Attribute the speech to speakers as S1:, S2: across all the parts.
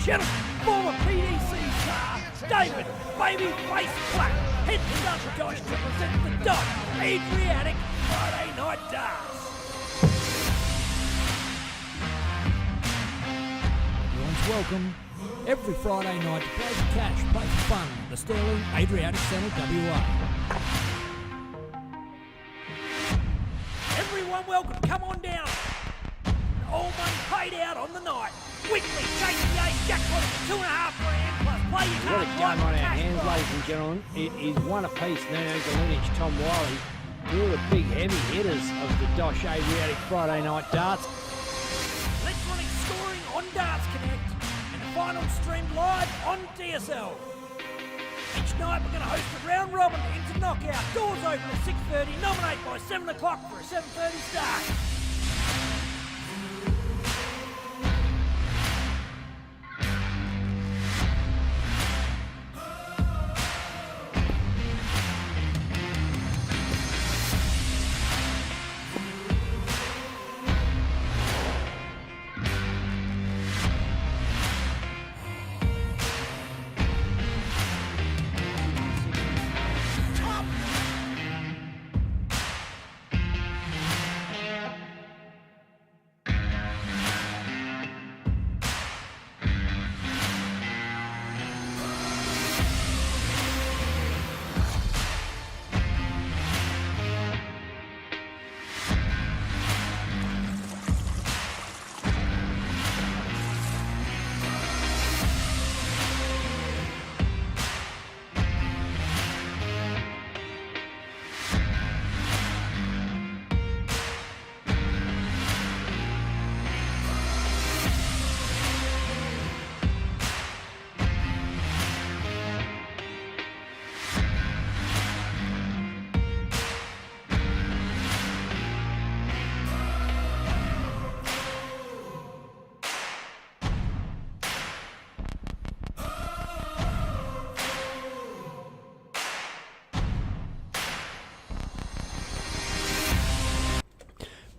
S1: gentlemen, former PDC star, David Babyface Platt, heads up Dosh to present the Dosh Adriatic Friday Night Darts. Everyone's welcome every Friday night to play for cash, play for fun, the Sterling Adriatic Centre WA. Everyone welcome, come on down. All money paid out on the night. Weekly JPA jackpot of $2.5 grand plus play your card.
S2: What a game on our hands, ladies and gentlemen. It is one apiece. Nano Galunic, Tom Wiley, two of the big heavy hitters of the Dosh Adriatic Friday Night Darts.
S1: Electronic scoring on Darts Connect and the final streamed live on DSL. Each night we're going to host a round robin into knockout. Doors open at 6:30. Nominate by 7 o'clock for a 7:30 start.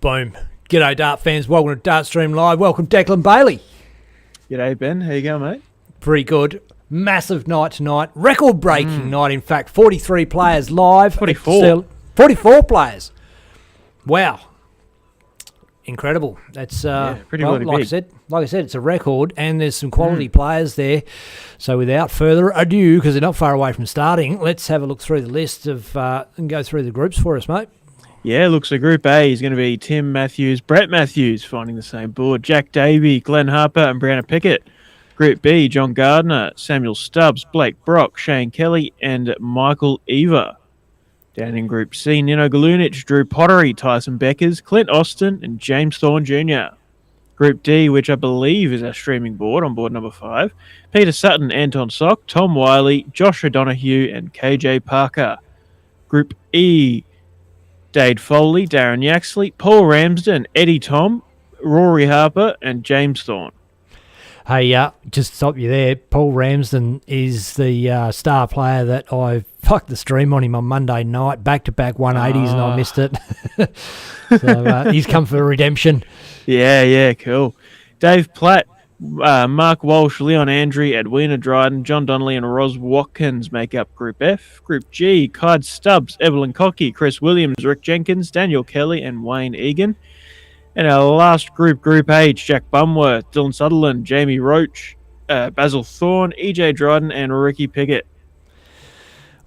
S1: Boom. G'day, Dart fans. Welcome to Dart Stream Live. Welcome, Declan Bailey.
S3: G'day, Ben. How you going, mate?
S1: Pretty good. Massive night tonight. Record-breaking night, in fact. 43 players live.
S3: 44.
S1: 44 players. Wow. Incredible. That's
S3: pretty
S1: well,
S3: bloody
S1: like
S3: big.
S1: I said, it's a record, and there's some quality players there. So without further ado, because they're not far away from starting, let's have a look through the list of and go through the groups for us, mate.
S3: Yeah, looks like Group A is going to be Tim Matthews, Brett Matthews, finding the same board, Jack Davey, Glenn Harper, and Brianna Pickett. Group B, John Gardner, Samuel Stubbs, Blake Brock, Shane Kelly, and Michael Eva. Down in Group C, Nino Galunic, Drew Pottery, Tyson Beckers, Clint Austin, and James Thorn Jr. Group D, which I believe is our streaming board, on board number 5, Peter Sutton, Anton Sock, Tom Wiley, Joshua Donahue, and KJ Parker. Group E, Dade Foley, Darren Yaxley, Paul Ramsden, Eddie Tom, Rory Harper, and James Thorn.
S1: Hey, just to stop you there, Paul Ramsden is the star player that I fucked the stream on him on Monday night, back-to-back 180s, and I missed it. So he's come for redemption.
S3: Yeah, cool. Dave Platt, Mark Walsh, Leon Andrew, Edwina Dryden, John Donnelly, and Ros Watkins make up Group F. Group G, Clyde Stubbs, Evelyn Cockey, Chris Williams, Rick Jenkins, Daniel Kelly, and Wayne Egan. And our last group, Group H, Jack Bumworth, Dylan Sutherland, Jamie Roach, Basil Thorn, EJ Dryden, and Ricky Pickett.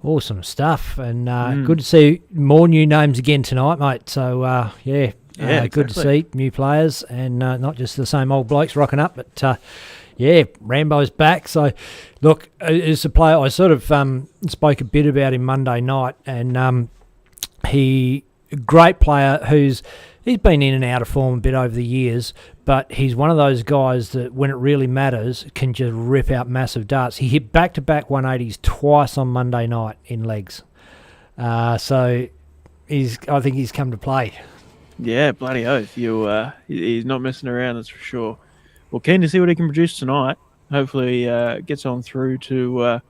S1: Awesome stuff, and good to see more new names again tonight, mate. So,
S3: exactly.
S1: Good to see new players and not just the same old blokes rocking up, but Rambo's back. So, look, as a player, I sort of spoke a bit about him Monday night, and a great player he's been in and out of form a bit over the years, but he's one of those guys that when it really matters can just rip out massive darts. He hit back-to-back 180s twice on Monday night in legs. So I think he's come to play.
S3: Yeah, bloody oath. He's not messing around, that's for sure. Well, keen to see what he can produce tonight. Hopefully gets on through to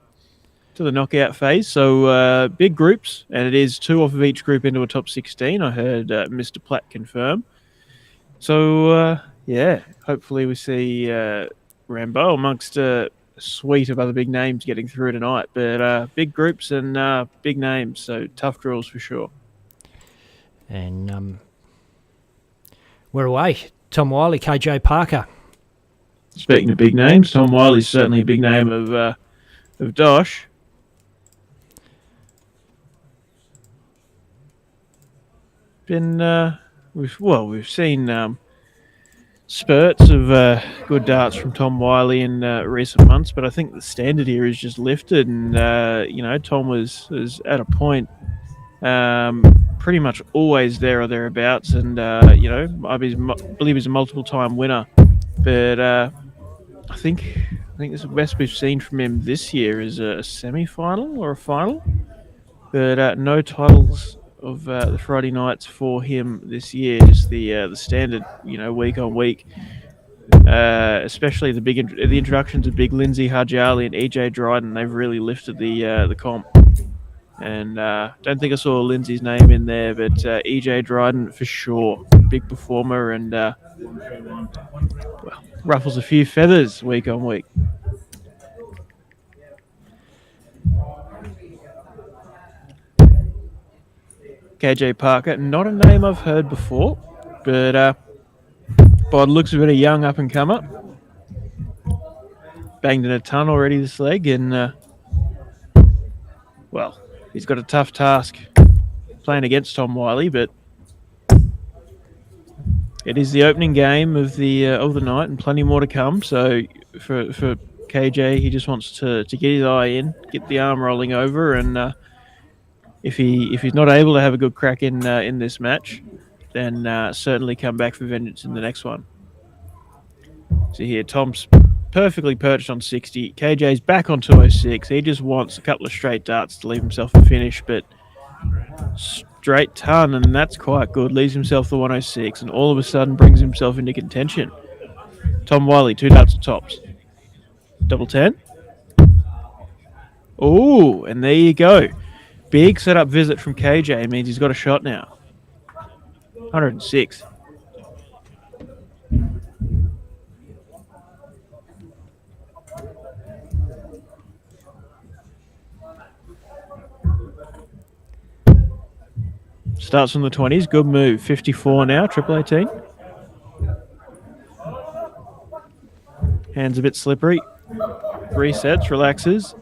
S3: the knockout phase. So big groups, and it is 2 off of each group into a top 16. I heard Mr. Platt confirm. So, hopefully we see Rambo, amongst a suite of other big names getting through tonight. But big groups and big names, so tough draws for sure.
S1: And we're away. Tom Wiley, KJ Parker.
S3: Speaking of big names, Tom Wiley's certainly a big name of Dosh. We've seen spurts of good darts from Tom Wiley in recent months, but I think the standard here is just lifted, and Tom was at a point pretty much always there or thereabouts, and I believe he's a multiple-time winner, but I think this the best we've seen from him this year is a semi-final or a final, but no titles of the Friday nights for him this year. Just the standard, week on week. Especially the introductions of Big Lindsay, Harjali, and EJ Dryden. They've really lifted the comp. And don't think I saw Lindsay's name in there, but EJ Dryden for sure, big performer, and ruffles a few feathers week on week. KJ Parker, not a name I've heard before, but by the looks of it, a young up-and-comer. Banged in a ton already this leg, and he's got a tough task playing against Tom Wiley, but it is the opening game of the night, and plenty more to come. So for KJ, he just wants to get his eye in, get the arm rolling over, and if he's not able to have a good crack in this match, then certainly come back for vengeance in the next one. So here, Tom's perfectly perched on 60. KJ's back on 206. He just wants a couple of straight darts to leave himself a finish, but straight ton, and that's quite good. Leaves himself the 106, and all of a sudden brings himself into contention. Tom Wiley, 2 darts to tops. Double 10. Oh, and there you go. Big setup visit from KJ means he's got a shot now. 106. Starts from the 20s. Good move. 54 now. Triple 18. Hands a bit slippery. Resets. Relaxes.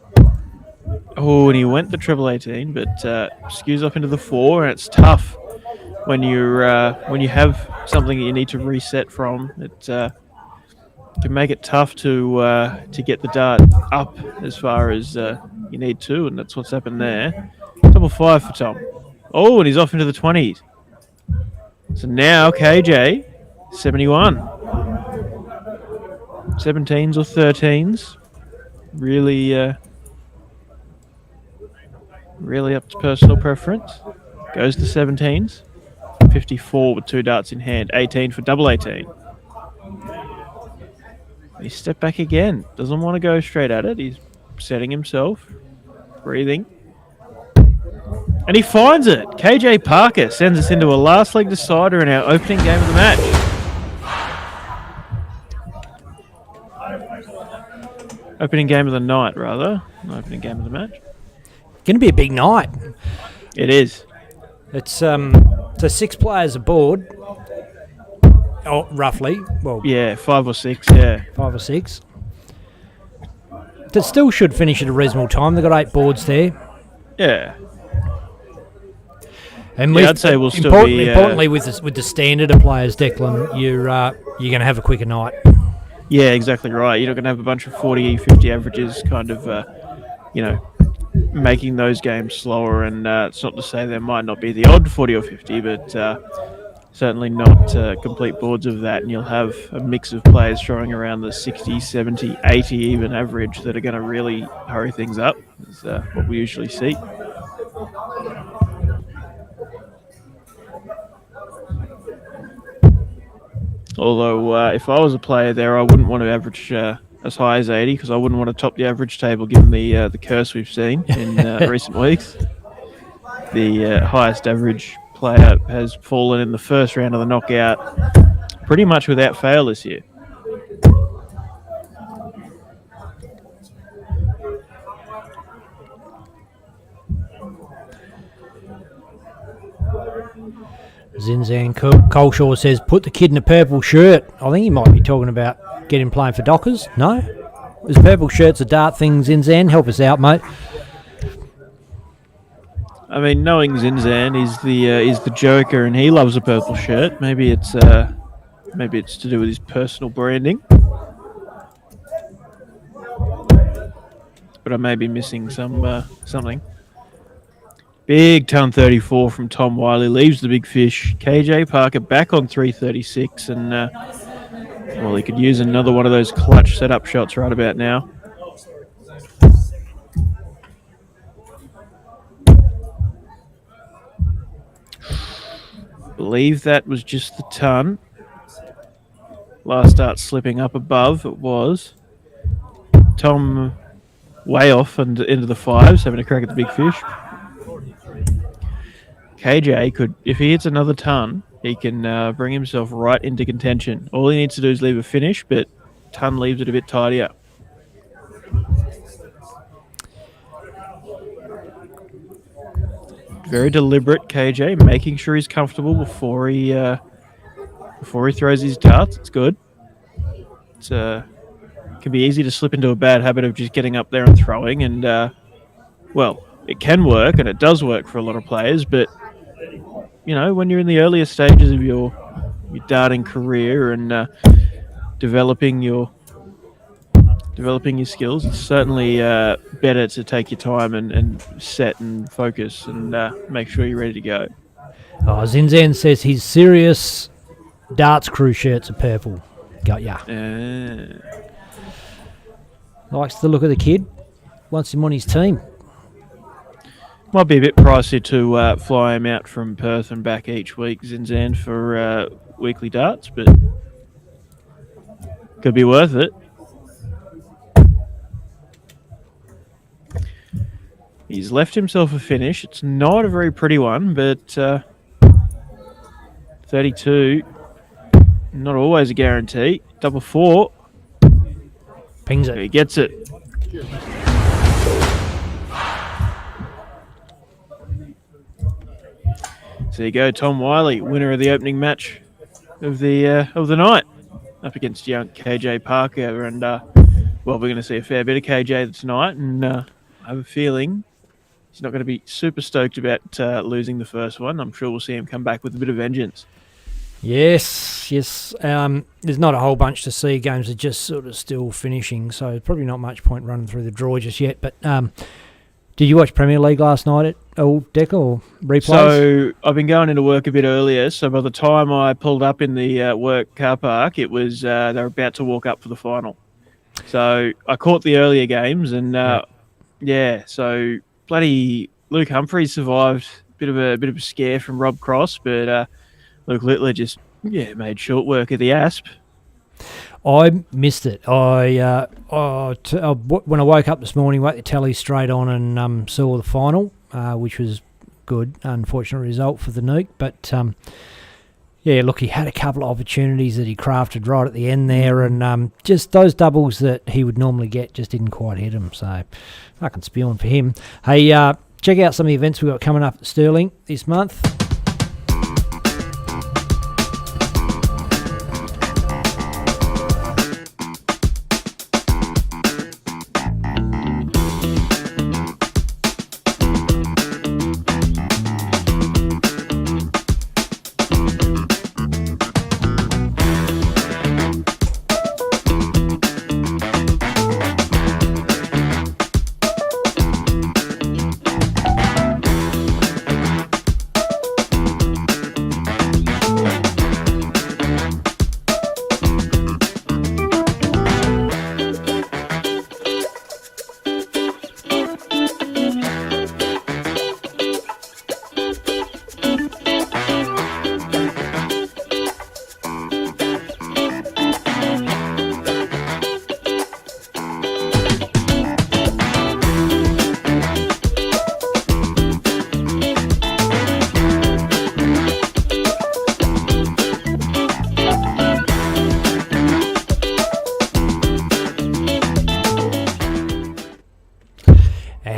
S3: Oh, and he went the triple 18, but skews up into the 4, and it's tough when you have something that you need to reset from. It can make it tough to get the dart up as far as you need to, and that's what's happened there. Double 5 for Tom. Oh, and he's off into the 20s. So now KJ, 71. 17s or 13s. Really up to personal preference. Goes to 17s. 54 with 2 darts in hand. 18 for double 18. He stepped back again. Doesn't want to go straight at it. He's setting himself. Breathing. And he finds it. KJ Parker sends us into a last leg decider in our opening game of the match. Opening game of the night, rather. Opening game of the match.
S1: Going to be a big night.
S3: It is.
S1: It's so 6 players aboard. Oh, roughly. Well,
S3: yeah, 5 or 6. Yeah,
S1: 5 or 6. That still should finish at a reasonable time. They've got 8 boards there.
S3: Yeah.
S1: And
S3: I'd say we'll still be...
S1: Importantly, with the standard of players, Declan, you're going to have a quicker night.
S3: Yeah, exactly right. You're not going to have a bunch of 40, 50 averages kind of, making those games slower. And it's not to say there might not be the odd 40 or 50, but certainly not complete boards of that. And you'll have a mix of players throwing around the 60, 70, 80 even average that are going to really hurry things up, is what we usually see. Although, if I was a player there, I wouldn't want to average as high as 80 because I wouldn't want to top the average table given the curse we've seen in recent weeks. The highest average player has fallen in the first round of the knockout pretty much without fail this year.
S1: Zinzan Coleshaw says, put the kid in a purple shirt. I think he might be talking about getting playing for Dockers. No? Is purple shirts a dart thing, Zinzan? Help us out, mate.
S3: I mean, knowing Zinzan is the Joker and he loves a purple shirt. Maybe it's to do with his personal branding. But I may be missing something. Big ton 34 from Tom Wiley leaves the big fish. KJ Parker back on 336, and he could use another one of those clutch setup shots right about now. Believe that was just the ton. Last start slipping up above. It was Tom way off and into the fives, having a crack at the big fish. KJ could, if he hits another ton, he can bring himself right into contention. All he needs to do is leave a finish, but ton leaves it a bit tidier. Very deliberate, KJ, making sure he's comfortable before he throws his darts. It's good. It can be easy to slip into a bad habit of just getting up there and throwing, and it can work, and it does work for a lot of players, but when you're in the earlier stages of your darting career and developing your skills, it's certainly better to take your time and set and focus and make sure you're ready to go.
S1: Zinzan says his serious darts crew shirts are purple. Got ya. Likes the look of the kid. Wants him on his team.
S3: Might be a bit pricey to fly him out from Perth and back each week, Zinzan, for weekly darts, but could be worth it. He's left himself a finish. It's not a very pretty one, but 32, not always a guarantee. Double four.
S1: Pings it.
S3: He gets it. So there you go, Tom Wiley, winner of the opening match of the night, up against young KJ Parker, and we're going to see a fair bit of KJ tonight, and I have a feeling he's not going to be super stoked about losing the first one. I'm sure we'll see him come back with a bit of vengeance.
S1: Yes. There's not a whole bunch to see. Games are just sort of still finishing, so probably not much point running through the draw just yet. But did you watch Premier League last night at Old Deck or replays?
S3: So I've been going into work a bit earlier, so by the time I pulled up in the work car park, it was they were about to walk up for the final. So I caught the earlier games, and so bloody Luke Humphries survived a bit of a scare from Rob Cross, but Luke Littler just made short work of the Asp.
S1: I missed it. When I woke up this morning, whacked the telly straight on and saw the final, which was good. Unfortunate result for the Nuke, but he had a couple of opportunities that he crafted right at the end there, and just those doubles that he would normally get just didn't quite hit him. So fucking spewing for him. Hey, check out some of the events we've got coming up at Stirling this month.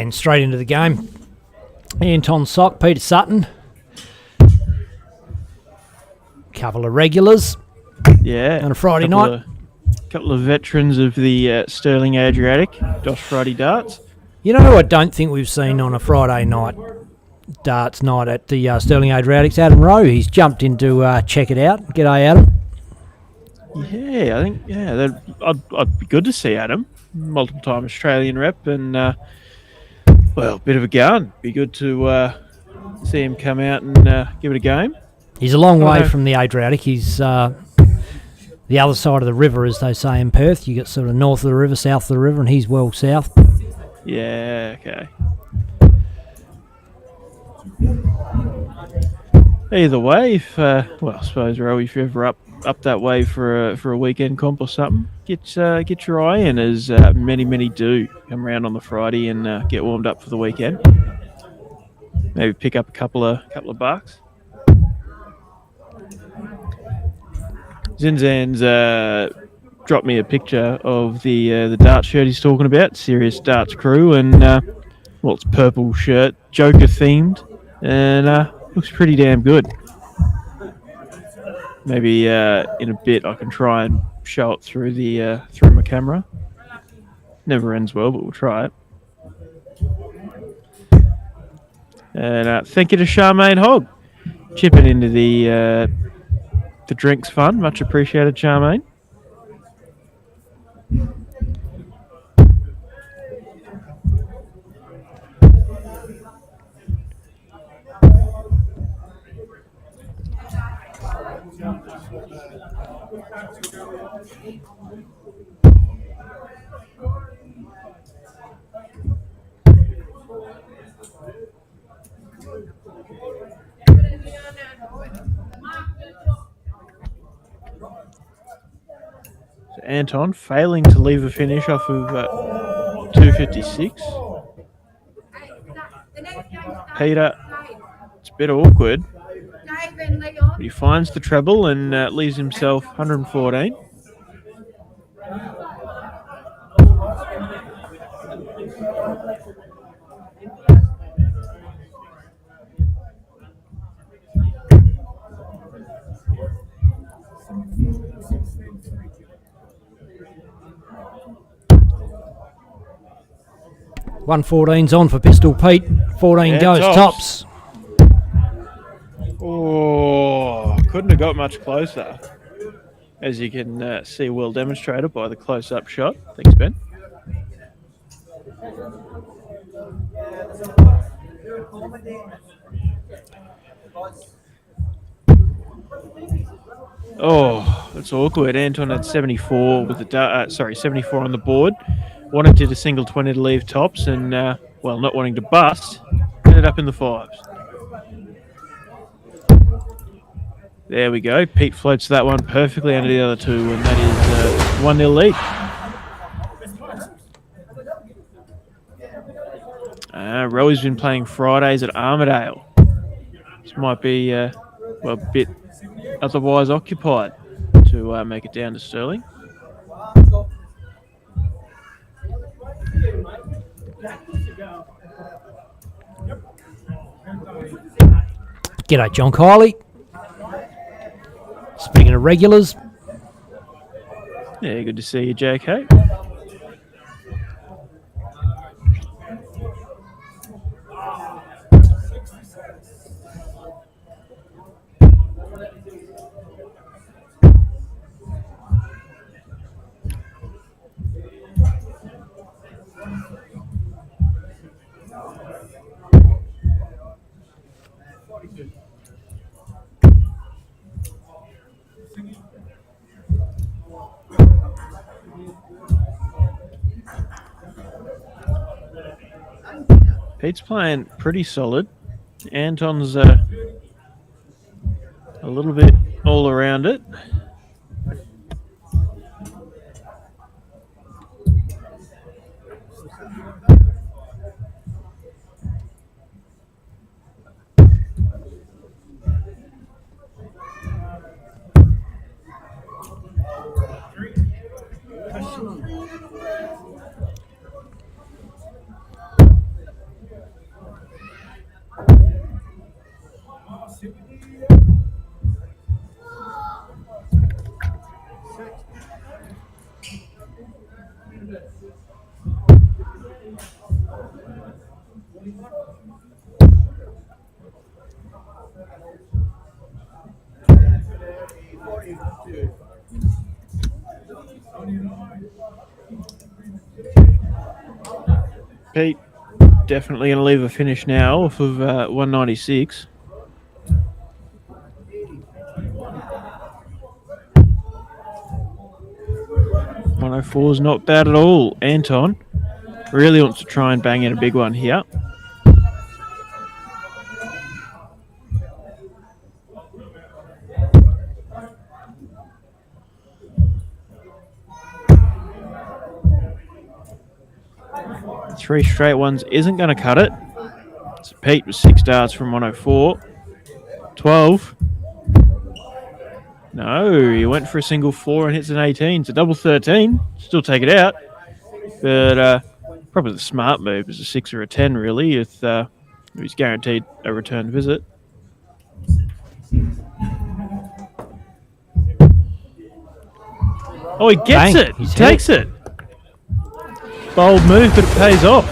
S1: Straight into the game. Anton Sock, Peter Sutton. Couple of regulars
S3: Yeah.
S1: on a Friday night.
S3: Couple of veterans of the Sterling Adriatic, Dosh Friday darts.
S1: You know who I don't think we've seen on a Friday night darts night at the Sterling Adriatic's Adam Rowe. He's jumped into check it out. G'day, Adam.
S3: Yeah, I think I'd be good to see Adam, multiple-time Australian rep, and well, bit of a gun. Be good to see him come out and give it a game.
S1: He's a long way from the Adriatic. He's the other side of the river, as they say in Perth. You get sort of north of the river, south of the river, and he's well south.
S3: Yeah, okay. Either way, if I suppose, Roe, if you're ever up that way for a weekend comp or something, get your eye in, as many do come around on the Friday and get warmed up for the weekend. Maybe pick up a couple of bucks. Zinzan's dropped me a picture of the dart shirt he's talking about, Serious Darts Crew, and it's purple shirt, Joker themed, and looks pretty damn good. Maybe in a bit I can try and show it through my camera. Never ends well, but we'll try it. And thank you to Charmaine Hogg, chipping into the drinks fund. Much appreciated, Charmaine. Anton failing to leave a finish off of 256. Peter, it's a bit awkward, but he finds the treble and leaves himself 114.
S1: $114's on for Pistol Pete. 14 goes tops.
S3: Oh, couldn't have got much closer, as you can see well demonstrated by the close-up shot. Thanks, Ben. Oh, that's awkward. Anton had 74 with the 74 on the board. Wanted to hit a single 20 to leave tops, and not wanting to bust, ended up in the fives. There we go. Pete floats that one perfectly under the other two, and that is 1-0 lead. Roey's been playing Fridays at Armidale. This might be a bit otherwise occupied to make it down to Sterling.
S1: G'day, John Kiley. Speaking of regulars.
S3: Yeah, good to see you, JK. Pete's playing pretty solid. Anton's a little bit all around it. Pete definitely going to leave a finish now off of 196. $104 is not bad at all. Anton really wants to try and bang in a big one here. Three straight ones isn't going to cut it. So Pete with 6 darts from 104. 12. No, he went for a single 4 and hits an 18. It's a double 13. Still take it out. But probably the smart move is a 6 or a 10, really, if he's guaranteed a return visit. Oh, he gets it. He takes it. Bold move, but it pays off.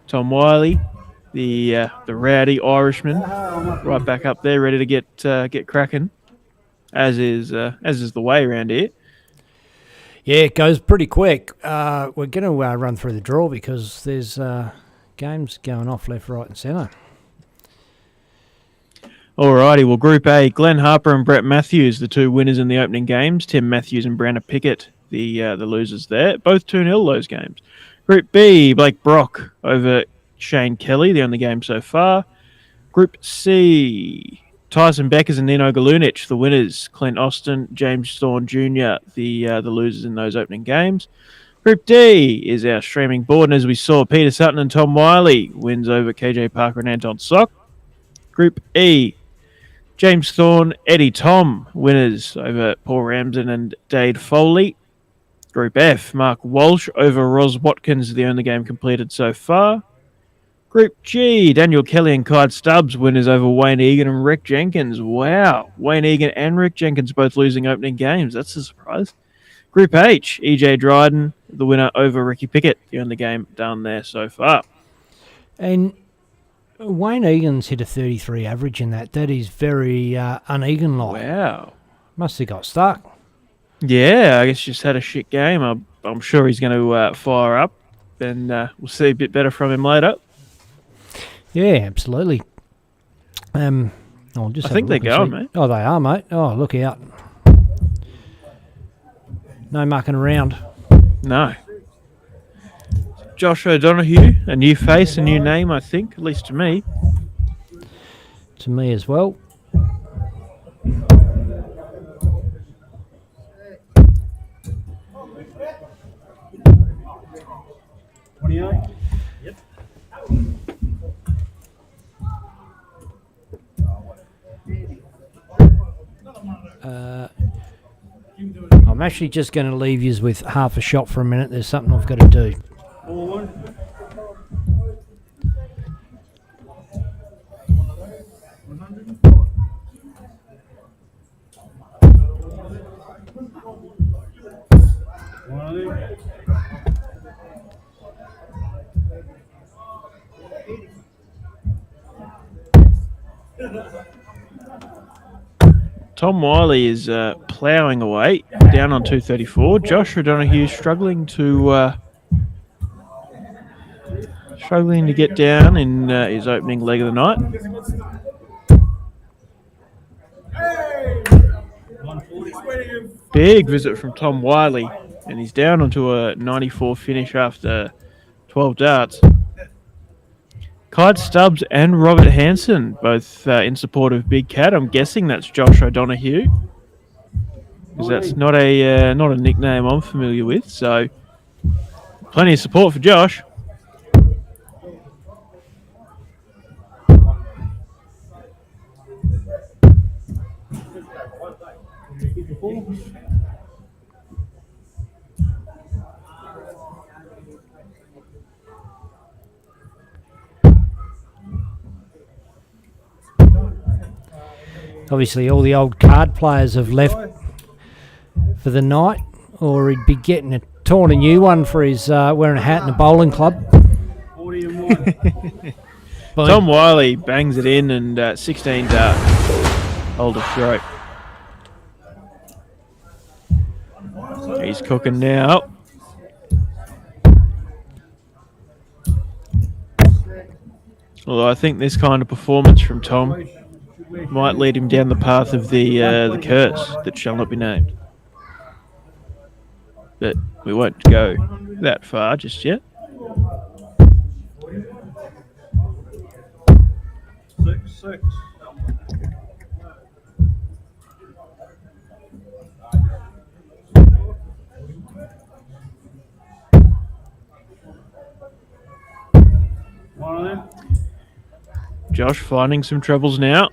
S3: Tom Wiley, the rowdy Irishman, right back up there, ready to get cracking, as is the way around here.
S1: Yeah, it goes pretty quick. We're going to run through the draw because there's games going off left, right, and centre.
S3: Alrighty, well, Group A, Glenn Harper and Brett Matthews, the two winners in the opening games. Tim Matthews and Brandon Pickett, the losers there. Both 2-0 those games. Group B, Blake Brock over Shane Kelly, the only game so far. Group C, Tyson Beckers and Nino Galunic, the winners. Clint Austin, James Thorn Jr., the losers in those opening games. Group D is our streaming board, and as we saw, Peter Sutton and Tom Wiley wins over KJ Parker and Anton Sock. Group E, James Thorn, Eddie Tom, winners over Paul Ramsden and Dade Foley. Group F, Mark Walsh over Ros Watkins, the only game completed so far. Group G, Daniel Kelly and Clyde Stubbs, winners over Wayne Egan and Rick Jenkins. Wow, Wayne Egan and Rick Jenkins both losing opening games. That's a surprise. Group H, EJ Dryden, the winner over Ricky Pickett, the only game done there so far.
S1: And Wayne Egan's hit a 33 average in that. That is very uneven-like.
S3: Wow.
S1: Must have got stuck.
S3: Yeah, I guess just had a shit game. I'm sure he's going to fire up, and we'll see a bit better from him later.
S1: Yeah, absolutely. I
S3: think they're going, mate.
S1: Oh, they are, mate. Oh, look out. No mucking around.
S3: No. Josh O'Donoghue, a new face, a new name, I think, at least to me.
S1: To me as well. I'm actually just going to leave you with half a shot for a minute. There's something I've got to do.
S3: Tom Wiley is ploughing away, down on 234. Josh O'Donoghue struggling to get down in his opening leg of the night. Big visit from Tom Wiley, and he's down onto a 94 finish after 12 darts. Clyde Stubbs and Robert Hansen, both in support of Big Cat. I'm guessing that's Josh O'Donoghue, because that's not a nickname I'm familiar with. So, plenty of support for Josh.
S1: Obviously, all the old card players have left for the night, or he'd be getting a torn a new one for his wearing a hat in a bowling club.
S3: Tom Wiley bangs it in, and 16 darts. Hold a throat. He's cooking now. Although I think this kind of performance from Tom might lead him down the path of the curse that shall not be named. But we won't go that far just yet.
S4: 6-6. One of them.
S3: Josh finding some troubles now.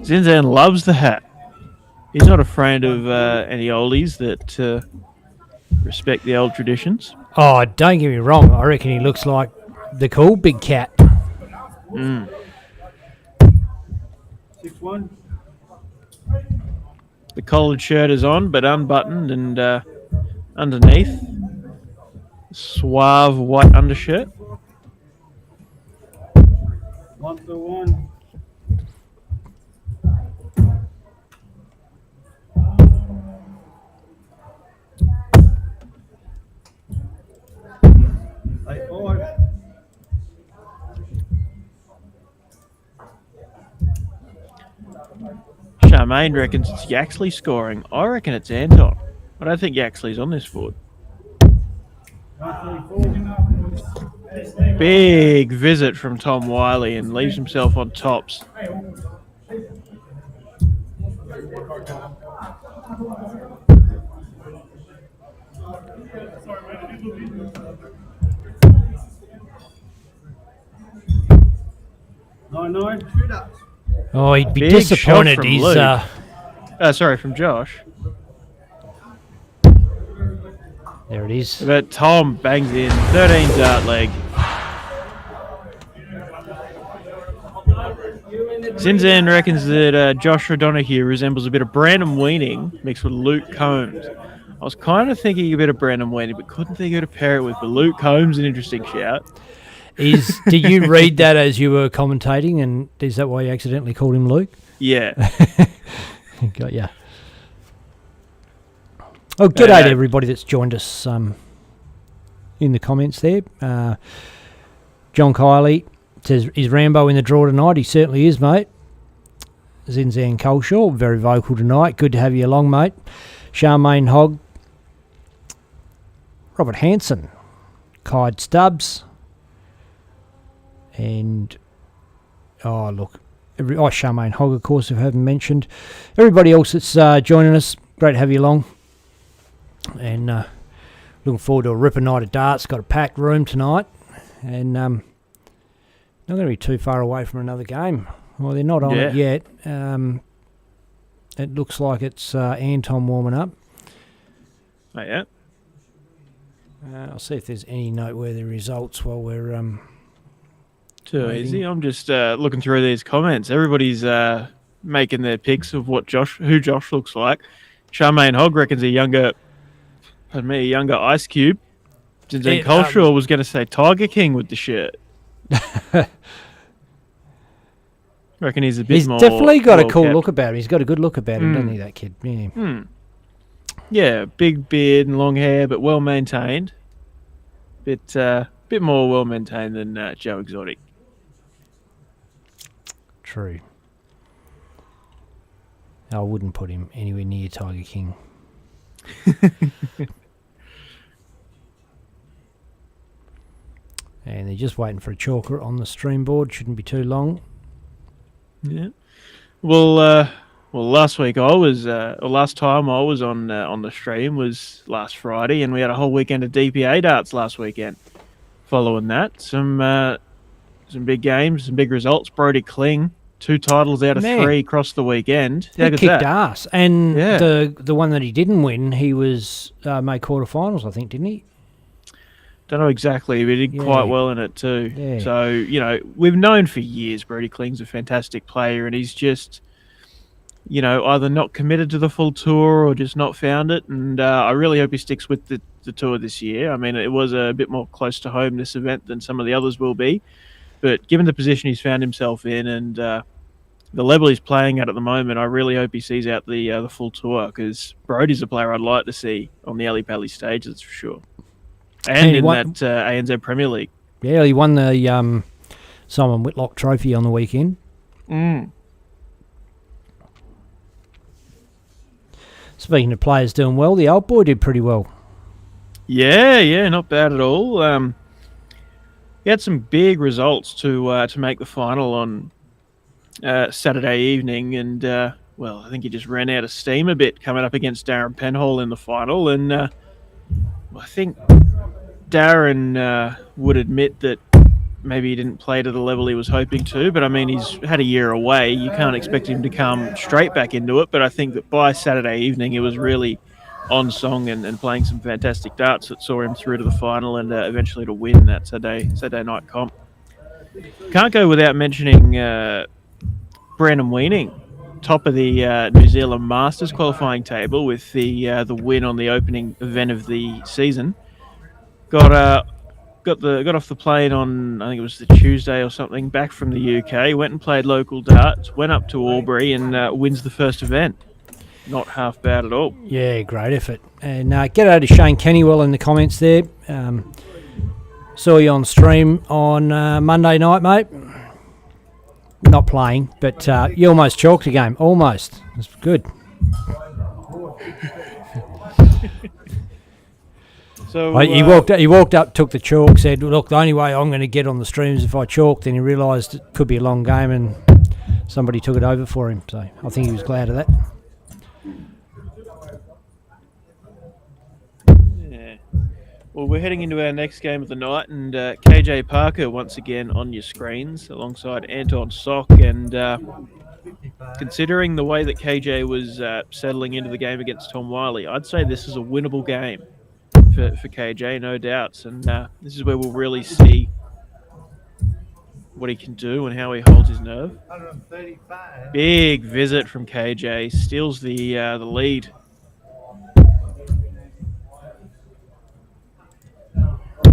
S3: Zinzan loves the hat. He's not afraid of any oldies that respect the old traditions.
S1: Oh, don't get me wrong. I reckon he looks like the cool big cat.
S4: 6-1.
S3: The collared shirt is on, but unbuttoned, and underneath, suave white undershirt.
S4: 1-1.
S3: Charmaine reckons it's Yaxley scoring. I reckon it's Anton. I don't think Yaxley's on this board. Big visit from Tom Wiley and leaves himself on tops.
S1: Oh, he'd be
S3: Big
S1: disappointed.
S3: shot from
S1: He's
S3: Luke. From Josh.
S1: there. It is.
S3: But Tom bangs in 13 dart leg. Zinzan reckons that Joshua Donahue resembles a bit of Brandon Weaning mixed with Luke Combs. I was kind of thinking a bit of Brandon Weaning, but couldn't think who to pair it with. But Luke Combs, an interesting shout.
S1: Did you read that as you were commentating, and is that why you accidentally called him Luke?
S3: Yeah.
S1: Got ya. Oh, g'day to everybody that's joined us in the comments there. John Kiley says, is Rambo in the draw tonight? He certainly is, mate. Zinzan Coleshaw, very vocal tonight. Good to have you along, mate. Charmaine Hogg. Robert Hanson. Kyde Stubbs. And, Charmaine Hogg, of course, I haven't mentioned. Everybody else that's joining us, great to have you along. And looking forward to a ripper night of darts. Got a packed room tonight. And not going to be too far away from another game. Well, they're not on it yet. It looks like it's Anton warming up.
S3: Oh, yeah.
S1: I'll see if there's any noteworthy results while we're...
S3: Too easy. I'm just looking through these comments. Everybody's making their picks of who Josh looks like. Charmaine Hogg reckons a younger Ice Cube. Zinzan Coleshaw was going to say Tiger King with the shirt. Reckon he's a bit
S1: he's
S3: more...
S1: He's definitely got a cool
S3: kept.
S1: Look about him. He's got a good look about him, doesn't he, that kid? Yeah.
S3: Yeah, big beard and long hair, but well maintained. Bit more well maintained than Joe Exotic.
S1: True. I wouldn't put him anywhere near Tiger King. And they're just waiting for a chalker on the stream board. Shouldn't be too long.
S3: Yeah. Well, last week last time I was on the stream was last Friday, and we had a whole weekend of DPA darts last weekend. Following that, some big games, some big results. Brody Kling, 2 titles out of 3 across the weekend.
S1: He kicked ass. And the one that he didn't win, he was made quarterfinals, I think, didn't he?
S3: Don't know exactly, but he did quite well in it too. Yeah. So, we've known for years Brody Kling's a fantastic player, and he's just, either not committed to the full tour or just not found it. And I really hope he sticks with the tour this year. I mean, it was a bit more close to home, this event, than some of the others will be. But given the position he's found himself in and, the level he's playing at the moment, I really hope he sees out the full tour, because Brodie's a player I'd like to see on the Ali Pally stage, that's for sure. And in that ANZ Premier League.
S1: Yeah, he won the Simon Whitlock Trophy on the weekend. Speaking of players doing well, the old boy did pretty well.
S3: Yeah, not bad at all. He had some big results to make the final on Saturday evening, and I think he just ran out of steam a bit coming up against Darren Penhall in the final, and I think Darren would admit that maybe he didn't play to the level he was hoping to, but I mean, he's had a year away. You can't expect him to come straight back into it, but I think that by Saturday evening it was really on song and playing some fantastic darts that saw him through to the final and eventually to win that Saturday night comp. Can't go without mentioning Brandon Weaning, top of the New Zealand Masters qualifying table with the win on the opening event of the season. Got off the plane on, I think it was the Tuesday or something, back from the UK, went and played local darts, went up to Albury and wins the first event. Not half bad at all.
S1: Yeah, great effort. And get over to Shane Kennywell in the comments there. Saw you on stream on Monday night, mate. Not playing, but you almost chalked a game. Almost. It's good.
S3: So
S1: he walked up, took the chalk, said, look, the only way I'm going to get on the stream is if I chalk. Then he realised it could be a long game and somebody took it over for him. So I think he was glad of that.
S3: Yeah. Well, we're heading into our next game of the night, and KJ Parker once again on your screens alongside Anton Sock. And considering the way that KJ was settling into the game against Tom Wiley, I'd say this is a winnable game for KJ, no doubts. And this is where we'll really see what he can do and how he holds his nerve. Big visit from KJ, steals the lead.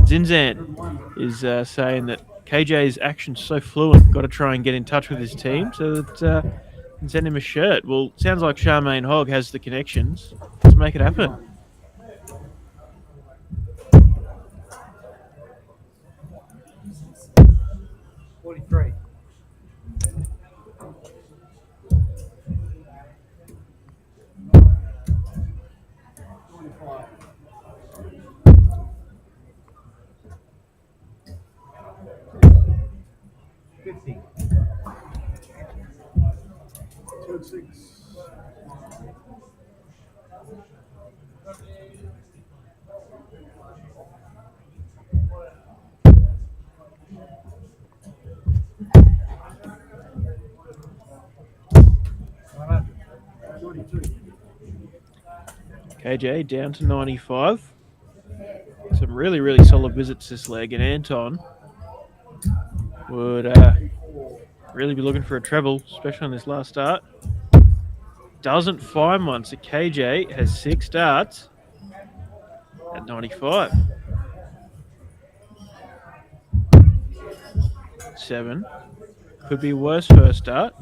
S3: Zinzan is saying that KJ's action's so fluent, got to try and get in touch with his team so that can send him a shirt. Well, sounds like Charmaine Hogg has the connections. Let's make it happen. KJ down to 95. Some really, really solid visits this leg, and Anton would really be looking for a treble, especially on this last start. Doesn't find one, so KJ has 6 darts at 95. 7. Could be worse first start.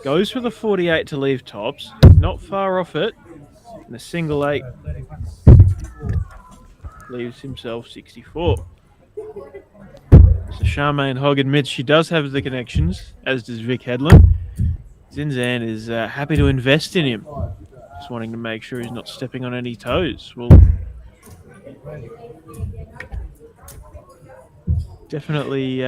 S3: Goes for the 48 to leave tops. Not far off it. And a single 8 leaves himself 64. So Charmaine Hogg admits she does have the connections, as does Vic Hedlund. Zinzan is happy to invest in him, just wanting to make sure he's not stepping on any toes. Well, definitely.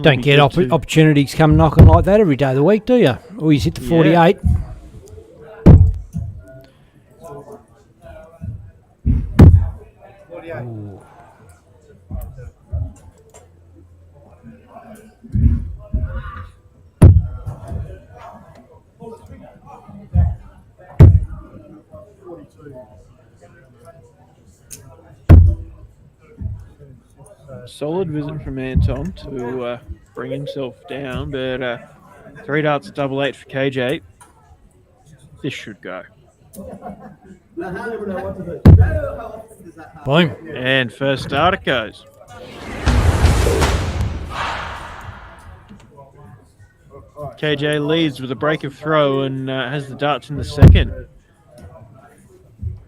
S1: Don't get opportunities come knocking like that every day of the week, do you? Always hit the 48. Yeah. Ooh.
S3: Solid visit from Anton to bring himself down, but 3 darts at 88 for KJ. This should go.
S1: Boom.
S3: And first start it goes. KJ leads with a break of throw and has the darts in the second.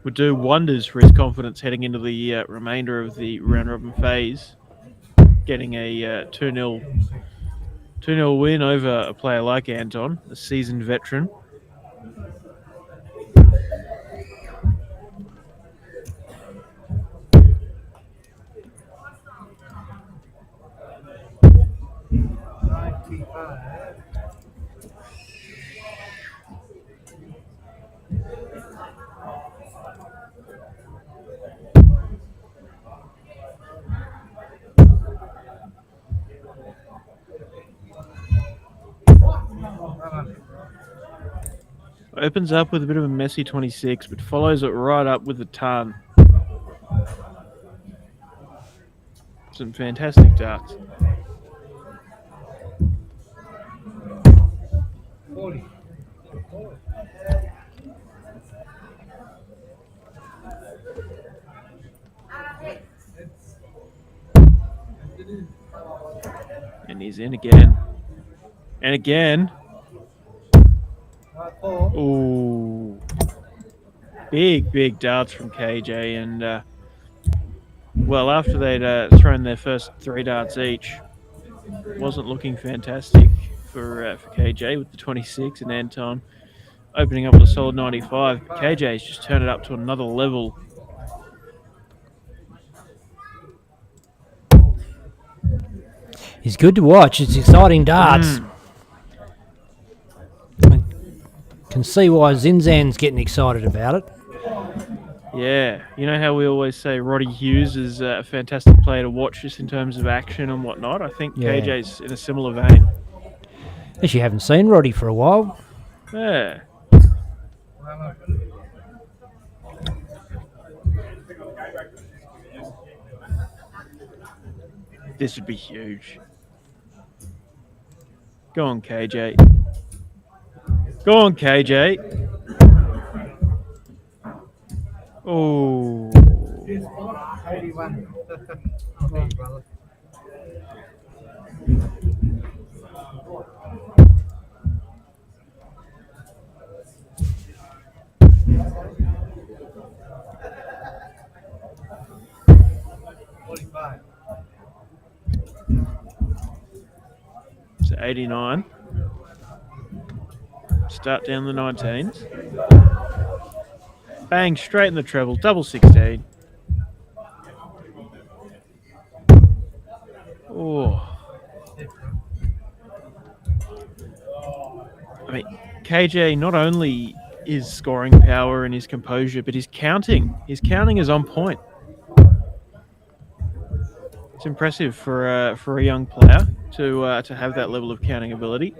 S3: Would do wonders for his confidence heading into the remainder of the round-robin phase. Getting a 2-0 win over a player like Anton, a seasoned veteran. Opens up with a bit of a messy 26, but follows it right up with a ton. Some fantastic darts. And he's in again. And again. Ooh. Big darts from KJ. And, well, after they'd thrown their first 3 darts each, wasn't looking fantastic for KJ with the 26 and Anton opening up with a solid 95. But KJ's just turned it up to another level.
S1: He's good to watch. It's exciting darts. I can see why Zinzan's getting excited about it.
S3: Yeah, you know how we always say Roddy Hughes is a fantastic player to watch just in terms of action and whatnot? I think KJ's in a similar vein.
S1: Actually, haven't seen Roddy for a while.
S3: Yeah. This would be huge. Go on, KJ. Go on, KJ. Oh.
S5: 81.
S3: So 89. Start down the 19s. Bang, straight in the treble, double 16. Oh. I mean, KJ not only is scoring power and his composure, but his counting. His counting is on point. It's impressive for a young player to have that level of counting ability.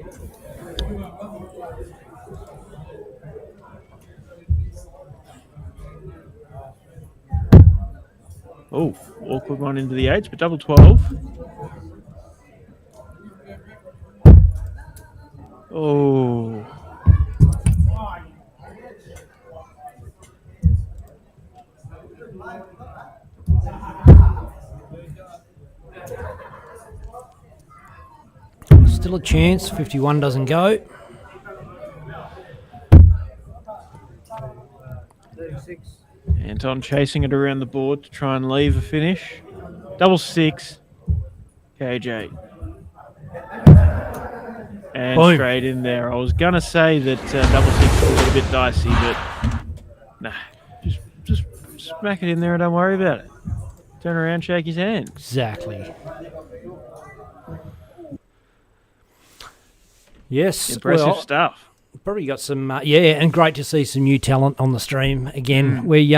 S3: Oh, awkward one into the 8s, but double 12. Oh.
S1: Still a chance. 51 doesn't go.
S5: 36.
S3: Anton chasing it around the board to try and leave a finish. Double 6. KJ. And
S1: Boom.
S3: Straight in there. I was going to say that double 6 was a little bit dicey, but nah. Just smack it in there and don't worry about it. Turn around, shake his hand.
S1: Exactly. Yes.
S3: Impressive stuff.
S1: Probably got some, and great to see some new talent on the stream again. We,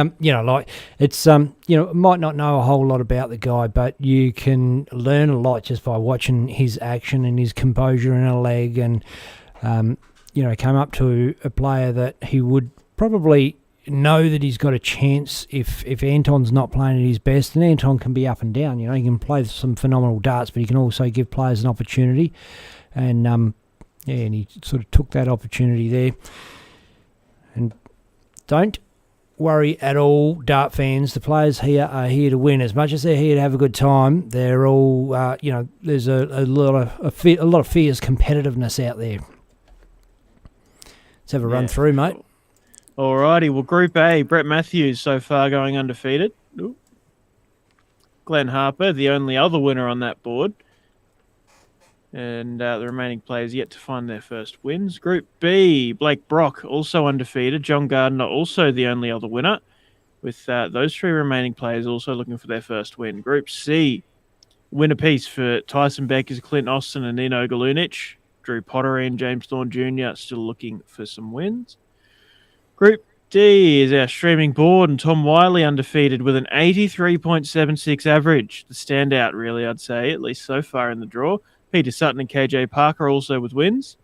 S1: it's, might not know a whole lot about the guy, but you can learn a lot just by watching his action and his composure in a leg, and come up to a player that he would probably know that he's got a chance if Anton's not playing at his best. And Anton can be up and down. He can play some phenomenal darts, but he can also give players an opportunity, and and he sort of took that opportunity there. And don't worry at all, dart fans. The players here are here to win. As much as they're here to have a good time, they're all, there's a lot of fierce competitiveness out there. Let's have a run through, mate.
S3: Alrighty, well, Group A, Brett Matthews so far going undefeated. Ooh. Glenn Harper, the only other winner on that board. And the remaining players yet to find their first wins. Group B, Blake Brock, also undefeated. John Gardner, also the only other winner, with those 3 remaining players also looking for their first win. Group C, win apiece for Tyson Beckers, Clint Austin, and Nino Galunic. Drew Pottery and James Thorn Jr. still looking for some wins. Group D is our streaming board, and Tom Wiley undefeated with an 83.76 average. The standout, really, I'd say, at least so far in the draw. Peter Sutton and KJ Parker also with wins.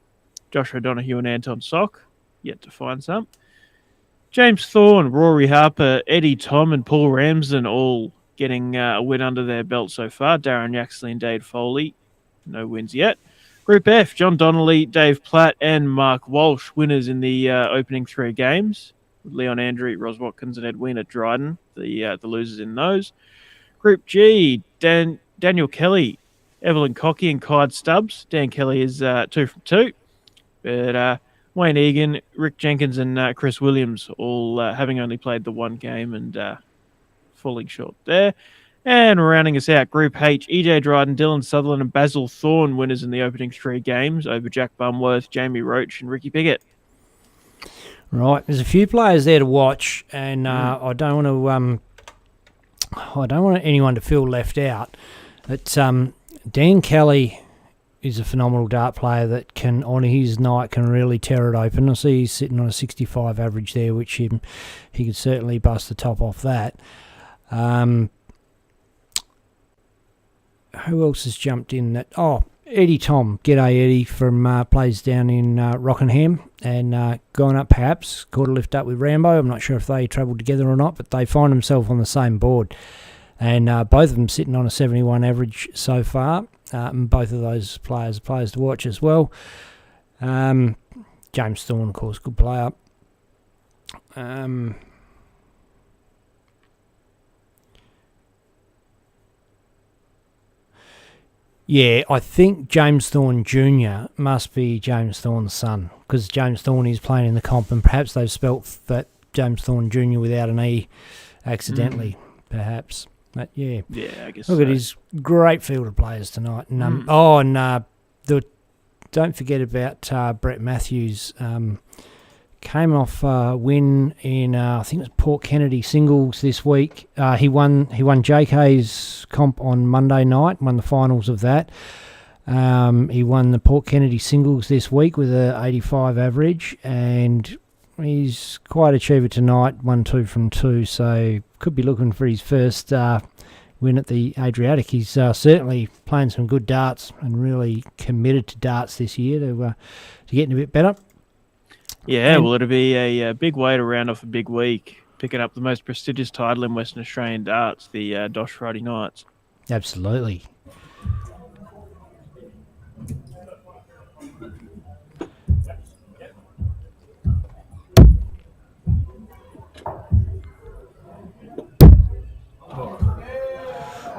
S3: Joshua Donahue and Anton Sock, yet to find some. James Thorn, Rory Harper, Eddie Tom and Paul Ramsden all getting a win under their belt so far. Darren Yaxley and Dave Foley, no wins yet. Group F, John Donnelly, Dave Platt and Mark Walsh, winners in the opening 3 games. Leon Andrew, Ros Watkins and Edwina Dryden, the losers in those. Group G, Daniel Kelly, Evelyn Cocky and Clyde Stubbs. Dan Kelly is 2 from 2. But Wayne Egan, Rick Jenkins and Chris Williams all having only played the 1 game and falling short there. And rounding us out, Group H, EJ Dryden, Dylan Sutherland and Basil Thorn, winners in the opening 3 games over Jack Bumworth, Jamie Roach and Ricky Pickett.
S1: Right, there's a few players there to watch, and I don't want anyone to feel left out. But Dan Kelly is a phenomenal dart player that can, on his night, can really tear it open. I see he's sitting on a 65 average there, which he could certainly bust the top off that. Who else has jumped in that? Oh, Eddie Tom. G'day, Eddie, from plays down in Rockingham and gone up perhaps. Caught a lift up with Rambo. I'm not sure if they travelled together or not, but they find themselves on the same board. And both of them sitting on a 71 average so far. And both of those players are players to watch as well. James Thorn, of course, good player. Yeah, I think James Thorn Jr. must be James Thorn's son, because James Thorn is playing in the comp, and perhaps they've spelt that James Thorn Jr. without an E accidentally, perhaps. But yeah,
S3: I guess.
S1: Look at his great field of players tonight. And, don't forget about Brett Matthews. Came off a win in I think it was Port Kennedy singles this week. He won JK's comp on Monday night. Won the finals of that. He won the Port Kennedy singles this week with a 85 average, and he's quite achiever tonight. 1-2 from 2, so could be looking for his first win at the Adriatic. He's certainly playing some good darts and really committed to darts this year to getting a bit better.
S3: Yeah, well, it'll be a big way to round off a big week, picking up the most prestigious title in Western Australian darts, the Dosh Friday Nights.
S1: Absolutely.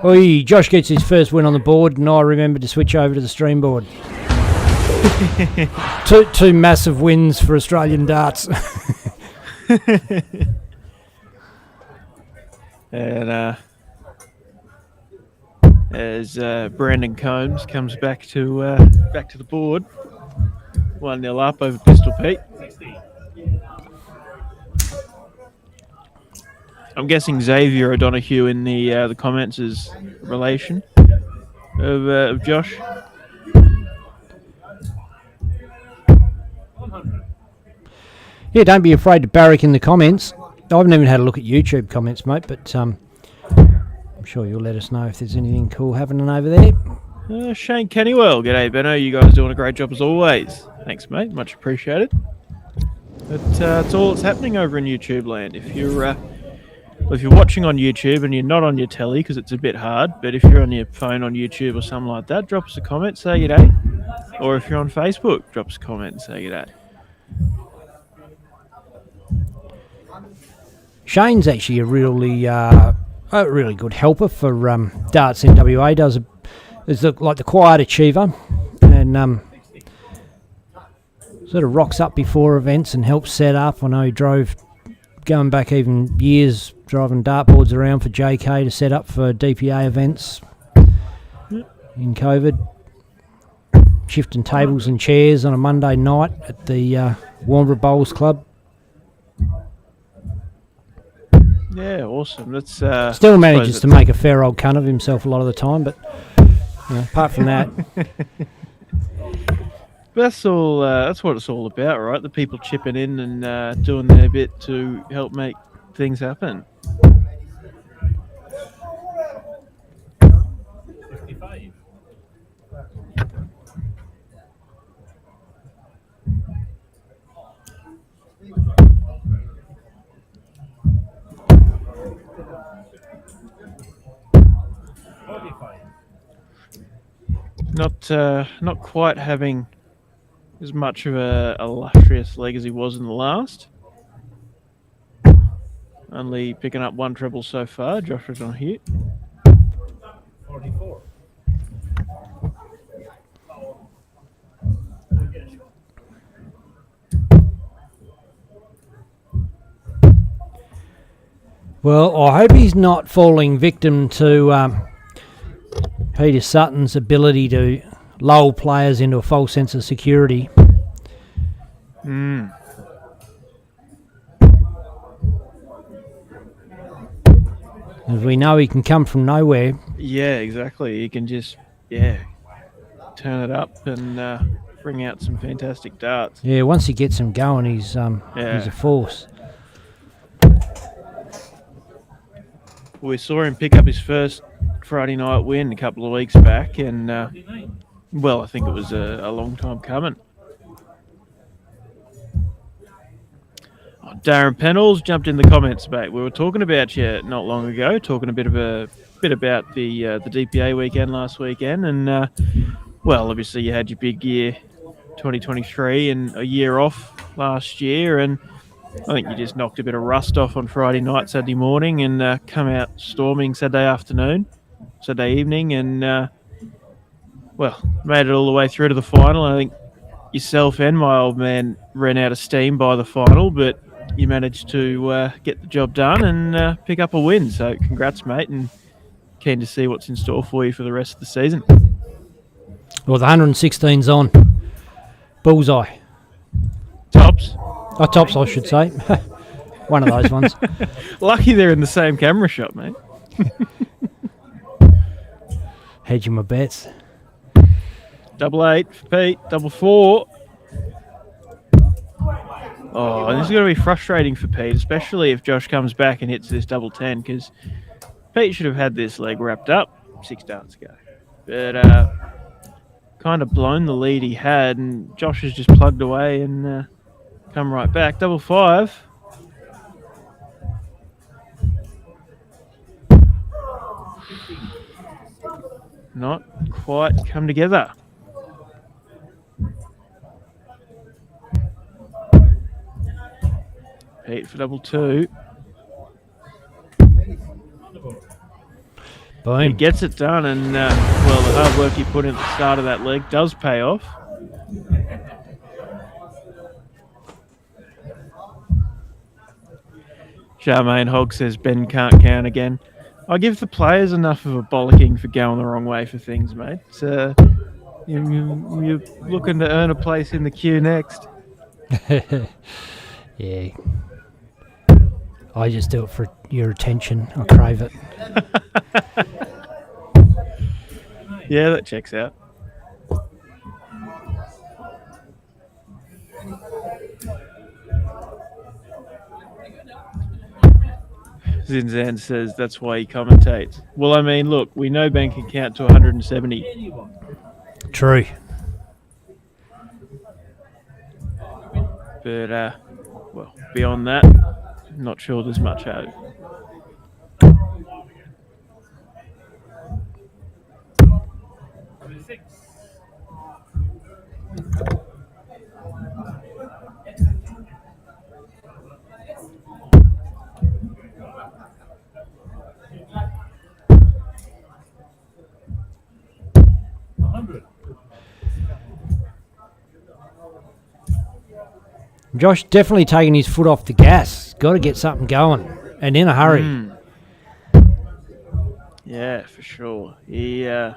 S1: Oi, Josh gets his first win on the board, and I remember to switch over to the stream board. two massive wins for Australian darts.
S3: And as Brandon Combs comes back to the board, 1-0 up over Pistol Pete. I'm guessing Xavier O'Donoghue in the comments is relation of Josh.
S1: Yeah, don't be afraid to barrack in the comments. I haven't even had a look at YouTube comments, mate, but I'm sure you'll let us know if there's anything cool happening over there.
S3: Shane Kennywell, g'day Benno. You guys doing a great job as always. Thanks, mate. Much appreciated. But it's all that's happening over in YouTube land. If you're watching on YouTube and you're not on your telly because it's a bit hard, but if you're on your phone on YouTube or something like that, drop us a comment, say g'day. Or if you're on Facebook, drop us a comment and say g'day.
S1: Shane's actually a really good helper for darts in WA. Is like the quiet achiever, and sort of rocks up before events and helps set up. I know he drove, going back even years, driving dartboards around for JK to set up for DPA events in COVID. Shifting tables and chairs on a Monday night at the Warnbro Bowls Club.
S3: Yeah, awesome. That's
S1: still manages to make a fair old cunt of himself a lot of the time, but apart from that,
S3: that's all. That's what it's all about, right? The people chipping in and doing their bit to help make things happen.
S4: 55.
S3: Not quite having as much of a illustrious leg as he was in the last. Only picking up one treble so far. Joshua Donahue.
S4: 44.
S1: well, I hope he's not falling victim to Peter Sutton's ability to lull players into a false sense of security. As we know, he can come from nowhere.
S3: Yeah, exactly. He can just turn it up and bring out some fantastic darts.
S1: Yeah, once he gets him going, he's a force.
S3: We saw him pick up his first Friday night win a couple of weeks back, and well, I think it was a long time coming. Darren Pennells jumped in the comments, mate. We were talking about you not long ago, talking a bit about the DPA weekend last weekend, and well, obviously you had your big year, 2023, and a year off last year, and I think you just knocked a bit of rust off on Friday night, Saturday morning, and come out storming Saturday evening, and well, made it all the way through to the final. I think yourself and my old man ran out of steam by the final, but you managed to get the job done and pick up a win. So congrats, mate, and keen to see what's in store for you for the rest of the season.
S1: Well, the 116's on. Bullseye.
S3: Tops.
S1: Oh, tops, I should say. One of those ones.
S3: Lucky they're in the same camera shot, mate.
S1: Hedging my bets.
S3: 88 for Pete. 4. Oh, this is going to be frustrating for Pete, especially if Josh comes back and hits this 10, because Pete should have had this leg wrapped up 6 darts ago. But kind of blown the lead he had, and Josh has just plugged away and come right back. 5. Not quite come together. Pete for 2.
S1: Boom.
S3: He gets it done, and well, the hard work he put in at the start of that leg does pay off. Charmaine Hogg says Ben can't count again. I give the players enough of a bollocking for going the wrong way for things, mate. You're looking to earn a place in the queue next.
S1: Yeah. I just do it for your attention. I crave it.
S3: Yeah, that checks out. Zinzan says that's why he commentates. Well, I mean, look, we know Ben can count to 170.
S1: True.
S3: But, well, beyond that, not sure there's much hope.
S1: Josh definitely taking his foot off the gas. Got to get something going, and in a hurry.
S3: Yeah, for sure. He came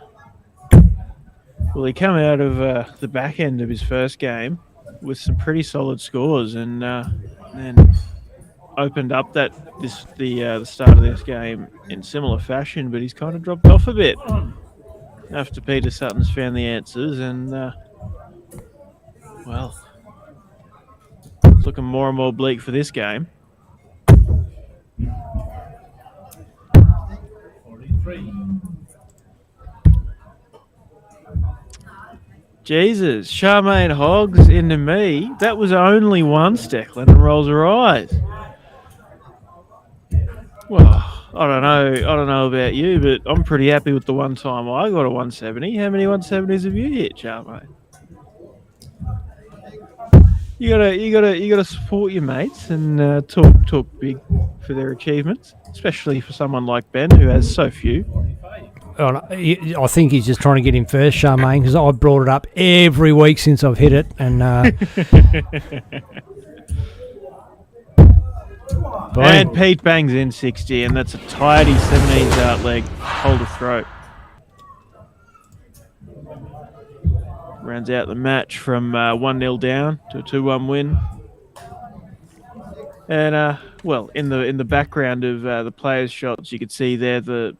S3: out of the back end of his first game with some pretty solid scores, and then opened up the start of this game in similar fashion. But he's kind of dropped off a bit after Peter Sutton's found the answers, and it's looking more and more bleak for this game.
S4: 43.
S3: Jesus, Charmaine Hoggs into me. That was only once, Declan, and rolls her eyes. Well, I don't know about you, but I'm pretty happy with the one time I got a 170. How many 170s have you hit, Charmaine? You gotta support your mates and talk big for their achievements, especially for someone like Ben who has so few.
S1: Oh, no, I think he's just trying to get him first, Charmaine, because I've brought it up every week since I've hit it. And
S3: and Pete bangs in 60, and that's a tidy 17 dart leg. Hold a throat. Rounds out the match from 1-0 down to a 2-1 win. And in the background of the players' shots, you could see there the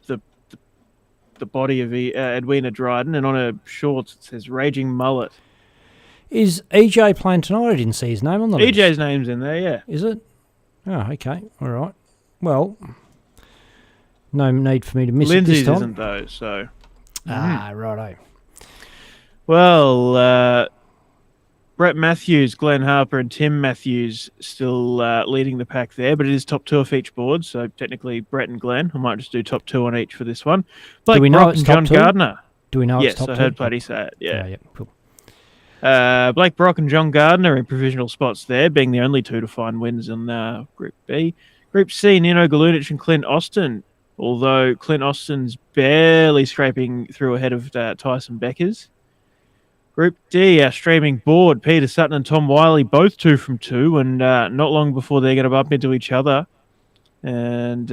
S3: body of Edwina Dryden, and on her shorts it says "Raging Mullet."
S1: Is EJ playing tonight? I didn't see his name on the list.
S3: EJ's name's in there, yeah.
S1: Is it? Oh, okay. All right. Well, no need for me to miss
S3: Lindsay's
S1: it this time.
S3: isn't though, so.
S1: Righto.
S3: Well, Brett Matthews, Glenn Harper, and Tim Matthews still leading the pack there, but it is top two off each board, so technically Brett and Glenn. I might just do top two on each for this one. Blake
S1: we know
S3: Brock
S1: it's
S3: and
S1: top
S3: John
S1: two?
S3: Gardner.
S1: Do we know
S3: Yes,
S1: it's top
S3: I
S1: two?
S3: heard Platty say it, yeah.
S1: Yeah, cool.
S3: Blake Brock and John Gardner in provisional spots there, being the only two to find wins in Group B. Group C, Nino Galunic and Clint Austin, although Clint Austin's barely scraping through ahead of Tyson Beckers. Group D, our streaming board, Peter Sutton and Tom Wiley, both 2 from 2, and not long before they're going to bump into each other and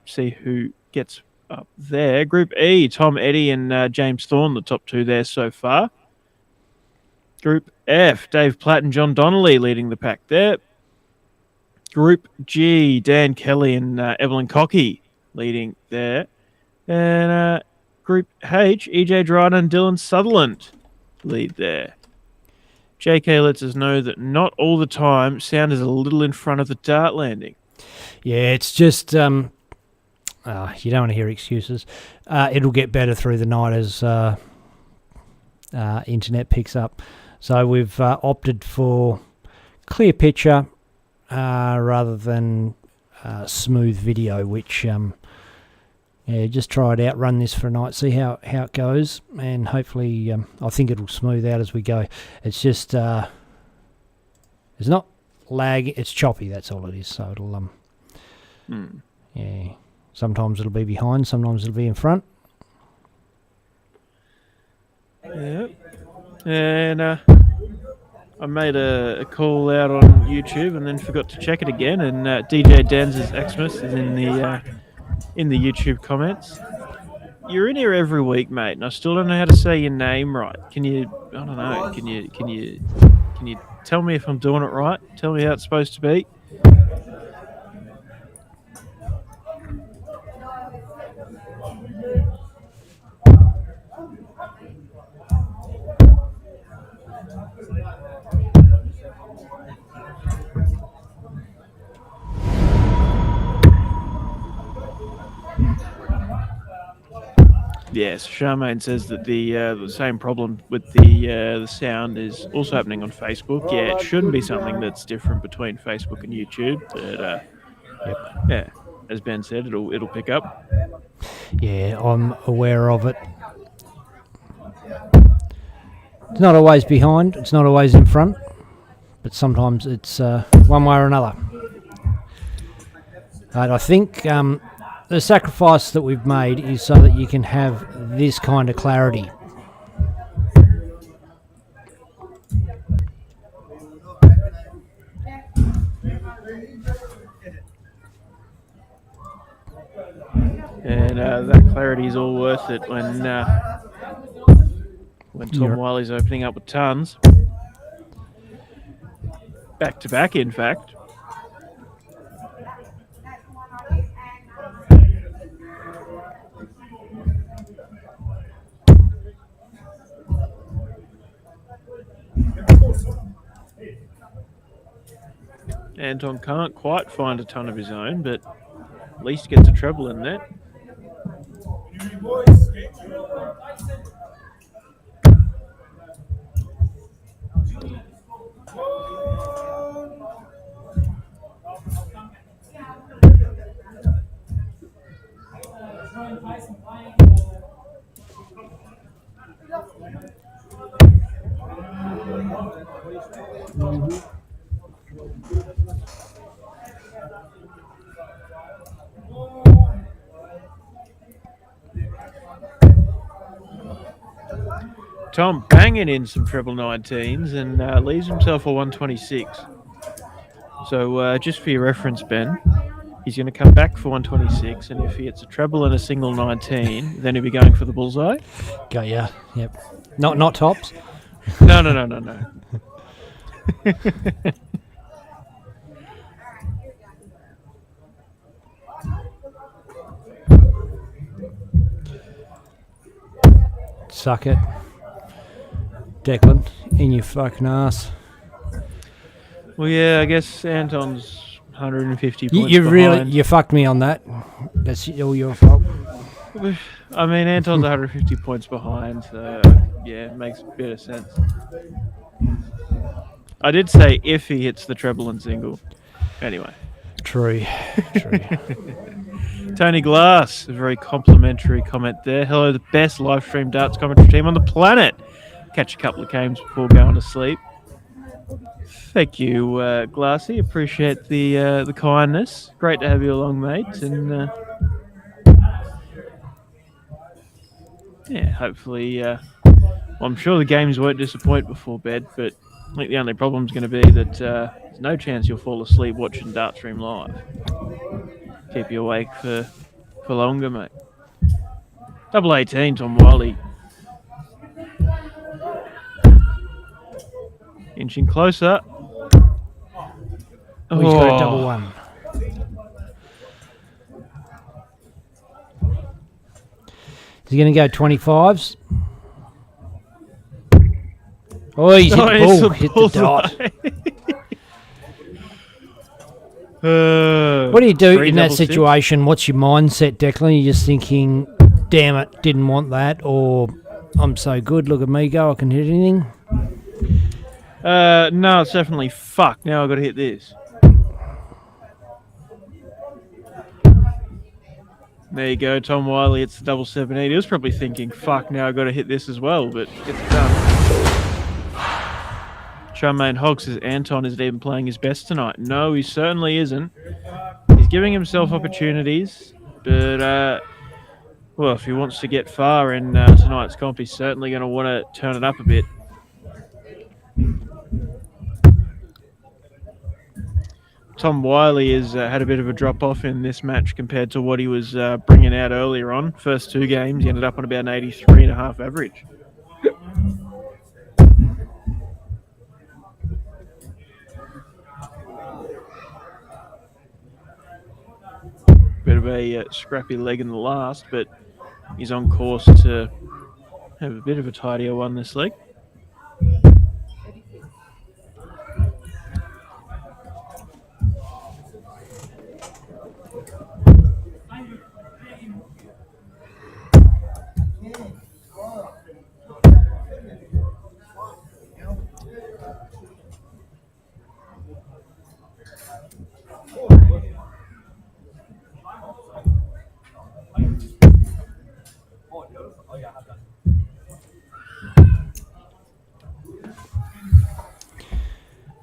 S3: see who gets up there. Group E, Tom Eddy and James Thorn, the top 2 there so far. Group F, Dave Platt and John Donnelly leading the pack there. Group G, Dan Kelly and Evelyn Cockey leading there. And Group H, EJ Dryden and Dylan Sutherland lead there. JK lets us know that not all the time sound is a little in front of the dart landing.
S1: Yeah, it's just you don't want to hear excuses. It'll get better through the night as internet picks up. So we've opted for clear picture rather than smooth video, which just try it out, run this for a night, see how it goes, and hopefully I think it'll smooth out as we go. It's just it's not lag, it's choppy, that's all it is. So it'll sometimes it'll be behind, sometimes it'll be in front.
S3: Yeah. And I made a call out on YouTube and then forgot to check it again, and DJ Danz's Xmas is in the YouTube comments. You're in here every week, mate, and I still don't know how to say your name right. Can you tell me if I'm doing it right? Tell me how it's supposed to be. Yes, Charmaine says that the same problem with the sound is also happening on Facebook. Yeah, it shouldn't be something that's different between Facebook and YouTube, but yeah, as Ben said, it'll pick up.
S1: Yeah, I'm aware of it. It's not always behind, it's not always in front, but sometimes it's one way or another. And I think the sacrifice that we've made is so that you can have this kind of clarity.
S3: that clarity is all worth it when Tom Wiley's opening up with tons. Back to back, in fact. Anton can't quite find a ton of his own, but at least gets a treble in there. Tom banging in some treble 19s and leaves himself a 126. So just for your reference, Ben, he's going to come back for 126, and if he hits a treble and a single 19, then he'll be going for the bullseye.
S1: Got ya. Yep. Not tops.
S3: No.
S1: Suck it. Declan, in your fucking ass.
S3: Well, yeah, I guess Anton's 150 points
S1: You fucked me on that. That's all your fault.
S3: I mean, Anton's 150 points behind, so yeah, it makes a bit of sense. I did say if he hits the treble and single. Anyway.
S1: True.
S3: Tony Glass, a very complimentary comment there. Hello, the best live stream darts commentary team on the planet. Catch a couple of games before going to sleep. Thank you, Glassy. Appreciate the kindness. Great to have you along, mate. And yeah, hopefully, I'm sure the games won't disappoint before bed, but I think the only problem is going to be that there's no chance you'll fall asleep watching Dart Stream live. Keep you awake for longer, mate. Double 18, Tom Wiley. Inching closer.
S1: Oh, he's got a double one. Is he going to go 25s? Oh, he's hit the ball. Hit the dot. What do you do in that situation? What's your mindset, Declan? You're just thinking, damn it, didn't want that, or I'm so good, look at me go, I can hit anything?
S3: No, it's definitely fuck. Now I've got to hit this. There you go, Tom Wiley. It's the double 17. He was probably thinking, fuck, now I've got to hit this as well, but gets it done. Charmaine Hogg says Anton isn't even playing his best tonight. No, he certainly isn't. He's giving himself opportunities, but, well, if he wants to get far in tonight's comp, he's certainly going to want to turn it up a bit. Tom Wiley has had a bit of a drop-off in this match compared to what he was bringing out earlier on. First two games, he ended up on about an 83.5 average. Bit of a scrappy leg in the last, but he's on course to have a bit of a tidier one this leg.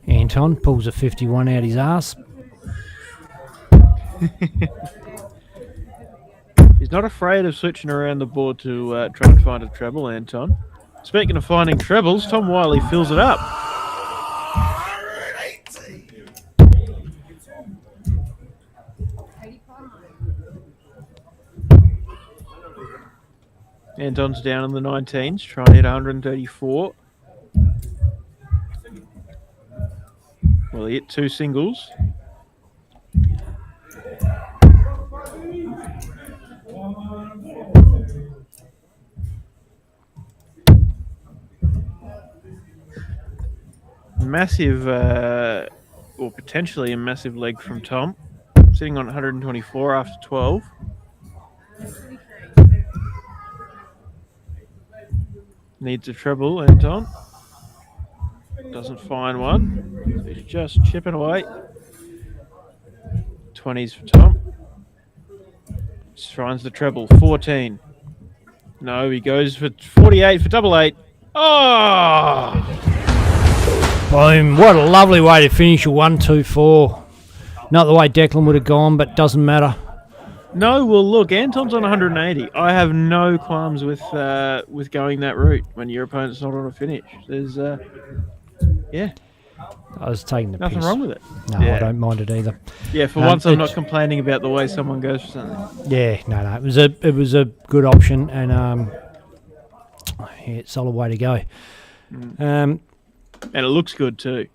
S1: Anton pulls a 51 out his ass.
S3: He's not afraid of switching around the board to try and find a treble, Anton. Speaking of finding trebles, Tom Wiley fills it up. Anton's down in the 19s, trying to hit 134. Well, he hit 2 singles. Massive, or potentially a massive leg from Tom, sitting on 124 after 12. Needs a treble, Anton. Doesn't find one. He's just chipping away. 20s for Tom. Finds the treble, 14. No, he goes for 48 for double 8. Oh!
S1: Boom. What a lovely way to finish a 1-2-4. Not the way Declan would have gone, but doesn't matter.
S3: No, well, look, Anton's on 180. I have no qualms with going that route when your opponent's not on a finish. There's, yeah.
S1: I was taking the
S3: Nothing
S1: piss.
S3: wrong with it.
S1: No,
S3: Yeah.
S1: I don't mind it either.
S3: Yeah, for once I'm not complaining about the way someone goes for something.
S1: Yeah, no. It was a good option, and yeah, solid way to go.
S3: And it looks good too.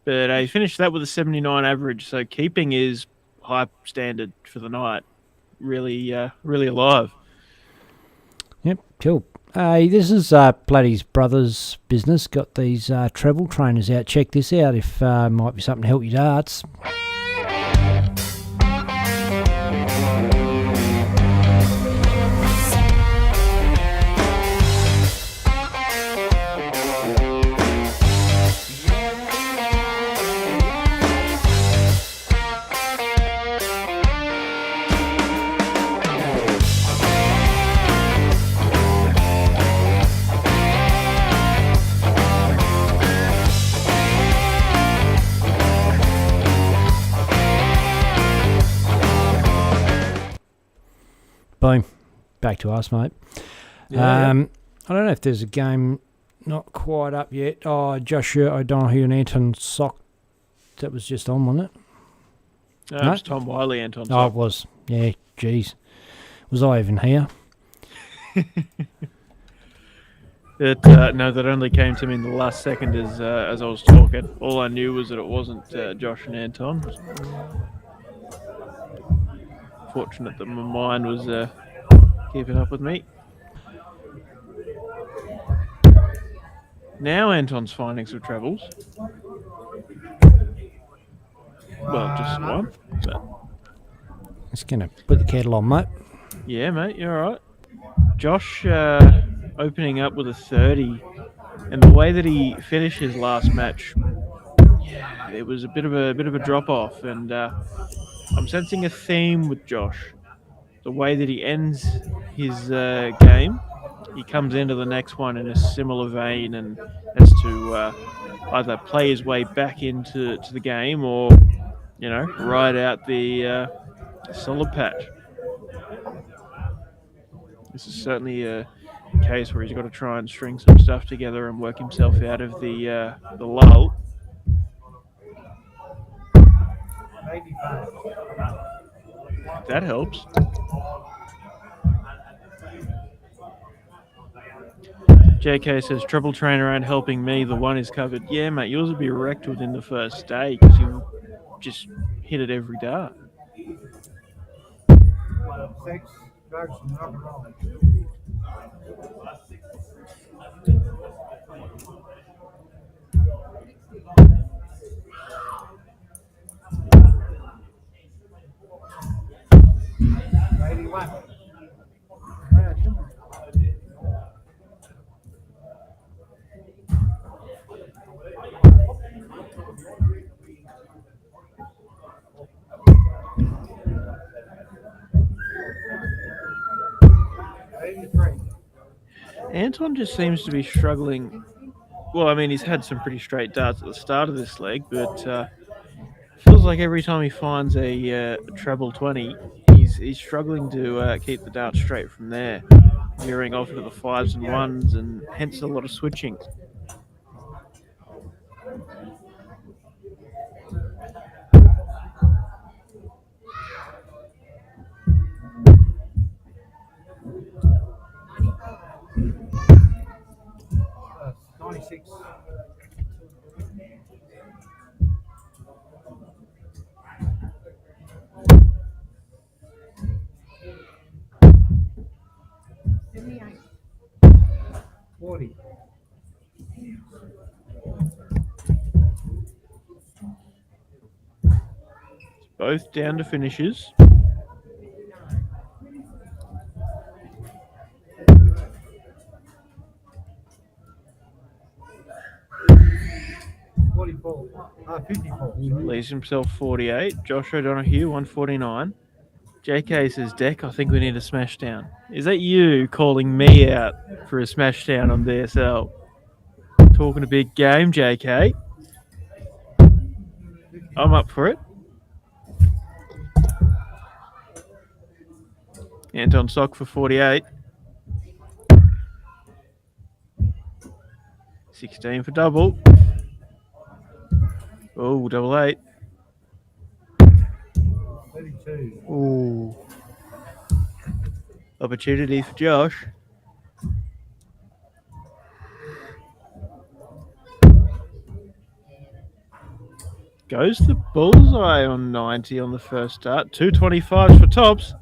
S3: But he finished that with a 79 average, so keeping is high standard for the night. Really, really alive.
S1: Yep, cool. This is Platty's brother's business. Got these treble trainers out. Check this out if might be something to help your darts. Boom. Back to us, mate.
S3: Yeah.
S1: I don't know if there's a game not quite up yet. Oh, Joshua Donahue and Anton Sock. That was just on, wasn't it?
S3: No, it was Tom Wiley, Anton.
S1: Oh, it was. Yeah, geez. Was I even here?
S3: No, that only came to me in the last second as I was talking. All I knew was that it wasn't Josh and Anton. Fortunate that my mind was keeping up with me. Now Anton's finding some trebles. Well, just one. But
S1: Just going to put the kettle on, mate.
S3: yeah, mate, you're all right. Josh opening up with a 30, and the way that he finished his last match, yeah, it was a bit of a drop off, and I'm sensing a theme with Josh. The way that he ends his game, he comes into the next one in a similar vein, and has to either play his way back into the game or, ride out the solid patch. This is certainly a case where he's got to try and string some stuff together and work himself out of the lull.
S5: 85.
S3: That helps. JK says, treble trainer ain't helping me. The one is covered. Yeah, mate, yours would be wrecked within the first day because you just hit it every dart.
S5: 6. Drugs and rock and roll.
S3: Anton just seems to be struggling. Well, I mean, he's had some pretty straight darts at the start of this leg, but feels like every time he finds a treble 20, he's struggling to keep the dart straight from there, veering off into the 5s and 1s, and hence a lot of switching.
S5: 96. $40.
S3: Both down to finishes. Leaves himself 48. Josh O'Donoghue 149. JK says, Deck, I think we need a smash down. Is that you calling me out for a smash down on DSL? Talking a big game, JK. I'm up for it. Anton Sock for 48. 16 for double. Oh, double 8.
S5: 32.
S3: Ooh. Opportunity for Josh. Goes the bullseye on 90 on the first start. 225s for tops.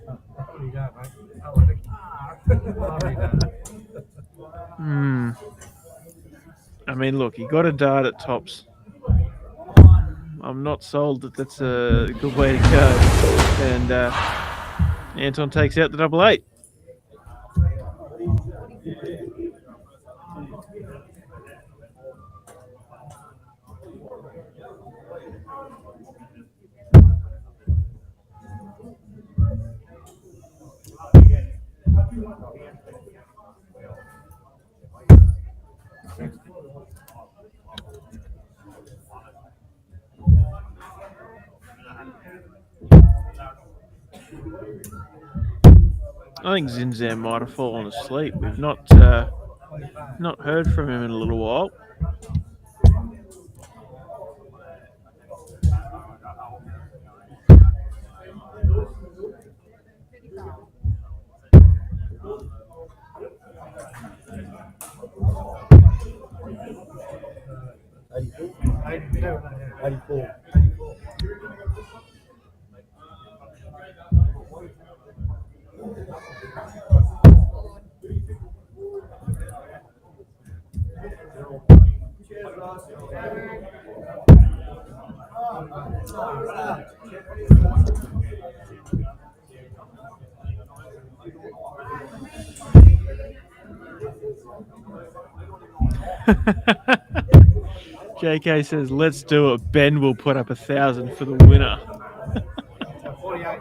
S3: I mean, look, he got a dart at tops. I'm not sold that that's a good way to go. And Anton takes out the double 8. I think Zinzan might have fallen asleep. We've not heard from him in a little while. JK says, let's do it. Ben will put up 1,000 for the winner.
S5: 48.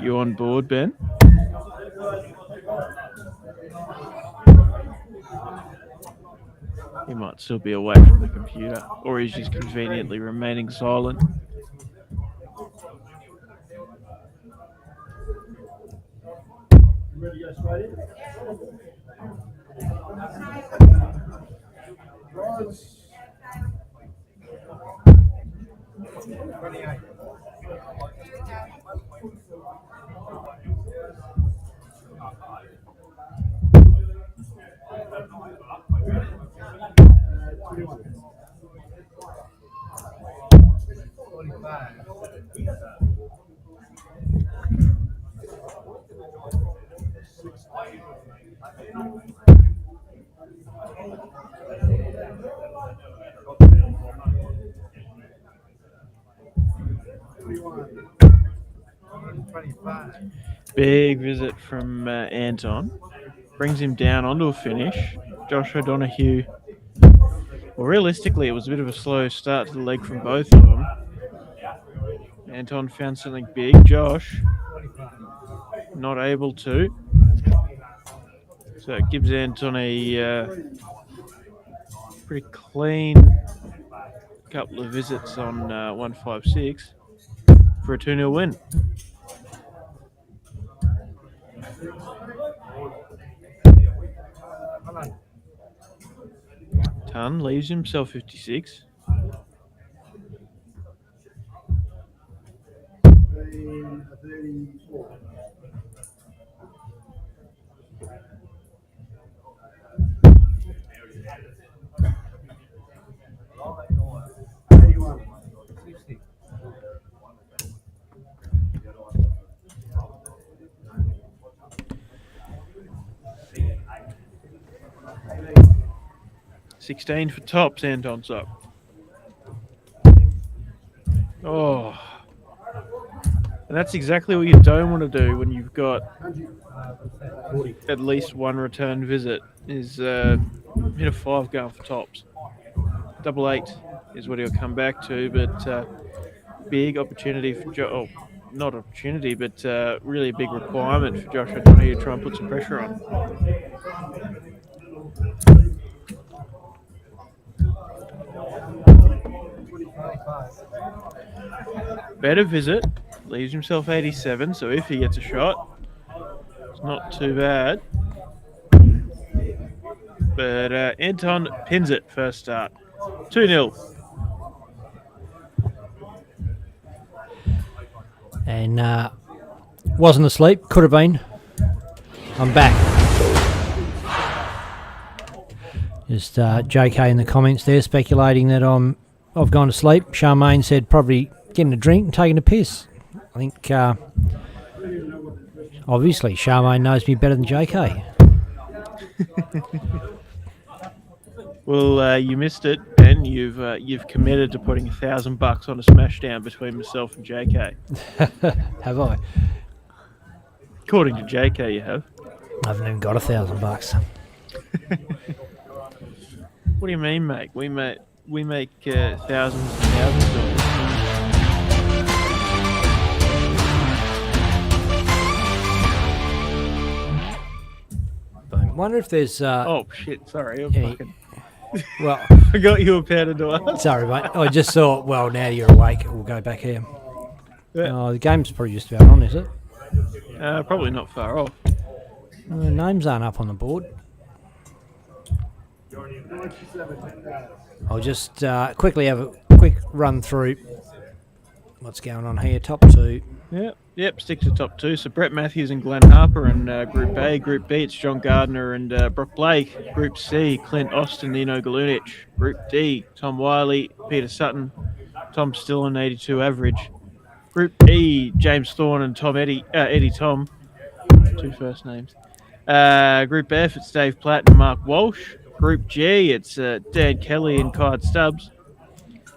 S3: You on board, Ben? He might still be away from the computer, or he's just conveniently remaining silent.
S4: Ready to go straight in?
S3: Big visit from Anton. Brings him down onto a finish. Josh O'Donoghue. Well, realistically, it was a bit of a slow start to the leg from both of them. Anton found something big. Josh not able to. So it gives Anton a pretty clean couple of visits on 156 for a 2-0 win. Ton leaves himself 56.
S4: 34.
S3: $16 for tops, Anton's up. Oh. And that's exactly what you don't want to do when you've got at least one return visit, is hit a 5 going for tops. 88 is what he'll come back to, but big opportunity for not opportunity, but really a big requirement for Joshua Donahue to try and put some pressure on. Better visit, leaves himself 87, so if he gets a shot, it's not too bad. But Anton pins it first start. 2-0.
S1: And wasn't asleep, could have been. I'm back. Just JK in the comments there speculating that I've gone to sleep. Charmaine said probably getting a drink and taking a piss. I think obviously Charmaine knows me better than JK.
S3: Well, you missed it, Ben. You've committed to putting $1,000 on a smashdown between myself and JK.
S1: Have I?
S3: According to JK, you have.
S1: I haven't even got $1,000.
S3: What do you mean, mate? We make thousands and thousands of dollars.
S1: I wonder if there's
S3: Oh shit! Sorry,
S1: any, well,
S3: I got you a powder to ask.
S1: sorry, mate. I just thought, well, now you're awake, we'll go back here.
S3: Yeah.
S1: Oh, the game's probably just about on, is it?
S3: Probably not far off.
S1: Names aren't up on the board. I'll just quickly have a quick run through what's going on here. Top two.
S3: Yep, stick to top two. So Brett Matthews and Glenn Harper in Group A. Group B, it's John Gardner and Brock Blake. Group C, Clint Austin, Nino Galunic. Group D, Tom Wiley, Peter Sutton. Tom Still an 82 average. Group E, James Thorn and Eddie Tom. 2 first names. Group F, it's Dave Platt and Mark Walsh. Group G, it's Dan Kelly and Clyde Stubbs.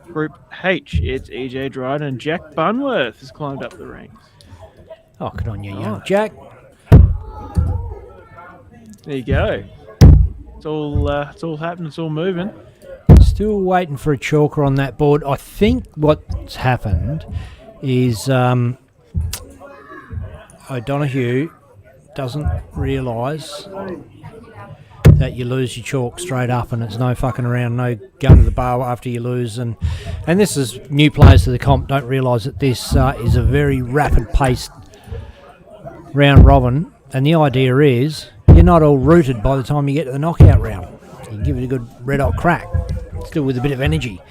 S3: Group H, it's EJ Dryden and Jack Bunworth has climbed up the ranks.
S1: Oh, good on you, young Jack.
S3: There you go. It's all happening. It's all moving.
S1: Still waiting for a chalker on that board. I think what's happened is O'Donoghue doesn't realise that you lose your chalk straight up, and it's no fucking around, no going to the bar after you lose. And this is new players to the comp don't realise that this is a very rapid paced round robin, and the idea is you're not all rooted by the time you get to the knockout round. You can give it a good red hot crack, still with a bit of energy.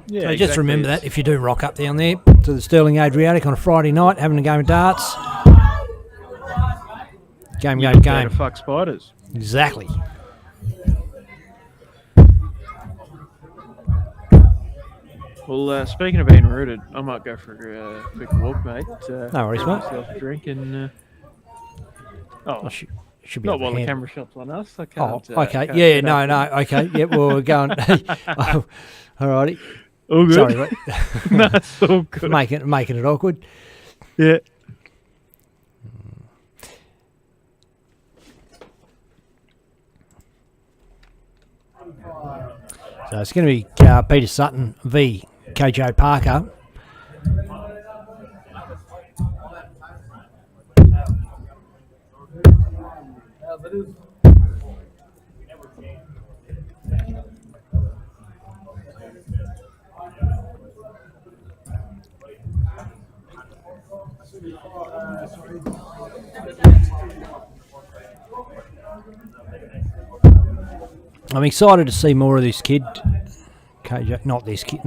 S3: Yeah,
S1: so just remember that if you do rock up down there to the Sterling Adriatic on a Friday night, having a game of darts, game.
S3: To fuck spiders.
S1: Exactly.
S3: Well, speaking of being rooted, I might go for a quick walk, mate.
S1: No worries, mate.
S3: Myself a drink and.
S1: Should be
S3: not
S1: up
S3: while the
S1: ahead.
S3: camera shot's on us. I can't.
S1: Oh, okay.
S3: Can't
S1: Yeah,
S3: get
S1: no,
S3: up.
S1: no. Okay. Yeah, well, we're going. Oh, all righty.
S3: All good.
S1: Sorry, mate.
S3: No, it's all good.
S1: Making it awkward.
S3: Yeah.
S1: So it's going to be Peter Sutton v KJ Parker. I'm excited to see more of this kid. KJ, not this kid.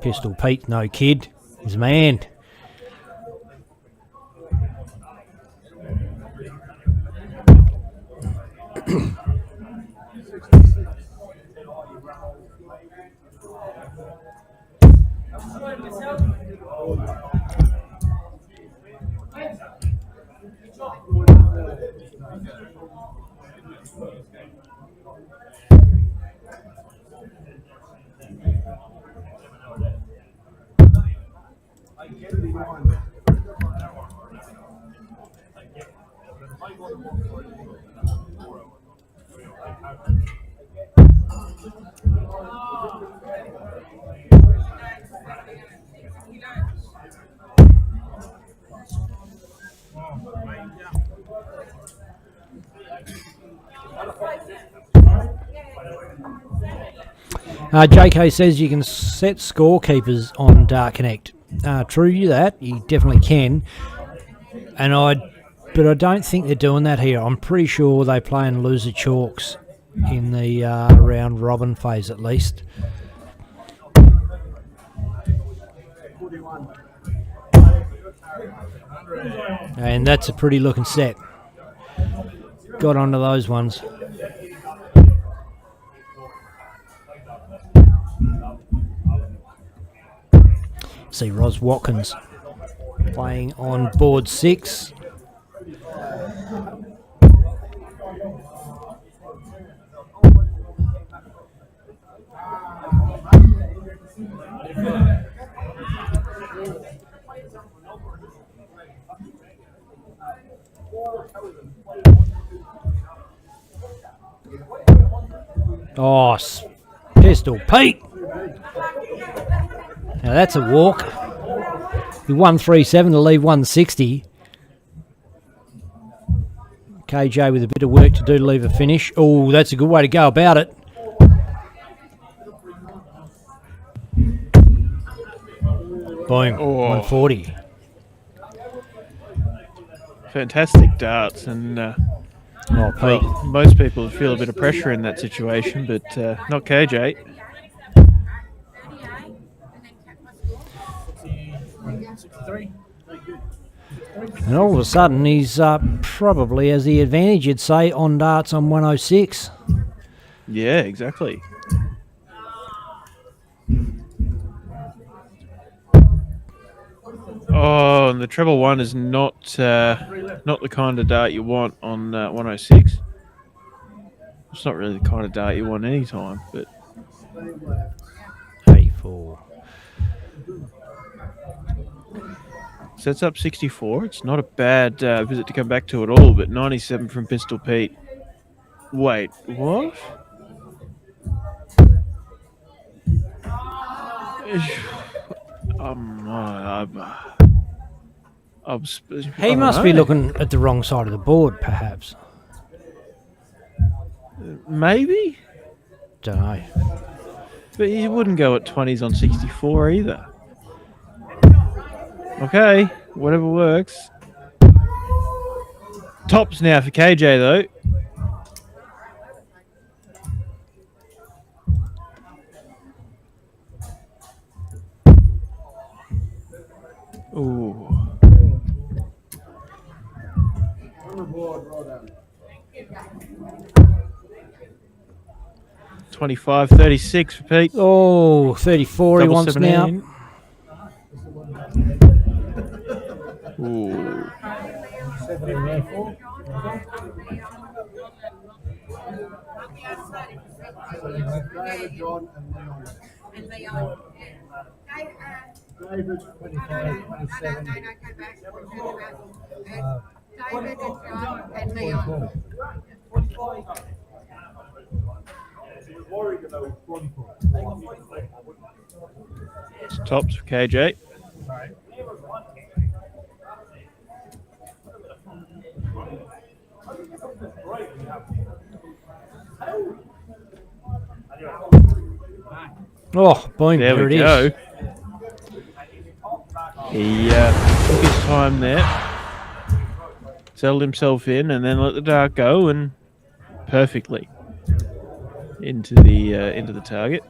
S1: Pistol Pete, no kid. He's a man. JK says you can set scorekeepers on Dark Connect. True that, you definitely can. But I don't think they're doing that here. I'm pretty sure they play in loser chalks in the round robin phase at least. And that's a pretty looking set. Got onto those ones. See Ros Watkins playing on board 6. Oh, Pistol Pete. Now that's a walk. He won 3-7 to leave 160. KJ with a bit of work to do to leave a finish. Oh, that's a good way to go about it. Boom, 140.
S3: Fantastic darts, and well, most people feel a bit of pressure in that situation, but not KJ.
S1: And all of a sudden, he's probably has the advantage, you'd say, on darts on 106.
S3: Yeah, exactly. Oh, and the treble one is not the kind of dart you want on 106. It's not really the kind of dart you want any time, but
S1: 84.
S3: Sets up 64. It's not a bad visit to come back to at all, but 97 from Pistol Pete. Wait, what?
S1: He must be looking at the wrong side of the board, perhaps.
S3: Maybe?
S1: Don't know.
S3: But he wouldn't go at 20s on 64 either. Okay, whatever works. Tops now for KJ though. Ooh. 25-36 for Pete.
S1: Oh, 34 he wants
S3: 17.
S1: now.
S3: Ooh.
S5: 74. David, John, and Leon. David, 25, 27.
S6: David, John, and Leon.
S3: It's tops for KJ.
S1: Oh, boom,
S3: There
S1: there
S3: we
S1: it
S3: go.
S1: is.
S3: He took his time there, settled himself in, and then let the dart go, and perfectly into the target.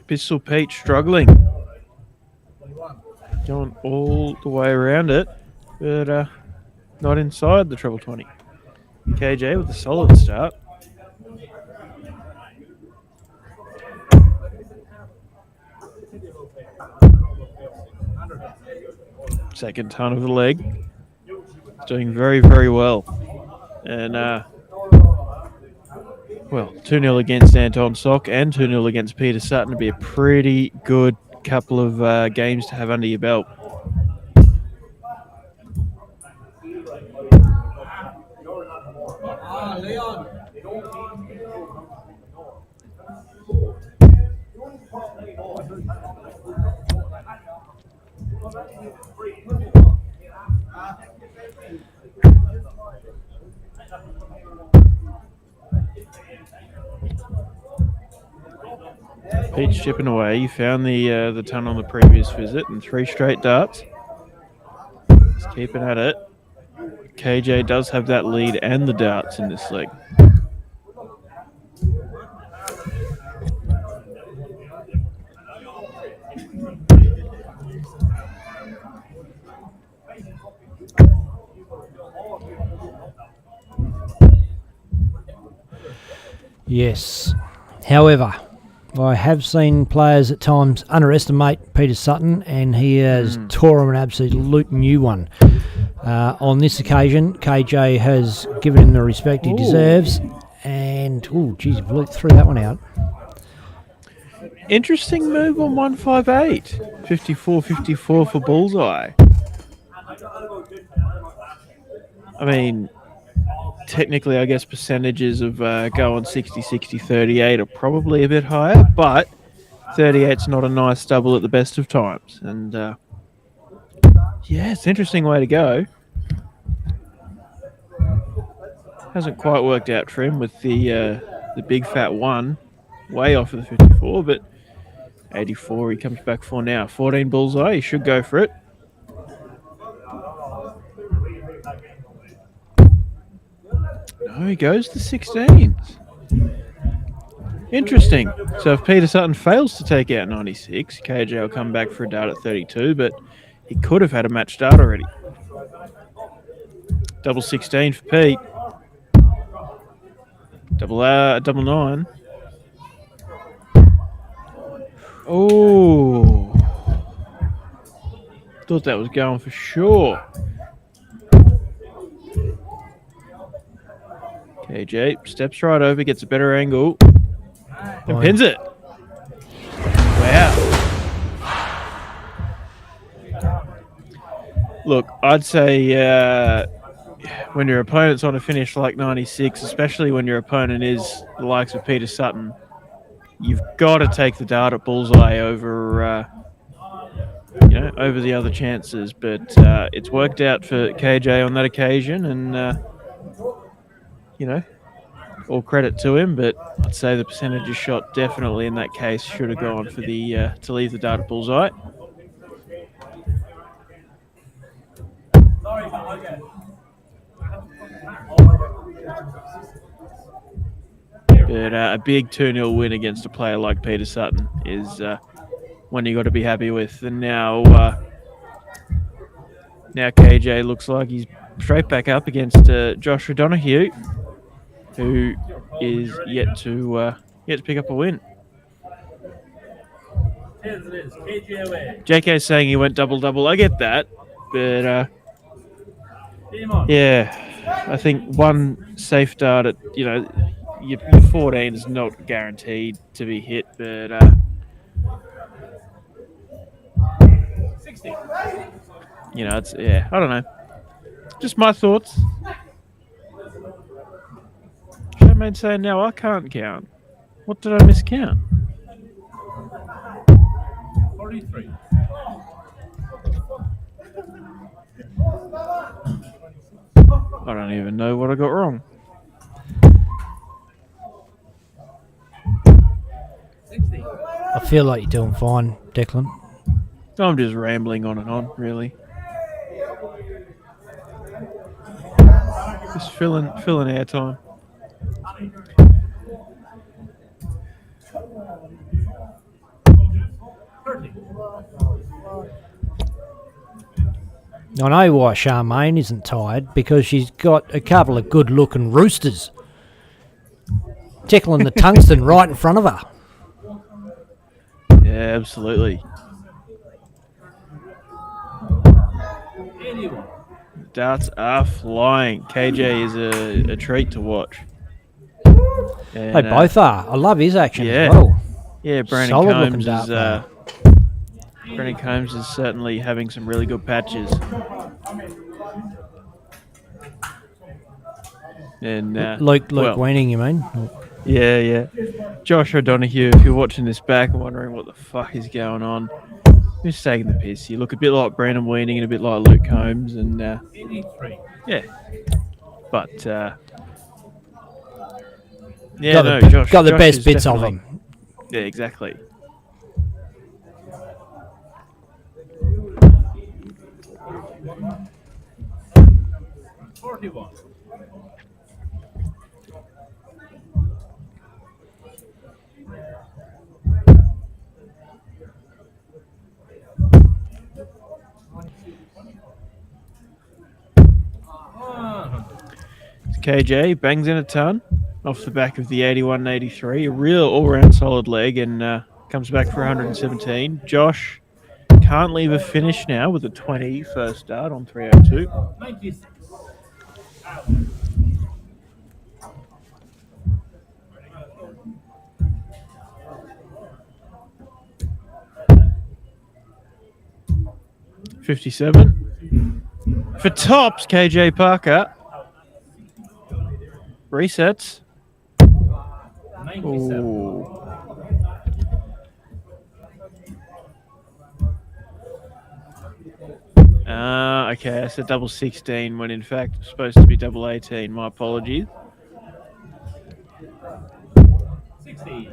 S3: Pistol Pete struggling. Going all the way around it, but not inside the treble 20. KJ with a solid start. Second ton of the leg. Doing very, very well. And, well, 2-0 against Anton Sock and 2-0 against Peter Sutton would be a pretty good couple of games to have under your belt. Pete's chipping away. He found the ton on the previous visit and 3 straight darts. He's keeping at it. KJ does have that lead and the darts in this leg.
S1: Yes. However, I have seen players at times underestimate Peter Sutton, and he has tore him an absolute new one. On this occasion, KJ has given him the respect he deserves, and, geez, he threw that one out.
S3: Interesting move on 158. 54-54 for bullseye. I mean, technically, I guess percentages of going 60-60-38 are probably a bit higher, but 38's not a nice double at the best of times. And, yeah, it's an interesting way to go. Hasn't quite worked out for him with the big fat one way off of the 54, but 84 he comes back for now. 14 bullseye, he should go for it. No, he goes to 16s. Interesting. So if Peter Sutton fails to take out 96, KJ will come back for a dart at 32, but he could have had a match dart already. Double 16 for Pete. Double 9. Oh. Thought that was going for sure. KJ steps right over, gets a better angle, and pins it. Wow. Look, I'd say when your opponent's on a finish like 96, especially when your opponent is the likes of Peter Sutton, you've got to take the dart at bullseye over, over the other chances. But it's worked out for KJ on that occasion, and all credit to him. But I'd say the percentage of shot definitely in that case should have gone for the to leave the dart at bullseye. But a big 2-0 win against a player like Peter Sutton is one you got to be happy with. And now KJ looks like he's straight back up against Joshua Donahue, who is yet to pick up a win. JK's saying he went double-double. I get that, but yeah, I think one safe dart at your 14 is not guaranteed to be hit, but You know, it's I don't know. Just my thoughts. Showman saying now I can't count. What did I miscount?
S4: 43.
S3: I don't even know what I got wrong.
S1: I feel like you're doing fine, Declan.
S3: I'm just rambling on and on, really. Just filling our time.
S1: I know why Charmaine isn't tired, because she's got a couple of good-looking roosters tickling the tungsten right in front of her.
S3: Yeah, absolutely. Darts are flying. KJ is a treat to watch. And,
S1: They both are. I love his action
S3: yeah.
S1: as well.
S3: Yeah, Brandon
S1: Solid looking
S3: Combs
S1: dart
S3: is
S1: player.
S3: Brandon Combs is certainly having some really good patches. And
S1: Luke
S3: well,
S1: Weaning, you mean?
S3: yeah. Josh Donahue, if you're watching this back and wondering what the fuck is going on, he's just taking the piss. You look a bit like Brandon Weaning and a bit like Luke Combs, and yeah. But Josh
S1: got the best
S3: is
S1: bits of
S3: definitely-
S1: him.
S3: Yeah, exactly. KJ bangs in a ton off the back of the 81-83, a real all-round solid leg, and comes back for 117. Josh can't leave a finish now with a 20 first start on 302.
S4: 96.
S3: 57. For tops, KJ Parker. Resets.
S4: 97.
S3: Ooh. Okay, I said double 16 when in fact it's supposed to be double 18. My apologies.
S4: 60.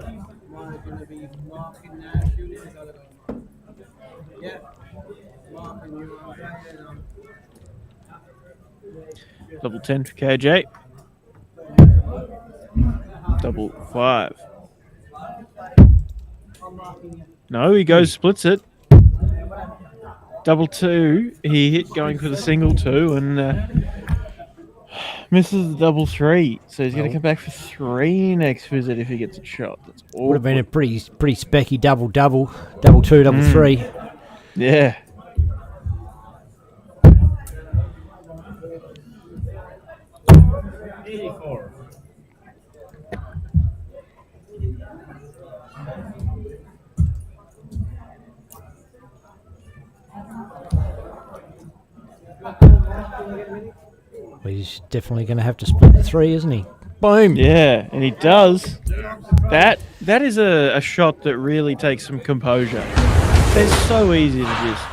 S3: Double 10 for KJ. Double 5. No, he goes, splits it. Double 2. He hit going for the single 2 and misses the double 3. So he's going to come back for 3 next visit if he gets a shot. That's
S1: Would have been a
S3: awkward.
S1: pretty specky double 2, double 3.
S3: Yeah.
S1: Well, he's definitely going to have to split the 3, isn't he? Boom.
S3: Yeah, and he does. That is a shot that really takes some composure. It's so easy to just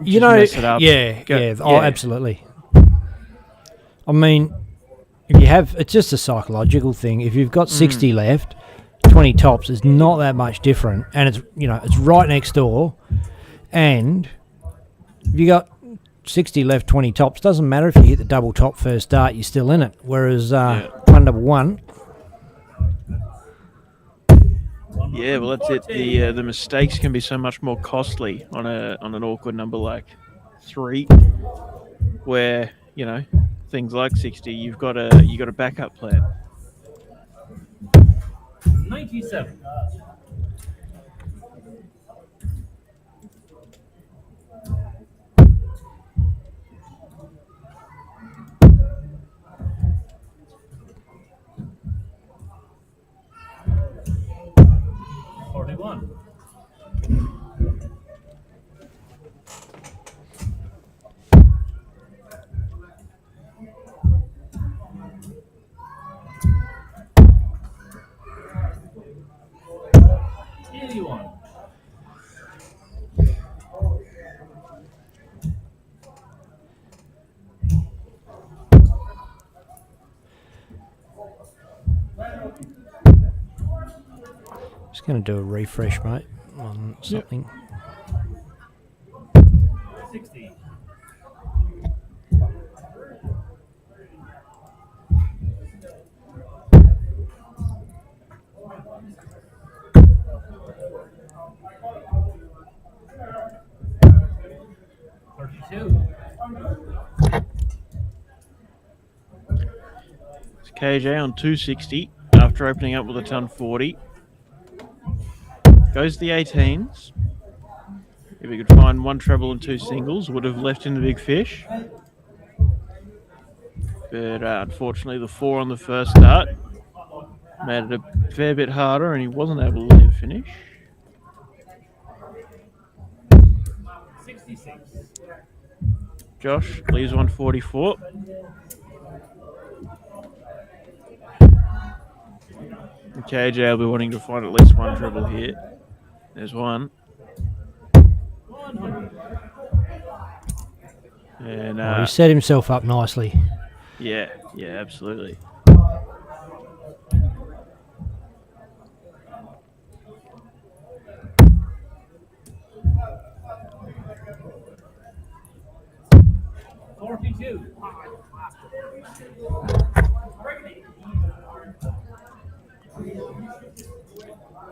S1: You know,
S3: mess it up.
S1: yeah.
S3: Go-
S1: Oh,
S3: yeah.
S1: absolutely. I mean, if you have, it's just a psychological thing. If you've got 60 left, 20 tops is not that much different, and it's right next door. And if you got 60 left, 20 tops, doesn't matter if you hit the double top first start, you're still in it. Whereas 1-1.
S3: Yeah, well, that's it. The mistakes can be so much more costly on an awkward number like 3, where things like 60, you got a backup plan.
S4: 97.
S1: Just going to do a refresh, mate, on something.
S4: 60.
S3: It's KJ on 260 after opening up with a ton 40. Goes the 18s. If we could find one treble and two singles, would have left in the big fish. But unfortunately, the 4 on the first start made it a fair bit harder, and he wasn't able to leave a finish.
S4: 66.
S3: Josh leaves 144. And KJ will be wanting to find at least one treble here. There's one. And
S1: He set himself up nicely.
S3: yeah, absolutely.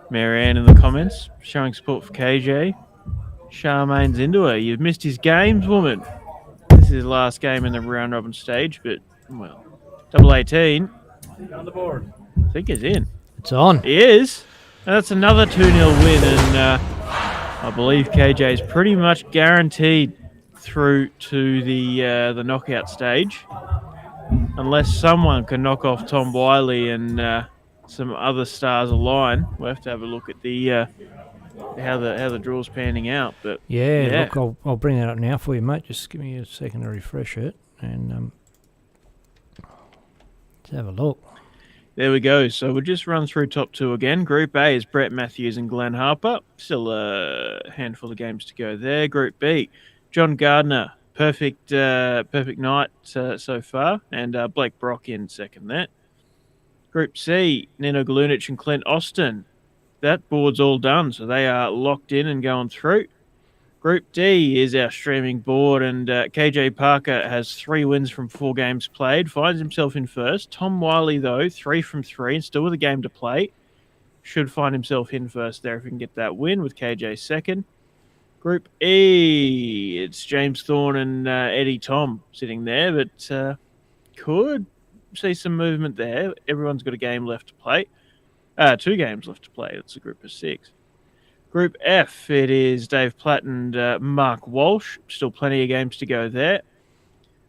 S3: Marianne in the comments showing support for KJ. Charmaine's into her. You've missed his games, woman. This is his last game in the round robin stage, but well, double 18.
S4: On the board.
S3: I think he's in.
S1: It's on.
S3: He is. And that's another 2-0 win, and I believe KJ is pretty much guaranteed through to the knockout stage, unless someone can knock off Tom Wiley and some other stars align. We'll have to have a look at the how the draw's panning out. But
S1: Yeah, look, I'll bring that up now for you, mate. Just give me a second to refresh it, and let's have a look.
S3: There we go. So we'll just run through top 2 again. Group A is Brett Matthews and Glenn Harper. Still a handful of games to go there. Group B, John Gardner. Perfect night so far. And Blake Brock in second there. Group C, Nino Galunic and Clint Austin. That board's all done, so they are locked in and going through. Group D is our streaming board, and KJ Parker has 3 wins from 4 games played, finds himself in first. Tom Wiley, though, 3 from 3, and still with a game to play. Should find himself in first there if he can get that win, with KJ second. Group E, it's James Thorn and Eddie Tom sitting there, but could see some movement there. Everyone's got a game left to play. 2 games left to play. It's a group of 6. Group F, it is Dave Platt and Mark Walsh. Still plenty of games to go there.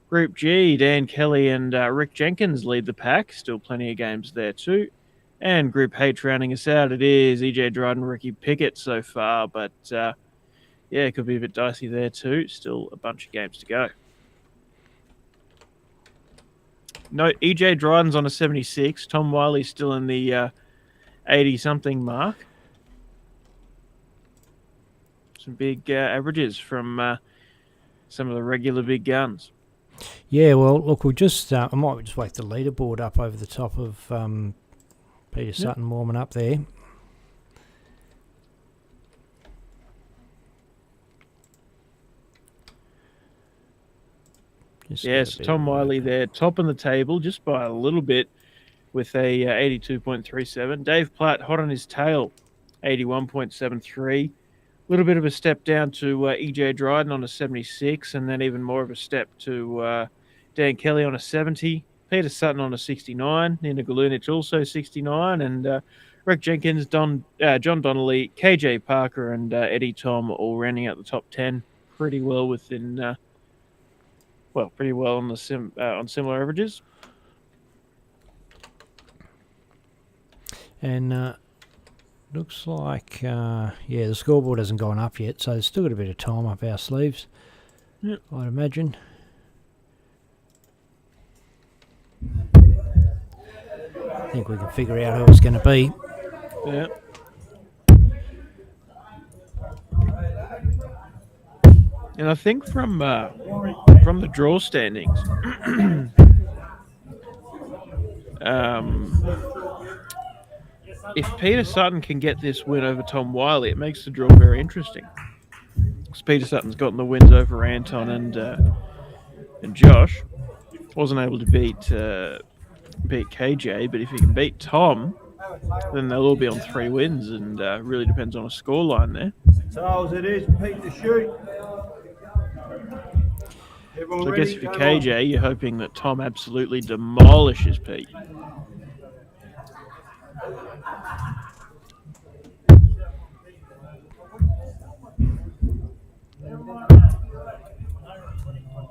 S3: Group G, Dan Kelly and Rick Jenkins lead the pack. Still plenty of games there too. And Group H rounding us out, it is EJ Dryden and Ricky Pickett so far. But it could be a bit dicey there too. Still a bunch of games to go. Note, EJ Dryden's on a 76. Tom Wiley's still in the 80-something mark. Some big averages from some of the regular big guns.
S1: Yeah, well, look, we'll just I might just wake the leaderboard up over the top of Peter Sutton warming up there.
S3: Yes, Tom Wiley there, top of the table, just by a little bit, with a 82.37. Dave Platt, hot on his tail, 81.73. Little bit of a step down to EJ Dryden on a 76, and then even more of a step to Dan Kelly on a 70. Peter Sutton on a 69. Nina Galunic also 69. And Rick Jenkins, John Donnelly, KJ Parker, and Eddie Tom all rounding out the top 10 pretty well within, pretty well on the on similar averages.
S1: And looks like, the scoreboard hasn't gone up yet, so there's still got a bit of time up our sleeves, I'd imagine. I think we can figure out who it's going to be.
S3: Yeah. And I think from the draw standings, if Peter Sutton can get this win over Tom Wiley, it makes the draw very interesting. Because Peter Sutton's gotten the wins over Anton and Josh. Wasn't able to beat KJ, but if he can beat Tom, then they'll all be on 3 wins, and really depends on a scoreline there.
S5: Charles, it is Pete to shoot. Everyone
S3: So I
S5: ready?
S3: guess if you're
S5: Come on.
S3: KJ, you're hoping that Tom absolutely demolishes Pete.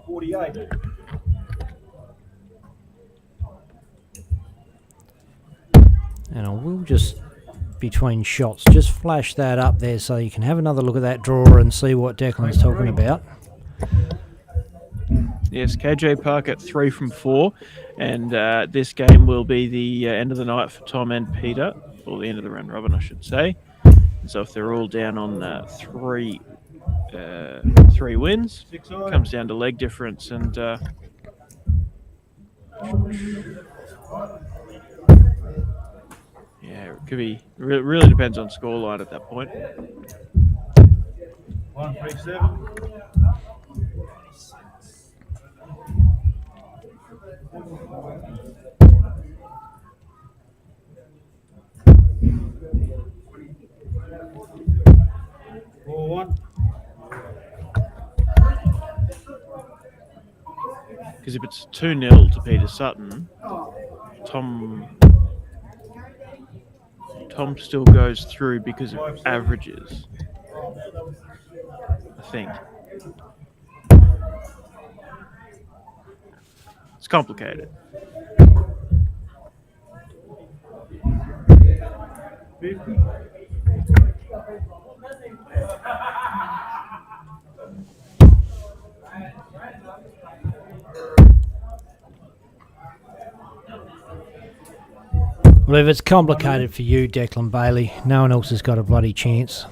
S5: $48.
S1: And I will just, between shots, just flash that up there so you can have another look at that draw and see what Declan's talking about.
S3: Yes, KJ Park at 3 from 4, and this game will be the end of the night for Tom and Peter, or the end of the round robin, I should say. So if they're all down on 3 wins, comes down to leg difference, and yeah, it could be really depends on scoreline at that point.
S5: 137.4-1.
S3: Because if it's 2-0 to Peter Sutton, Tom still goes through because of averages, I think. It's complicated.
S5: 50.
S1: Well, if it's complicated for you, Declan Bailey, no one else has got a bloody chance.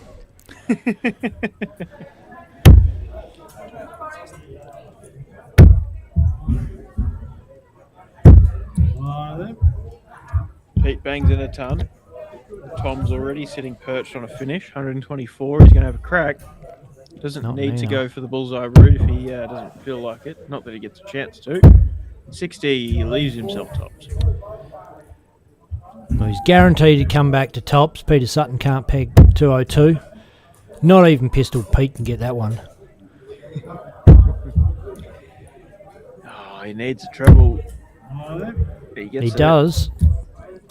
S3: Pete bangs in a ton. Tom's already sitting perched on a finish, 124. He's going to have a crack. Doesn't
S1: Not
S3: need to
S1: now.
S3: go for the bullseye route if he doesn't feel like it. Not that he gets a chance to. 60, he leaves himself tops.
S1: Well, he's guaranteed to come back to tops. Peter Sutton can't peg 202. Not even Pistol Pete can get that one.
S3: Oh, he needs a treble. He gets
S1: He
S3: it.
S1: does.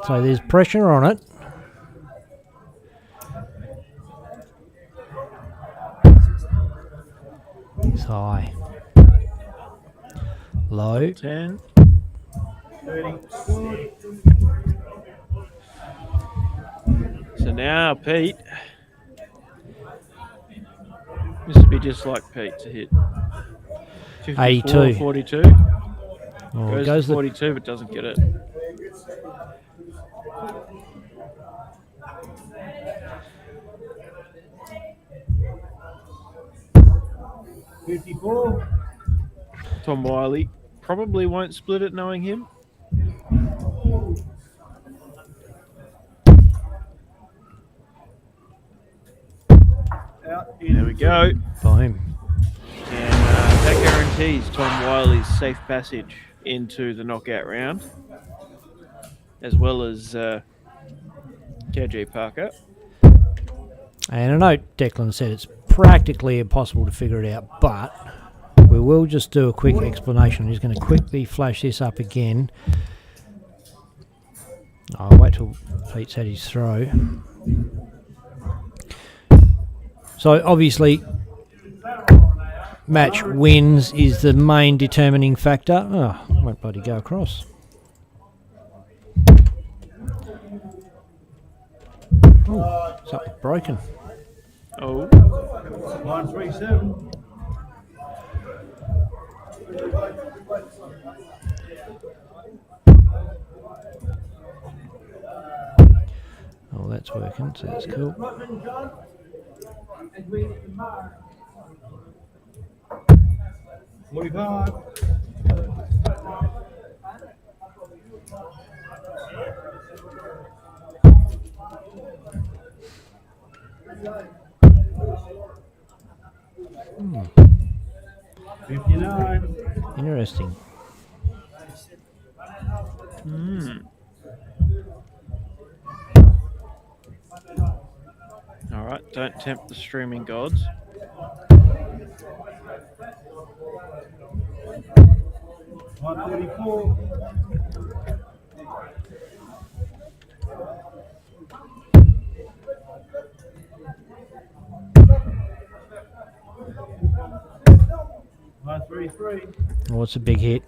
S1: So there's pressure on it. It's high. Low.
S3: 10.
S5: 30.
S3: So now Pete. This would be just like Pete to hit. 54,
S1: 82.
S3: 42.
S1: Oh,
S3: Goes
S1: goes
S3: to
S1: the
S3: 42 but doesn't get it.
S5: $54.
S3: Tom Wiley probably won't split it knowing him.
S5: Out in
S3: There we go.
S1: boom.
S3: And that guarantees Tom Wiley's safe passage into the knockout round, as well as KJ Parker.
S1: And I know Declan said it's practically impossible to figure it out, but we will just do a quick explanation. I'm just going to quickly flash this up again. I'll wait till Pete's had his throw. So obviously, match wins is the main determining factor. Oh, won't bloody go across. Oh, something broken.
S3: Oh,
S5: 137.
S1: Oh, that's working, so that's cool.
S5: 45. $59.
S1: Interesting.
S3: All right, don't tempt the streaming gods.
S5: $134. $133.
S1: Oh, it's a big hit.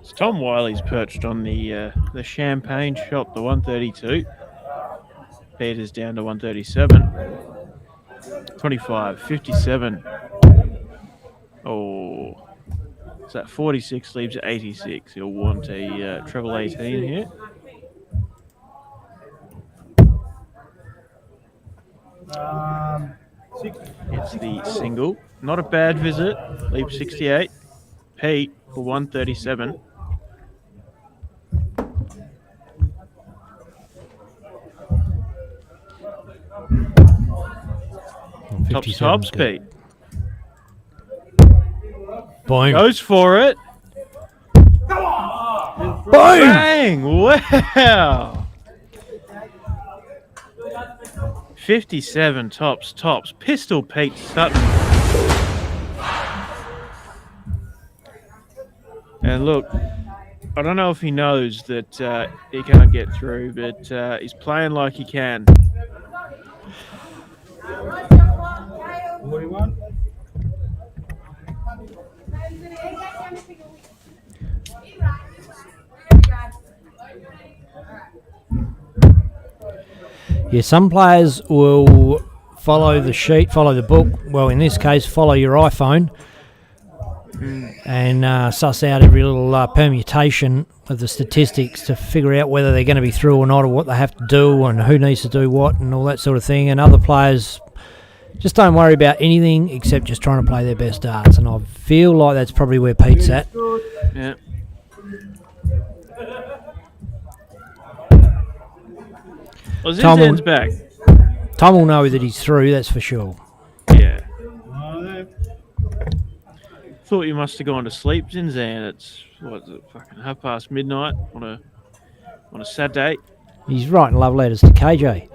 S3: So Tom Wiley's perched on the champagne shot, the 132. Peter's down to 137. 25, 57. Oh, so that 46 leaves 86. He'll want a treble 18 here. It's the single. Not a bad visit. Leaves 68. Pete for 137. Tops, Pete.
S1: Boom.
S3: Goes for it.
S1: Boom.
S3: Bang! Wow. 57 tops. Pistol Pete Sutton. And look, I don't know if he knows that he can't get through, but he's playing like he can.
S5: 41.
S1: Yeah, some players will follow the sheet, follow the book. Well, in this case, follow your iPhone and suss out every little permutation of the statistics to figure out whether they're going to be through or not, or what they have to do and who needs to do what and all that sort of thing. And other players just don't worry about anything except just trying to play their best darts. And I feel like that's probably where Pete's at.
S3: Yeah. Well, Zinzan's back.
S1: Tom will know that he's through, that's for sure.
S3: Yeah. Thought you must have gone to sleep, Zinzan. It's what is it, fucking midnight on a Saturday.
S1: He's writing love letters to KJ.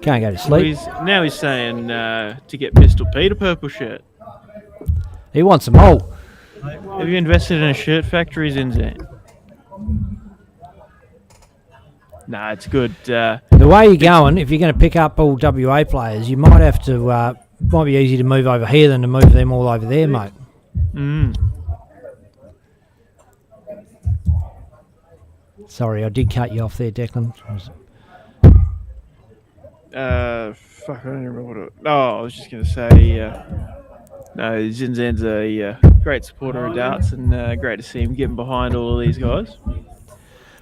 S1: Can't go to sleep.
S3: Now he's saying to get Pistol Pete a purple shirt.
S1: He wants them all.
S3: Have you invested in a shirt factory, Zinzan? Nah, it's good.
S1: The way you're going, if you're going to pick up all WA players, you might have to. Might be easier to move over here than to move them all over there, mate. Sorry, I did cut you off there, Declan.
S3: Fuck, I don't remember what it. Oh, I was just going to say. No, Zinzan's a great supporter of darts, and great to see him getting behind all of these guys.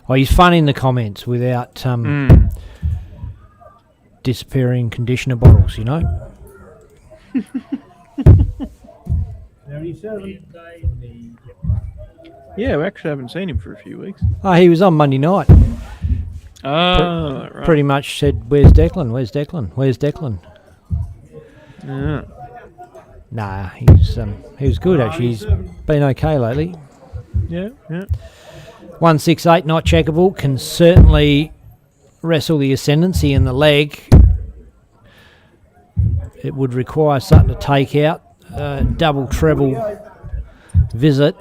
S1: Well, he's fun in the comments without disappearing conditioner bottles, you know.
S5: 77.
S3: Yeah, we actually haven't seen him for a few weeks.
S1: Oh, he was on Monday night.
S3: Oh, right.
S1: Pretty much said, "Where's Declan? Where's Declan? Where's Declan?"
S3: Yeah.
S1: Nah, he was good actually. He's been okay lately.
S3: Yeah.
S1: 168 not checkable, can certainly wrestle the ascendancy in the leg. It would require Sutton to take out double treble visit.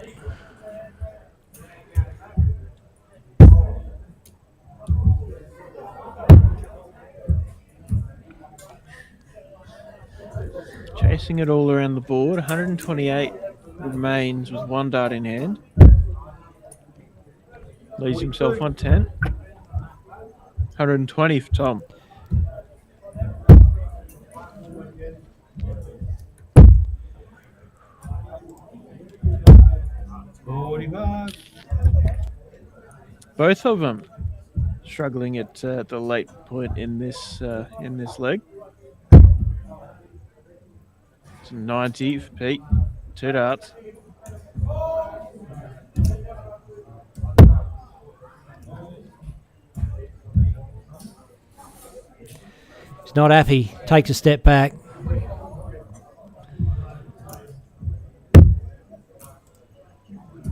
S3: Chasing it all around the board. 128 remains with one dart in hand. Leaves himself on 10. 120 for Tom. Both of them struggling at the late point in this leg. It's 90 for Pete. 2 darts.
S1: He's not happy. Takes a step back.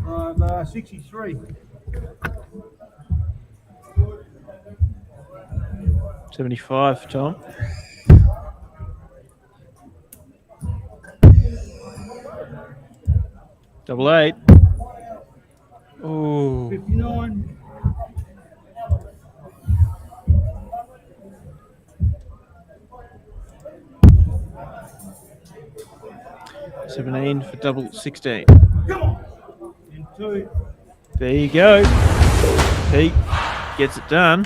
S5: Right, 63.
S3: 75 for Tom. Double 8. Oh.
S5: 59.
S3: $17 for double 16.
S5: Come on. And 2.
S3: There you go. Pete gets it done.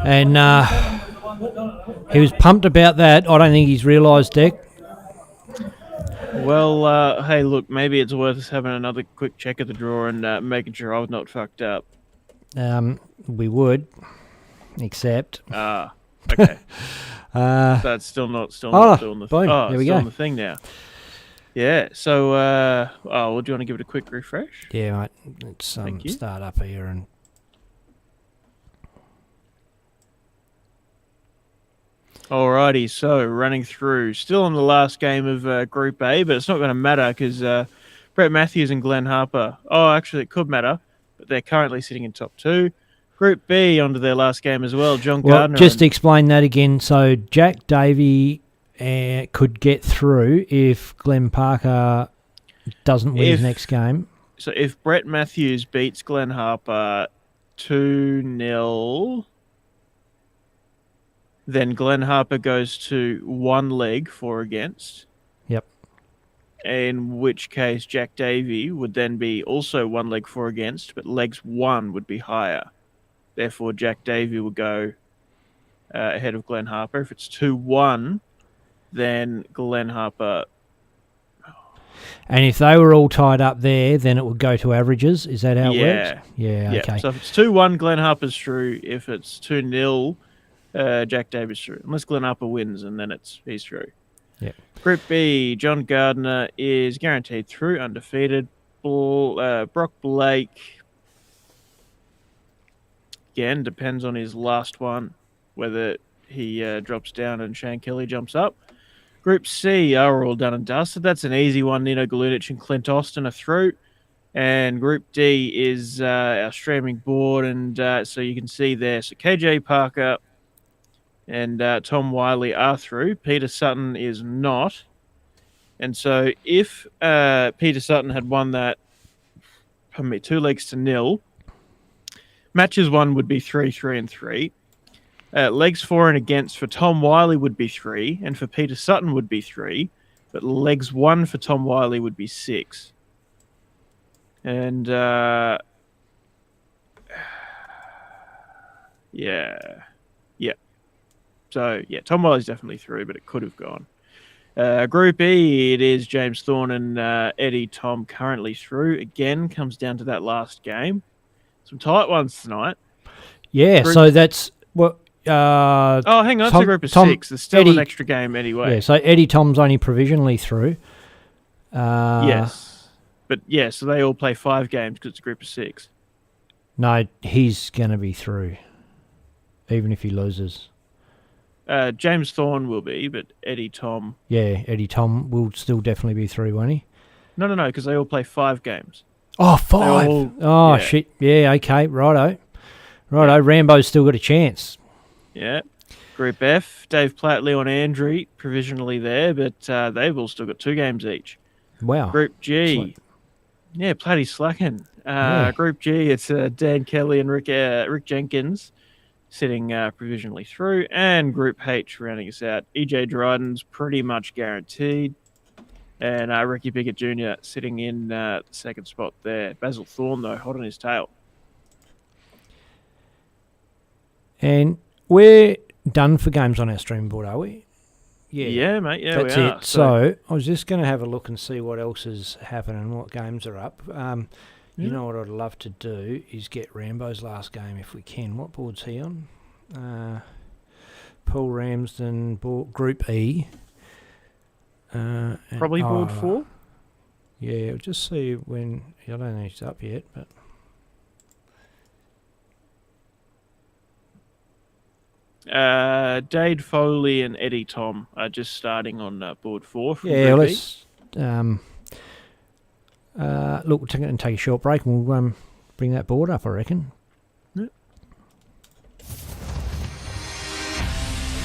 S1: And he was pumped about that. I don't think he's realised, Dick.
S3: Well, hey, look, maybe it's worth us having another quick check of the draw and making sure I was not fucked up.
S1: We would, except...
S3: Okay. That's still not doing the
S1: boom, there we go.
S3: On the thing now. Yeah. So, well, do you want to give it a quick refresh?
S1: Yeah, mate. Let's start up here and.
S3: Alrighty. So running through, still in the last game of Group A, but it's not going to matter because Brett Matthews and Glenn Harper. Oh, actually, it could matter, but they're currently sitting in top 2. Group B onto their last game as well. Gardner.
S1: Just explain that again. So Jack Davey could get through if Glenn Parker doesn't win his next game.
S3: So if Brett Matthews beats Glenn Harper 2-0, then Glenn Harper goes to 1 leg for against.
S1: Yep.
S3: In which case Jack Davey would then be also 1 leg for against, but legs 1 would be higher. Therefore, Jack Davey will go ahead of Glenn Harper. If it's 2-1, then Glenn Harper...
S1: And if they were all tied up there, then it would go to averages. Is that how it works? Yeah, okay.
S3: So if it's 2-1, Glenn Harper's through. If it's 2-0, Jack Davey's through. Unless Glenn Harper wins, and then he's through.
S1: Yeah.
S3: Group B, John Gardner is guaranteed through, undefeated. Brock Blake... Again, depends on his last one, whether he drops down and Shane Kelly jumps up. Group C are all done and dusted. That's an easy one. Nino Galunic and Clint Austin are through. And Group D is our streaming board. And so you can see there. So KJ Parker and Tom Wiley are through. Peter Sutton is not. And so if Peter Sutton had won that, 2 legs to 0, matches 1 would be 3, 3, and 3. Legs 4 and against for Tom Wiley would be 3, and for Peter Sutton would be 3. But legs 1 for Tom Wiley would be 6. And yeah. So yeah, Tom Wiley's definitely through, but it could have gone. Group E, it is James Thorn and Eddie Tom currently through. Again, comes down to that last game. Some tight ones tonight.
S1: Yeah, so that's what.
S3: Hang on, it's a group of 6. There's still an extra game anyway.
S1: Yeah, so Eddie Tom's only provisionally through.
S3: Yes, but yeah, so they all play 5 games because it's a group of 6.
S1: No, he's going to be through, even if he loses.
S3: James Thorn will be, but Eddie Tom.
S1: Yeah, Eddie Tom will still definitely be through, won't he?
S3: No, because they all play 5 games.
S1: Oh, 5. Shit. Yeah, okay. Righto. Yeah. Rambo's still got a chance.
S3: Yeah. Group F, Dave Platt, Leon Andrew, provisionally there, but they've all still got 2 games each.
S1: Wow.
S3: Group G. Yeah, Platty's slacking. Group G, it's Dan Kelly and Rick Jenkins sitting provisionally through. And Group H, rounding us out, EJ Dryden's pretty much guaranteed. And Ricky Pickett Jr. sitting in the second spot there. Basil Thorn, though, hot on his tail.
S1: And we're done for games on our stream board, are we?
S3: Yeah, mate. Yeah,
S1: that's
S3: we are.
S1: it. So I was just going to have a look and see what else is happening, what games are up. You know what I'd love to do is get Rambo's last game if we can. What board's he on? Paul Ramsden, Group E. And-
S3: Probably board
S1: oh,
S3: 4.
S1: Yeah, we'll just see when. I don't know if he's up yet, but.
S3: Dade Foley and Eddie Tom are just starting on board 4 from
S1: Yeah,
S3: Group B.
S1: let's. Look, we'll take a short break and we'll bring that board up, I reckon.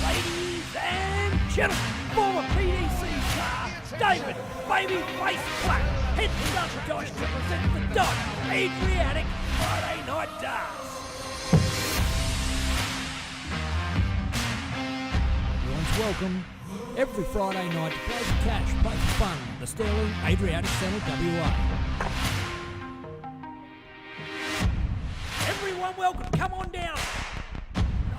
S2: Ladies and gentlemen, former PDC star David Babyface Platt heads up to Dosh to present the Dosh Adriatic Friday Night Darts. Everyone's welcome every Friday night to play for cash, play for fun at the Sterling Adriatic Centre, WA. Everyone welcome, come on down.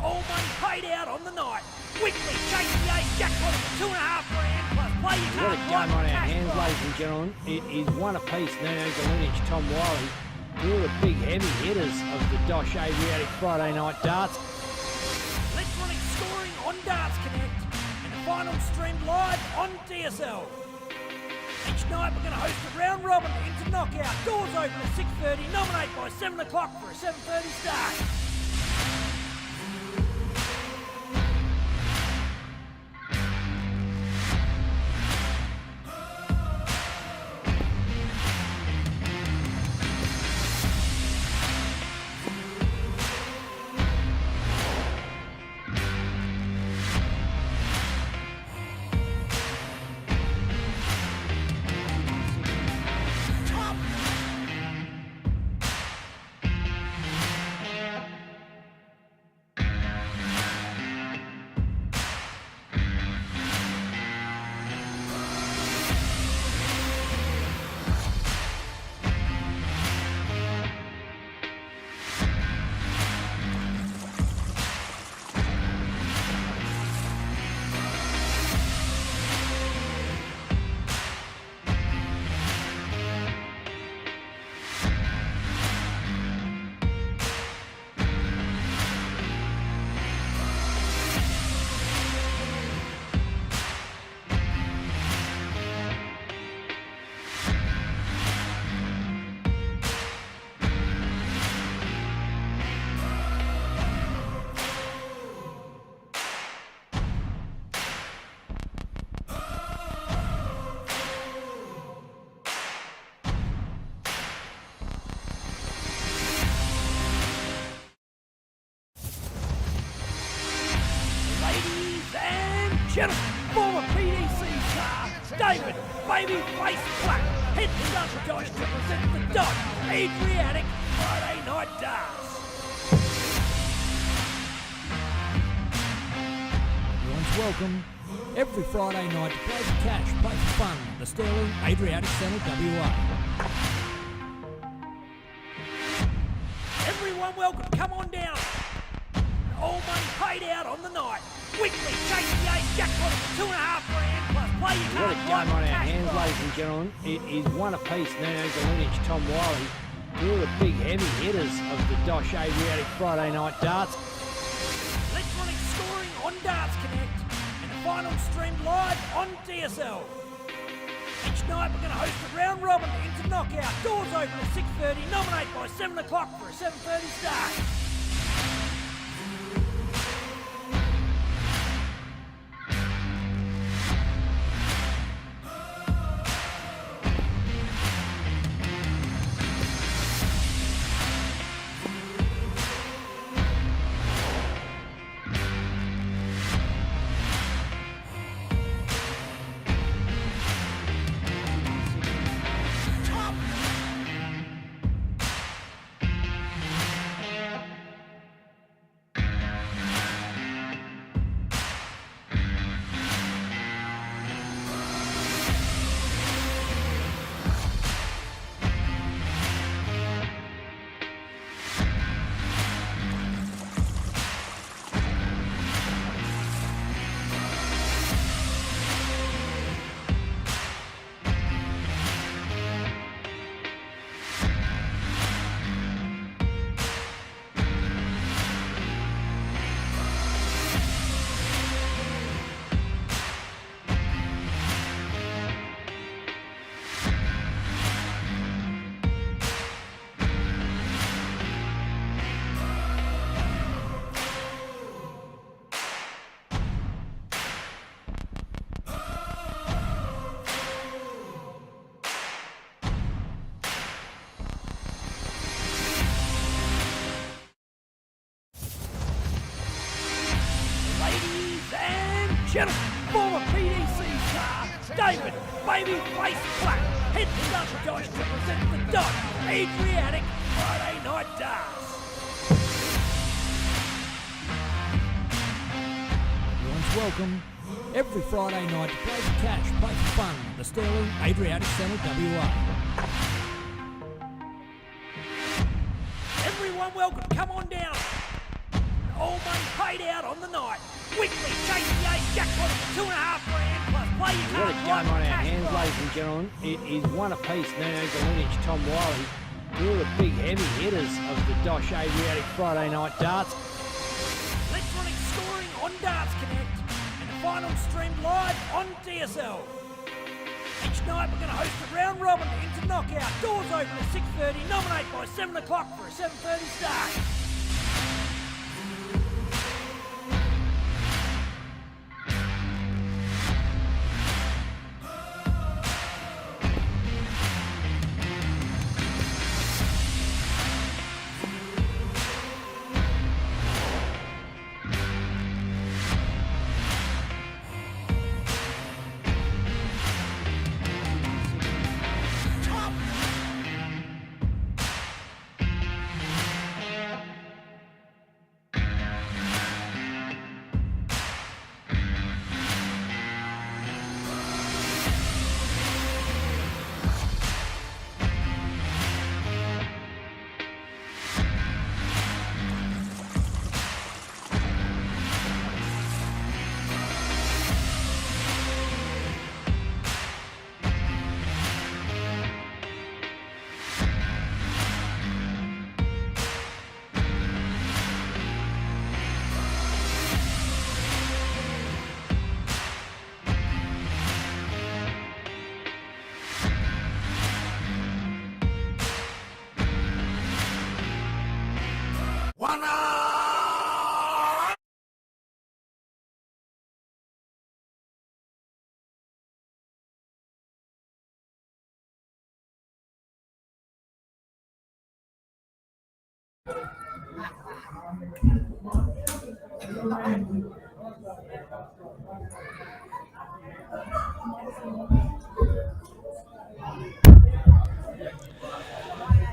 S2: All money paid out on the night. Weekly chase the ace jackpot of $2.5 grand plus play your card.
S7: What a game on our hands, ladies and gentlemen. It is one apiece now. Galunic, Tom Wiley, two of the big heavy hitters of the Dosh Adriatic Friday Night Darts.
S2: Electronic scoring on Darts Connect and the final streamed live on DSL. Each night we're going to host a round robin into knockout. Doors open at 6:30. Nominate by 7 o'clock for a 7:30 start. Gentlemen, former PDC star David Babyface Platt heads up to Dosh to present the Dosh Adriatic Friday Night Darts. Everyone's welcome every Friday night to play for cash, play for fun at the Sterling Adriatic Centre, WA. Everyone welcome, come on down. All money paid out on the night. Weekly chase the ace jackpot of $2.5 grand plus play your
S7: What a
S2: card
S7: game on our
S2: cash
S7: hands,
S2: prize.
S7: ladies and gentlemen. It is one apiece now. Galunic, Tom Wiley, two of the big heavy hitters of the Dosh Adriatic Friday Night Darts.
S2: Electronic scoring on Darts Connect and the final streamed live on DSL. Each night we're going to host a round robin into knockout. Doors open at 6:30. Nominate by 7 o'clock for a 7:30 start. David Babyface Platt heads up Dosh to present the Dosh Adriatic Friday Night Darts. Everyone's welcome every Friday night to play for cash, play for fun. The Sterling Adriatic Centre, WA. Everyone welcome, come on down. All money paid out on the night. Weekly KTA jackpot for $2.5 grand plus play your
S7: What a
S2: cards
S7: game
S2: right
S7: on our
S2: for cash
S7: hands,
S2: prize.
S7: ladies and gentlemen. It is one apiece, Donahue, Galunic, Tom Wiley. Two of the big heavy hitters of the Dosh Adriatic Friday Night Darts.
S2: Electronic scoring on Darts Connect and the final streamed live on DSL. Each night we're going to host a round robin into knockout. Doors open at 6:30. Nominate by 7 o'clock for a 7:30 start.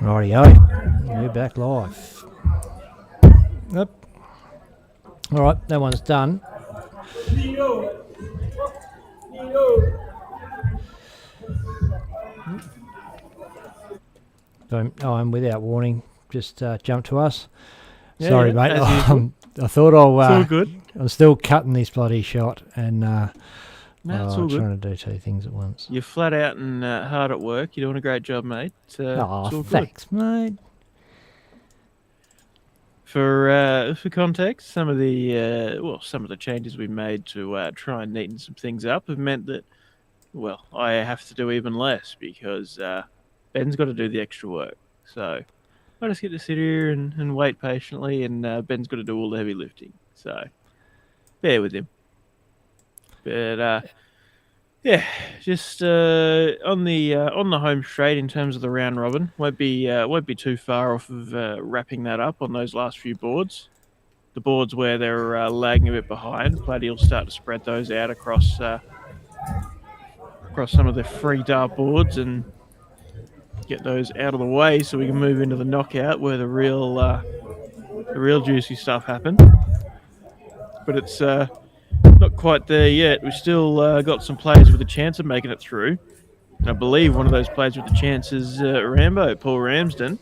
S1: Rightio, we're back live. Yep. All right, that one's done. So, and without warning, just jumped to us.
S3: Yeah,
S1: Sorry,
S3: yeah,
S1: mate.
S3: as usual.
S1: I thought I'll.
S3: It's all good.
S1: I'm still cutting this bloody shot, and
S3: No, it's all
S1: I'm
S3: good.
S1: trying to do two things at once.
S3: You're flat out and hard at work. You're doing a great job, mate. It's all good.
S1: Thanks, mate.
S3: For context, some of the changes we made to try and neaten some things up have meant that, well, I have to do even less because Ben's got to do the extra work. So I just get to sit here and wait patiently, and Ben's got to do all the heavy lifting. So bear with him. But yeah, just on the home straight in terms of the round robin, won't be too far off of wrapping that up on those last few boards. The boards where they're lagging a bit behind, Platty will start to spread those out across some of the free dart boards and get those out of the way so we can move into the knockout where the real juicy stuff happens. But it's not quite there yet. We've still got some players with a chance of making it through. And I believe one of those players with the chance is Paul Ramsden.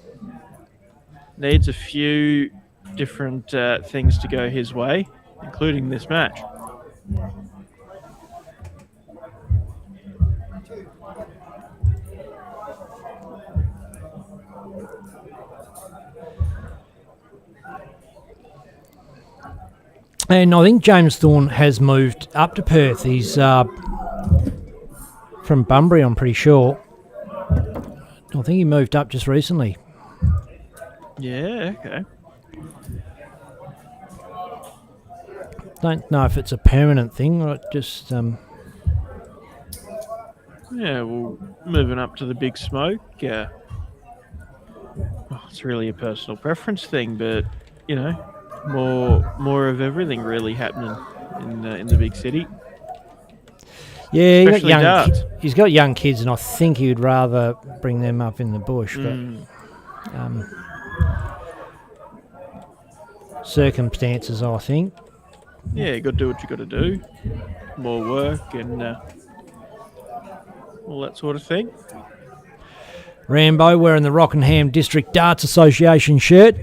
S3: Needs a few different things to go his way, including this match.
S1: And I think James Thorn has moved up to Perth. He's from Bunbury, I'm pretty sure. I think he moved up just recently.
S3: Yeah, okay.
S1: Don't know if it's a permanent thing or just...
S3: Yeah, well, moving up to the big smoke. It's really a personal preference thing, but, you know, more of everything really happening in the big city.
S1: Yeah,
S3: Especially darts.
S1: He's got young kids, and I think he would rather bring them up in the bush. But circumstances, I think.
S3: Yeah, you got to do what you got to do. More work and all that sort of thing.
S1: Rambo wearing the Rockingham District Darts Association shirt.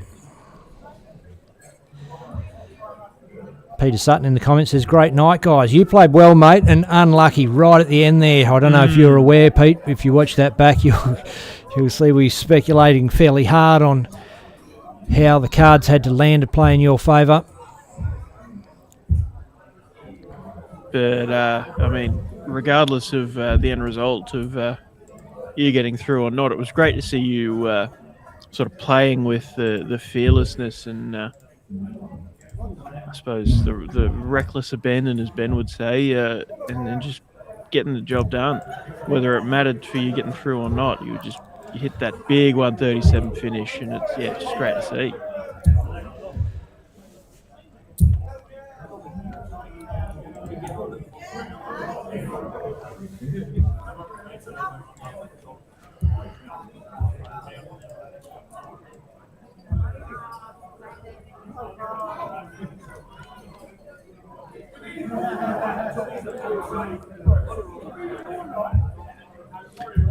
S1: Peter Sutton in the comments says, great night, guys. You played well, mate, and unlucky right at the end there. I don't know if you're aware, Pete. If you watch that back, you'll see we're speculating fairly hard on how the cards had to land to play in your favour.
S3: But, I mean, regardless of the end result of you getting through or not, it was great to see you sort of playing with the fearlessness and I suppose the reckless abandon, as Ben would say, and just getting the job done. Whether it mattered for you getting through or not, you hit that big 137 finish, and it's just great to see.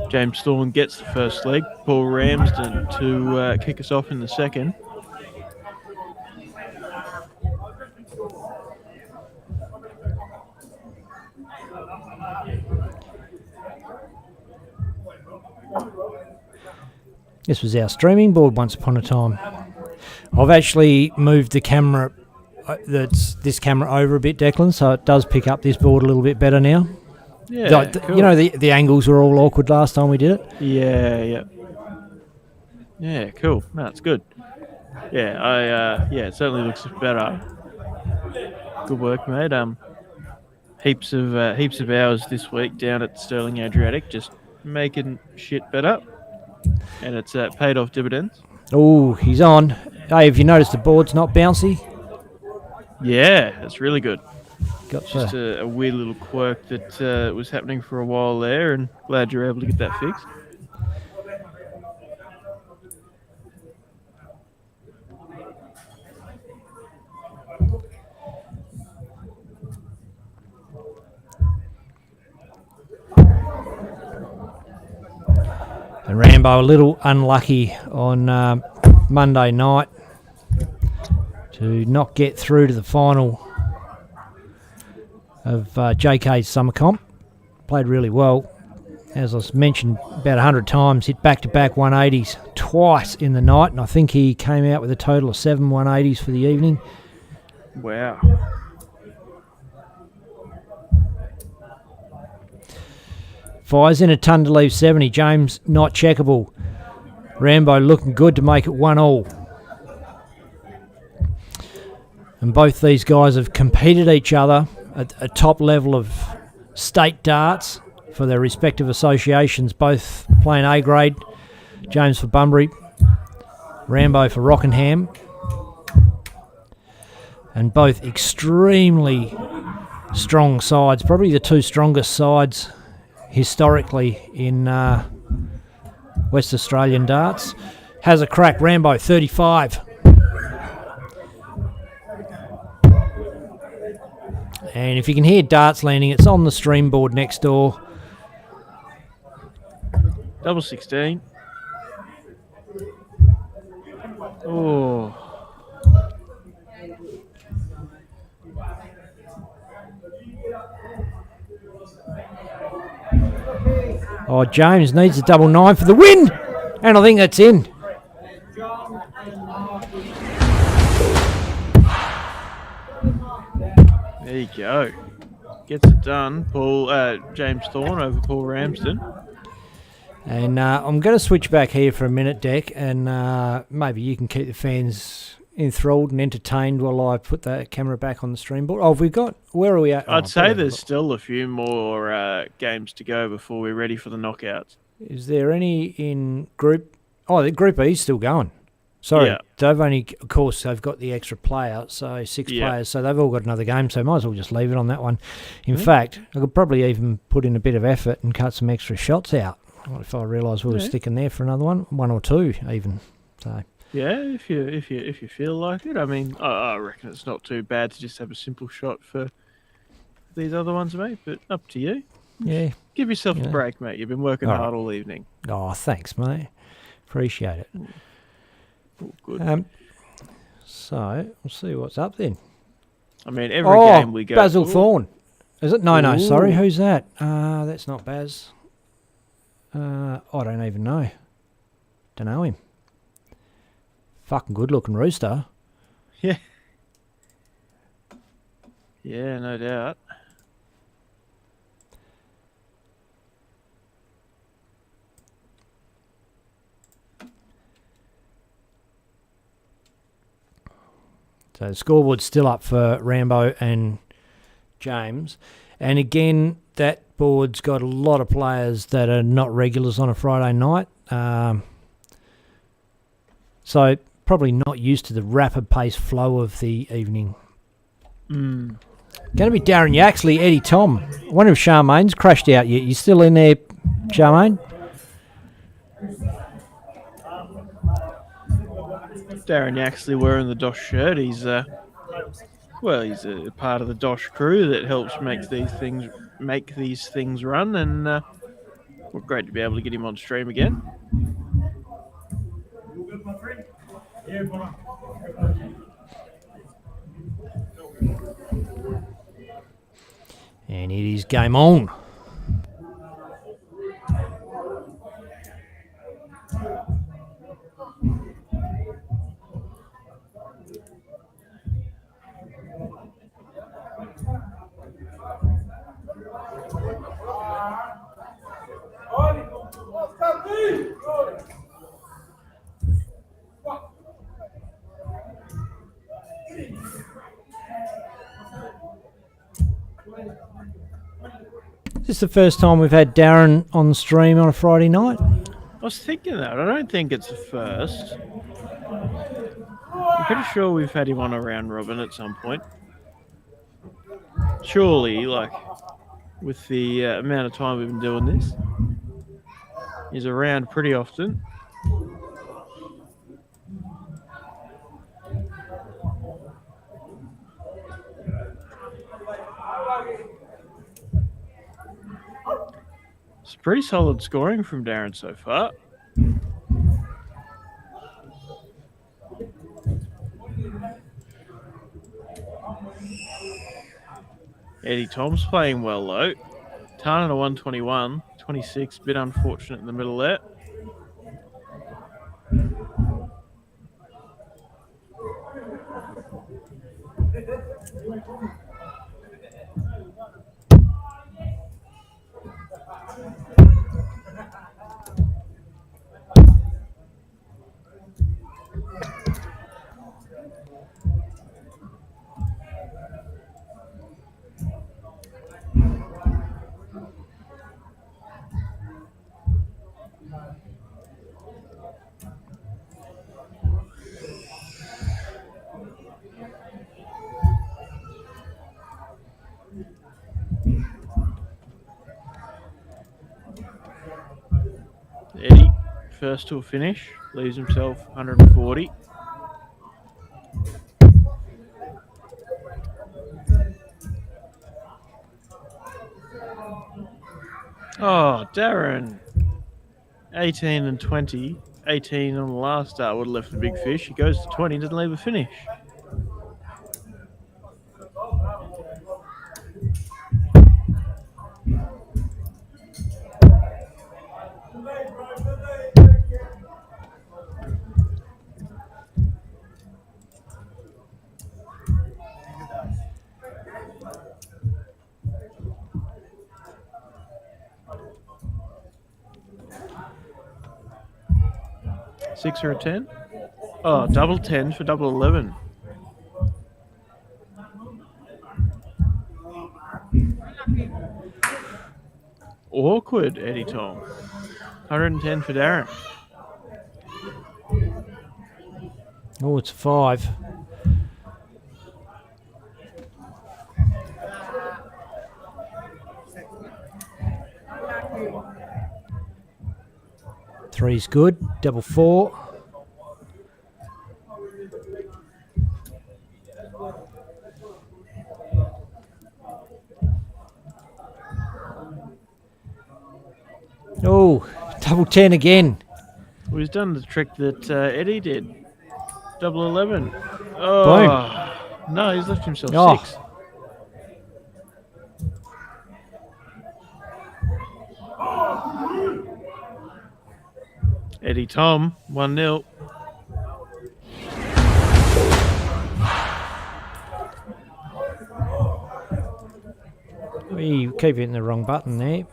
S3: James Thorn gets the first leg. Paul Ramsden to kick us off in the second.
S1: This was our streaming board once upon a time. I've actually moved the camera, this camera over a bit, Declan, so it does pick up this board a little bit better now.
S3: Yeah, cool.
S1: You know, the angles were all awkward last time we did it.
S3: Yeah, cool. No, it's good. Yeah, it certainly looks better. Good work, mate. Heaps of hours this week down at Sterling Adriatic, just making shit better, and it's paid off dividends.
S1: Oh, he's on. Hey, have you noticed the board's not bouncy?
S3: Yeah, it's really good.
S1: Got
S3: Just a weird little quirk that was happening for a while there, and glad you're able to get that fixed.
S1: And Rambo a little unlucky on Monday night to not get through to the final of JK's summer comp. Played really well. As I mentioned about 100 times, hit back-to-back 180s twice in the night, and I think he came out with a total of 7 180s for the evening.
S3: Wow.
S1: Fires in a ton to leave 70. James not checkable. Rambo looking good to make it 1-1. And both these guys have competed each other at a top level of state darts for their respective associations, both playing A grade. James for Bunbury, Rambo for Rockingham. And both extremely strong sides, probably the two strongest sides historically in West Australian darts. Has a crack, Rambo 35. And if you can hear darts landing, it's on the stream board next door.
S3: Double 16. Oh.
S1: Oh, James needs a double 9 for the win. And I think that's in.
S3: There you go. Gets it done. James Thorn over Paul Ramsden.
S1: And I'm going to switch back here for a minute, Deck, and maybe you can keep the fans enthralled and entertained while I put the camera back on the stream board. Oh, where are we at?
S3: I'd say there's still a few more games to go before we're ready for the knockouts.
S1: Is there any in Group... Oh, the Group E's still going. Sorry,
S3: Yeah.
S1: they've only, of course, they've got the extra player, so 6
S3: Yeah.
S1: players, so they've all got another game, so might as well just leave it on that one. In fact, I could probably even put in a bit of effort and cut some extra shots out if I realised we were sticking there for another one or two even. So
S3: Yeah, if you feel like it. I mean, I reckon it's not too bad to just have a simple shot for these other ones, mate. But up to you.
S1: yeah.
S3: Give yourself a
S1: Yeah.
S3: break, mate. You've been working
S1: All
S3: hard
S1: right.
S3: all evening.
S1: Oh, thanks, mate. Appreciate it.
S3: All good.
S1: So we'll see what's up then.
S3: I mean, every game we go.
S1: Basil
S3: Ooh.
S1: Thorn. Is it? No, sorry.
S3: Ooh.
S1: Who's that? That's not Baz. I don't even know. Don't know him. Fucking good looking rooster.
S3: Yeah. Yeah, no doubt.
S1: So the scoreboard's still up for Rambo and James. And again, that board's got a lot of players that are not regulars on a Friday night. So probably not used to the rapid pace flow of the evening. Going to be Darren Yaxley, Eddie Tom. I wonder if Charmaine's crashed out yet. You still in there, Charmaine?
S3: Darren Yaxley wearing the Dosh shirt. He's he's a part of the Dosh crew that helps make these things run, and we're great to be able to get him on stream again.
S1: And it is game on. Is this the first time we've had Darren on the stream on a Friday night?
S3: I was thinking that. I don't think it's the first. I'm pretty sure we've had him on a round robin at some point. Surely, like, with the amount of time we've been doing this, he's around pretty often. It's pretty solid scoring from Darren so far. Eddie Tom's playing well though. Tarn a 121, 26, bit unfortunate in the middle there. Eddie, first to a finish, leaves himself 140. Oh, Darren. 18 and 20. 18 on the last start would have left a big fish. He goes to 20, doesn't leave a finish. Six or a 10? Oh, double 10 for double 11. Awkward, Eddie Tom. 110 for Darren.
S1: Oh, it's a 5. Three's good. Double 4. Oh, double 10 again.
S3: Well, he's done the trick that Eddie did. Double 11. Oh, no, he's left himself 6. Eddie Tom, 1-0.
S1: We keep hitting the wrong button there.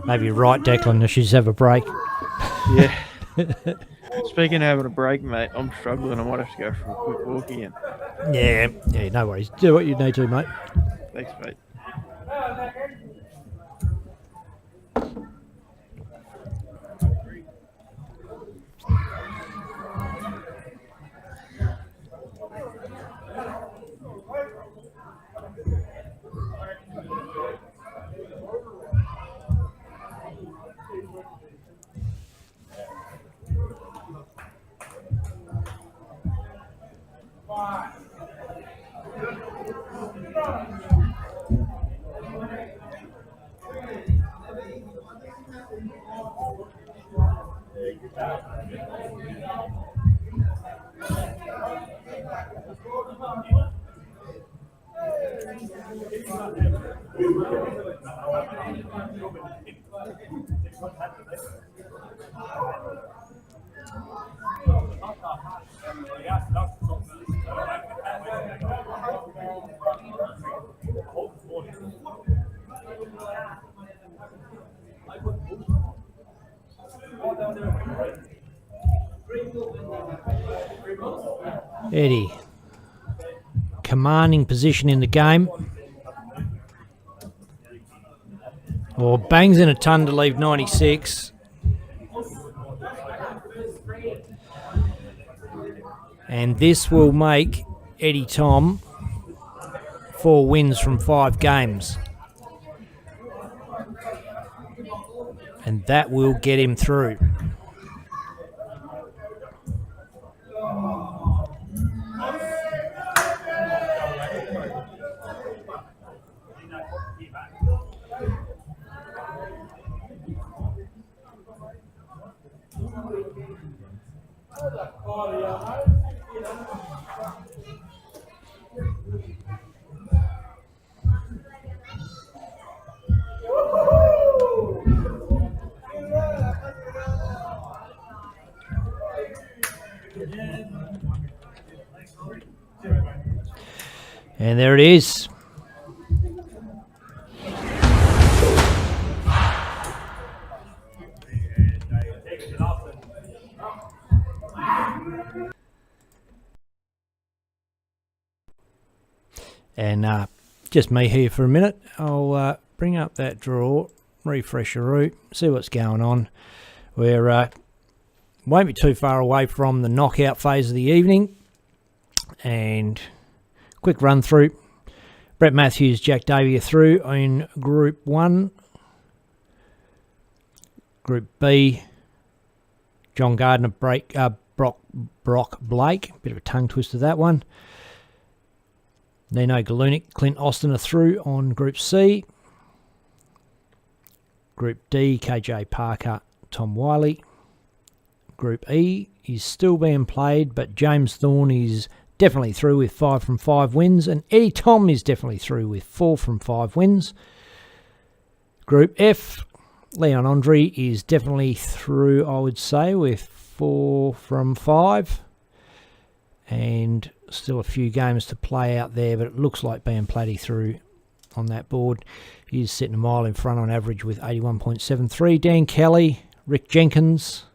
S1: Maybe you're right, Declan. She should have a break.
S3: Yeah. Speaking of having a break, mate, I'm struggling. I might have to go for a quick walk again.
S1: Yeah, no worries. Do what you need to, mate.
S3: Thanks, mate.
S1: Eddie, commanding position in the game. Or bangs in a ton to leave 96. And this will make Eddie Tom 4 wins from 5 games. And that will get him through. And there it is. And just me here for a minute. I'll bring up that draw, refresh the route, see what's going on. We're won't be too far away from the knockout phase of the evening. And quick run through. Brett Matthews, Jack Davey are through in Group 1. Group B, John Gardner, Brock Blake. Bit of a tongue twister that one. Nino Galunic, Clint Austin are through on Group C. Group D, KJ Parker, Tom Wiley. Group E is still being played, but James Thorn is definitely through with 5 from 5 wins, and Eddie Tom is definitely through with 4 from 5 wins. Group F, Leon Andre is definitely through, I would say, with 4 from 5. And still a few games to play out there, but it looks like being Platty through on that board. He's sitting a mile in front on average with 81.73. Dan Kelly, Rick Jenkins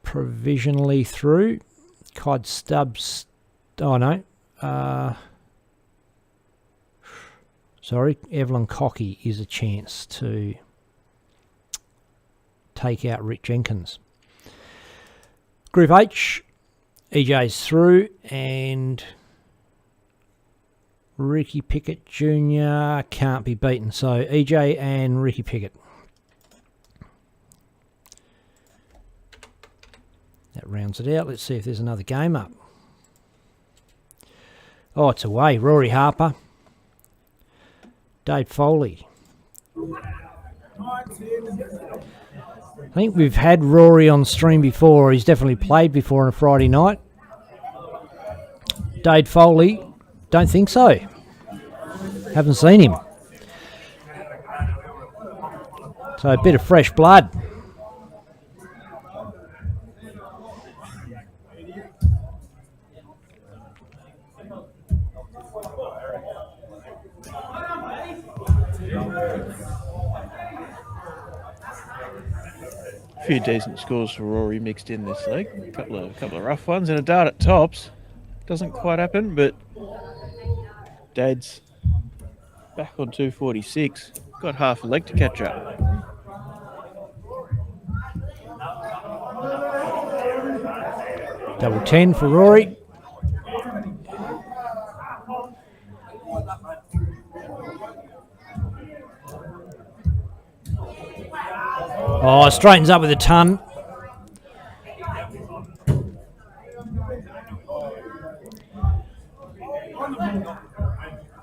S1: provisionally through. Cod Stubbs. Oh, no. Sorry. Evelyn Cocky is a chance to take out Rick Jenkins. Group H. EJ's through and Ricky Pickett Jr. can't be beaten. So EJ and Ricky Pickett. That rounds it out. Let's see if there's another game up. Oh, it's away. Rory Harper. Dave Foley. I think we've had Rory on stream before. He's definitely played before on a Friday night. Dave Foley, don't think so. Haven't seen him. So a bit of fresh blood.
S3: A few decent scores for Rory mixed in this leg. A couple of rough ones and a dart at tops. Doesn't quite happen, but Dad's back on 246. Got half a leg to catch up.
S1: Double 10 for Rory. Oh, straightens up with a ton.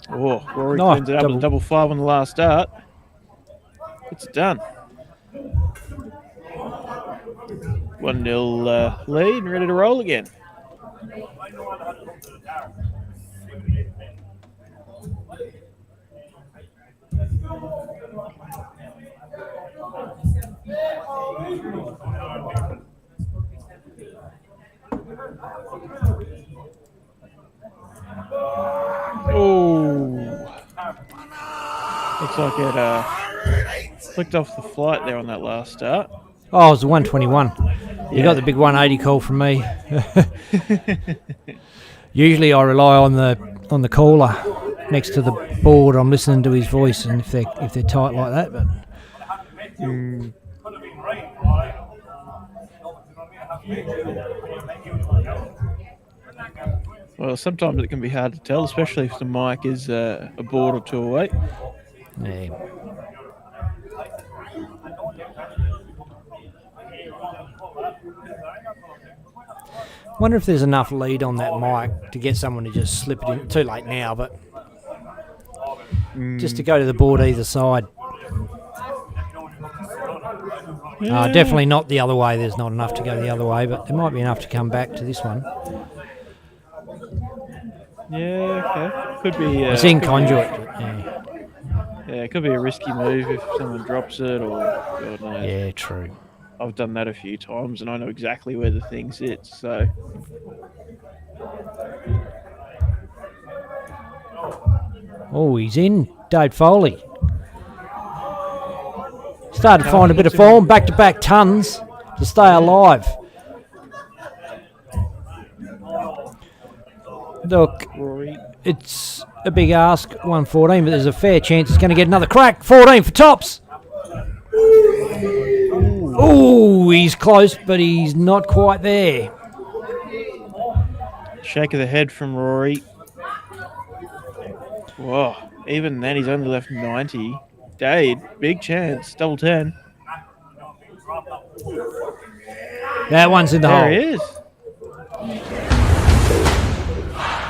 S3: Oh, Rory
S1: No,
S3: cleans it up with a double 5 on the last start. It's done. 1-0 lead and ready to roll again. Oh, looks like it flicked off the flight there on that last start.
S1: Oh, it was a 121. You got the big 180 call from me. Usually I rely on the caller next to the board. I'm listening to his voice, and if they're tight like that, but.
S3: Well, sometimes it can be hard to tell, especially if the mic is a board or two away.
S1: Yeah. Wonder if there's enough lead on that mic to get someone to just slip it in. Too late now, but just to go to the board either side.
S3: Yeah.
S1: Definitely not the other way. There's not enough to go the other way, but there might be enough to come back to this one.
S3: Yeah, okay. Could be.
S1: It's in conduit.
S3: Yeah, it could be a risky move if someone drops it or God knows.
S1: Yeah, true.
S3: I've done that a few times and I know exactly where the thing sits, so.
S1: Oh, he's in. Dave Foley. Started to find a bit of form. Back-to-back tons to stay alive. Look, it's a big ask, 114, but there's a fair chance it's going to get another crack. 14 for tops. Oh, he's close, but he's not quite there.
S3: Shake of the head from Rory. Whoa, even then he's only left 90. Dade, big chance, double 10.
S1: That one's in the hole.
S3: There he is.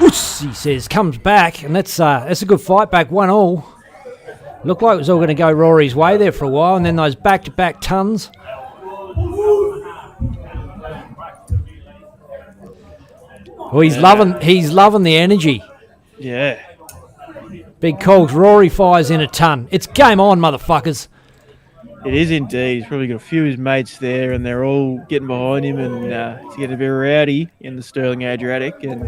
S1: Oops, he says, comes back, and that's a good fight back, 1-1. Looked like it was all going to go Rory's way there for a while, and then those back-to-back tons. Oh, he's loving the energy.
S3: Yeah.
S1: Big calls. Rory fires in a ton. It's game on, motherfuckers.
S3: It is indeed. He's probably got a few of his mates there, and they're all getting behind him, and it's getting a bit rowdy in the Sterling Adriatic, and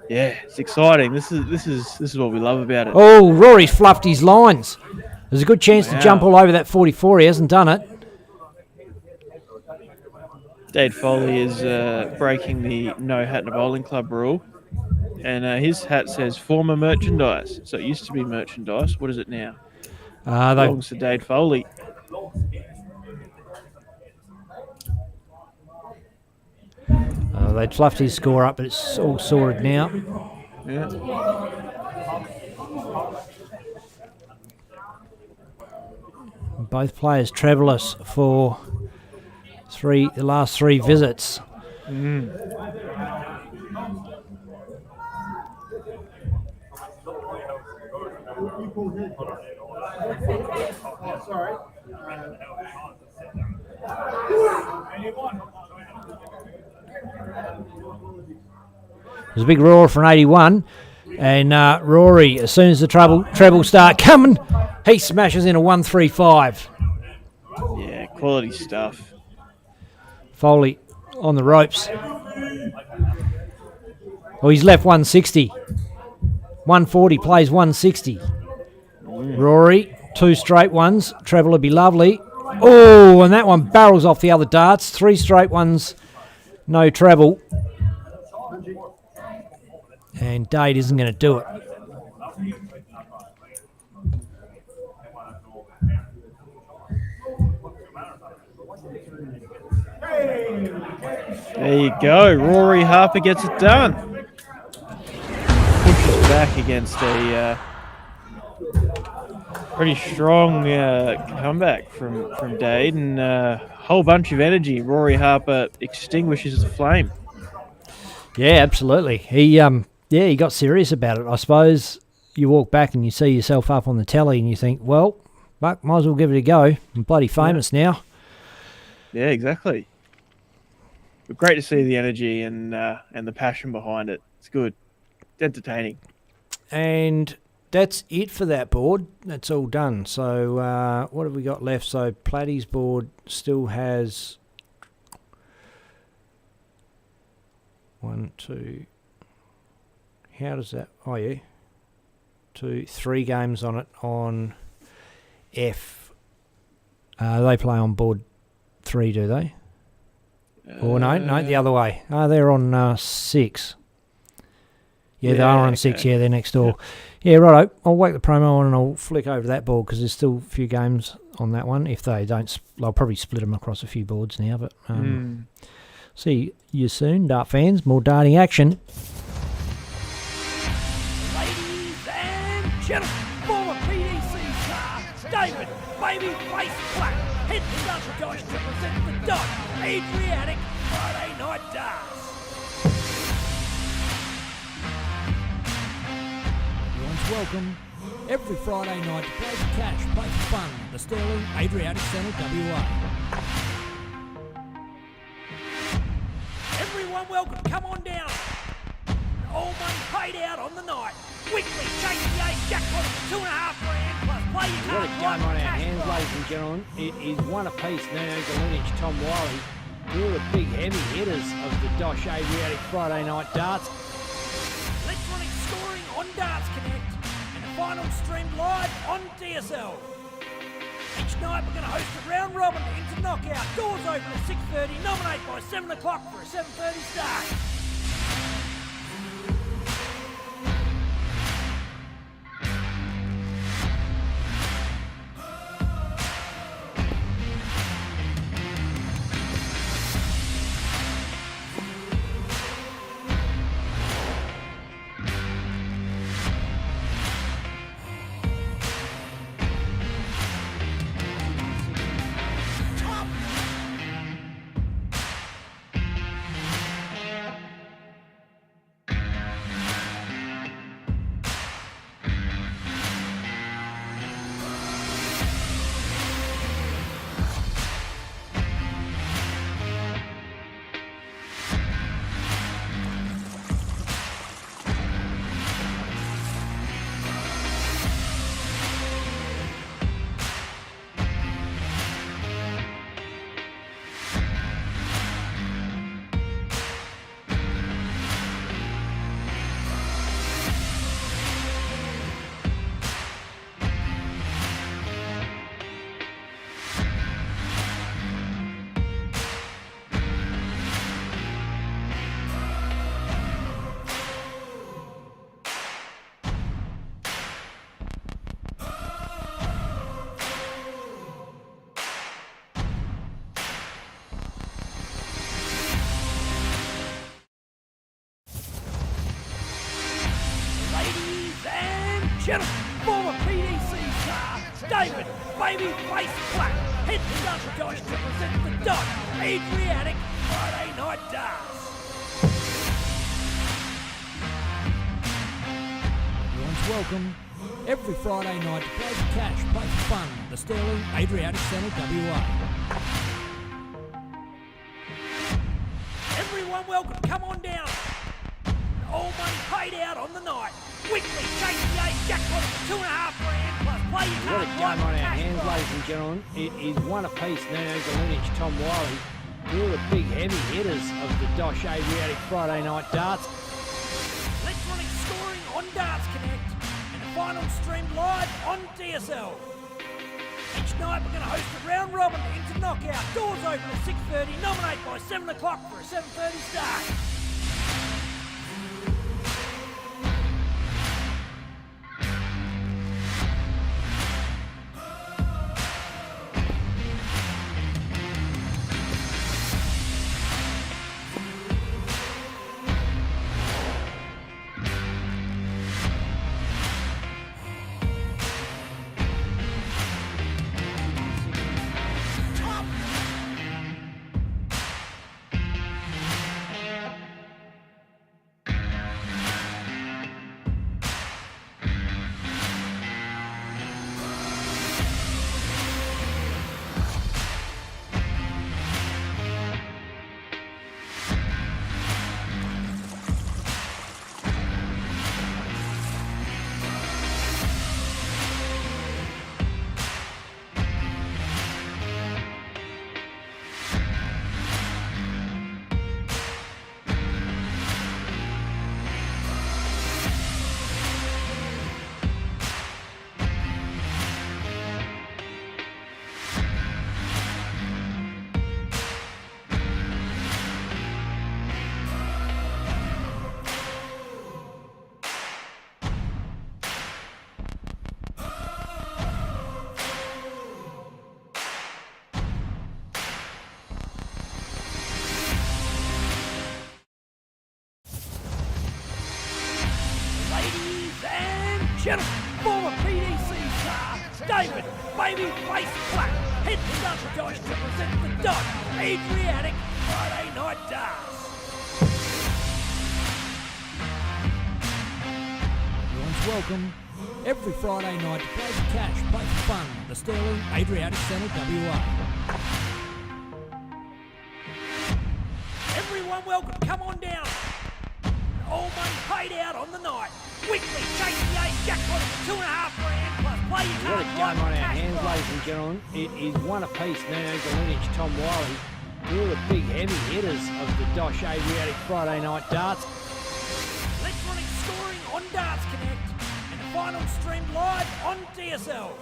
S3: yeah, it's exciting. This is what we love about it.
S1: Oh, Rory's fluffed his lines. There's a good chance to
S3: Wow.
S1: jump all over that 44. He hasn't done it.
S3: Dade Foley is breaking the no hat in a bowling club rule. And his hat says former merchandise. So it used to be merchandise. What is it now?
S1: They
S3: Belongs to Dade Foley.
S1: they fluffed his score up, but it's all sorted now.
S3: Yeah.
S1: Both players travellers for the last 3 visits.
S5: Sorry.
S1: There's a big roar for an 81. And Rory, as soon as the treble start coming, he smashes in a 135.
S3: Yeah, quality stuff.
S1: Foley on the ropes. Oh, he's left 160. 140 plays 160. Rory, 2 straight ones. Treble would be lovely. Oh, and that one barrels off the other darts. 3 straight ones, no treble. And Dade isn't going to do it.
S3: There you go. Rory Harper gets it done. Pushes back against a pretty strong comeback from Dade, and a whole bunch of energy. Rory Harper extinguishes the flame.
S1: Yeah, absolutely. He got serious about it. I suppose you walk back and you see yourself up on the telly and you think, well, Buck, might as well give it a go. I'm bloody famous now.
S3: Yeah, exactly. But great to see the energy and the passion behind it. It's good. It's entertaining.
S1: And that's it for that board. That's all done. So what have we got left? So Platty's board still has 1, 2. How does that? Oh, yeah. 2, 3 games on it on F. They play on board 3, do they? Or no, the other way. They're on 6. Yeah, they are on 6.
S3: okay.
S1: Yeah, they're next door. Yeah, righto. I'll whack the promo on and I'll flick over to that board because there's still a few games on that one. If they don't, I'll probably split them across a few boards now. But see you soon, dart fans. More darting action.
S2: Ladies and gentlemen, former PDC star, David Babyface Platt, head to Dosh to present the Dosh Adriatic Friday Night Darts. Everyone's welcome every Friday night to play for cash, play for fun at the Sterling Adriatic Centre, WA. Everyone welcome, come on down. All money paid out on the night. Weekly chase the ace jackpot of $2.5 grand plus play your
S7: We've got a
S2: card
S7: game on our
S2: cash
S7: hands,
S2: prize.
S7: ladies and gentlemen. It is one apiece. Galunic, Tom Wiley, 2 of the big heavy hitters of the Dosh Adriatic Friday Night Darts.
S2: Electronic scoring on Darts Connect and the final streamed live on DSL. Each night we're going to host a round robin into knockout. Doors open at 6:30. Nominate by 7 o'clock for a 7:30 start. gentlemen, former PDC star, David Babyface Platt, head to Dosh to present the Dosh Adriatic Friday Night Darts.
S7: Everyone's welcome every Friday night to play for cash, play for fun. The Sterling Adriatic Centre, WA.
S2: Everyone welcome, come on down. All money paid out on the night. Weekly KCA jackpot for $2.5 grand plus play your
S7: What a
S2: card
S7: game on our
S2: cash
S7: hands,
S2: prize.
S7: ladies and gentlemen. It is one apiece, Galunic, Tom Wiley. Two of the big heavy hitters of the Dosh Adriatic Friday Night Darts.
S2: Electronic scoring on Darts Connect and the final streamed live on DSL. Each night we're going to host a round robin into knockout. Doors open at 6:30. Nominate by 7 o'clock for a 7:30 start. Ladies and gentlemen, former PDC star, David Babyface Platt, head to Dosh to present the Dosh Adriatic Friday Night Darts.
S7: Everyone's welcome every Friday night to play for cash, play for fun. The Sterling Adriatic Centre, WA.
S2: Everyone welcome, come on down. All money paid out on the night. Weekly KCA jackpot for $2.5 grand plus play your
S7: What a
S2: card
S7: game on our
S2: cash
S7: hands,
S2: prize.
S7: ladies and gentlemen. It is one apiece, Galunic, Tom Wiley. Two of the big heavy hitters of the Dosh Adriatic Friday Night Darts.
S2: Electronic scoring on Darts Connect and the final streamed live on DSL.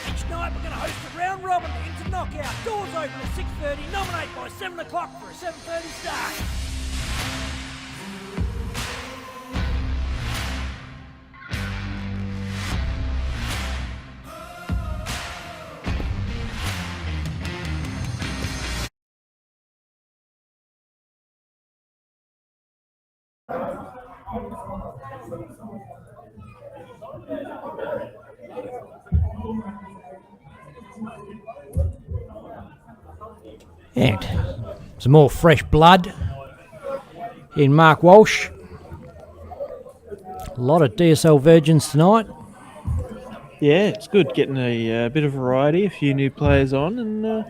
S2: Each night we're going to host a round robin into knockout. Doors open at 6:30. Nominate by 7 o'clock for a 7:30 start.
S1: And some more fresh blood in Mark Walsh. A lot of DSL virgins tonight.
S3: Yeah, it's good getting a bit of variety, a few new players on, and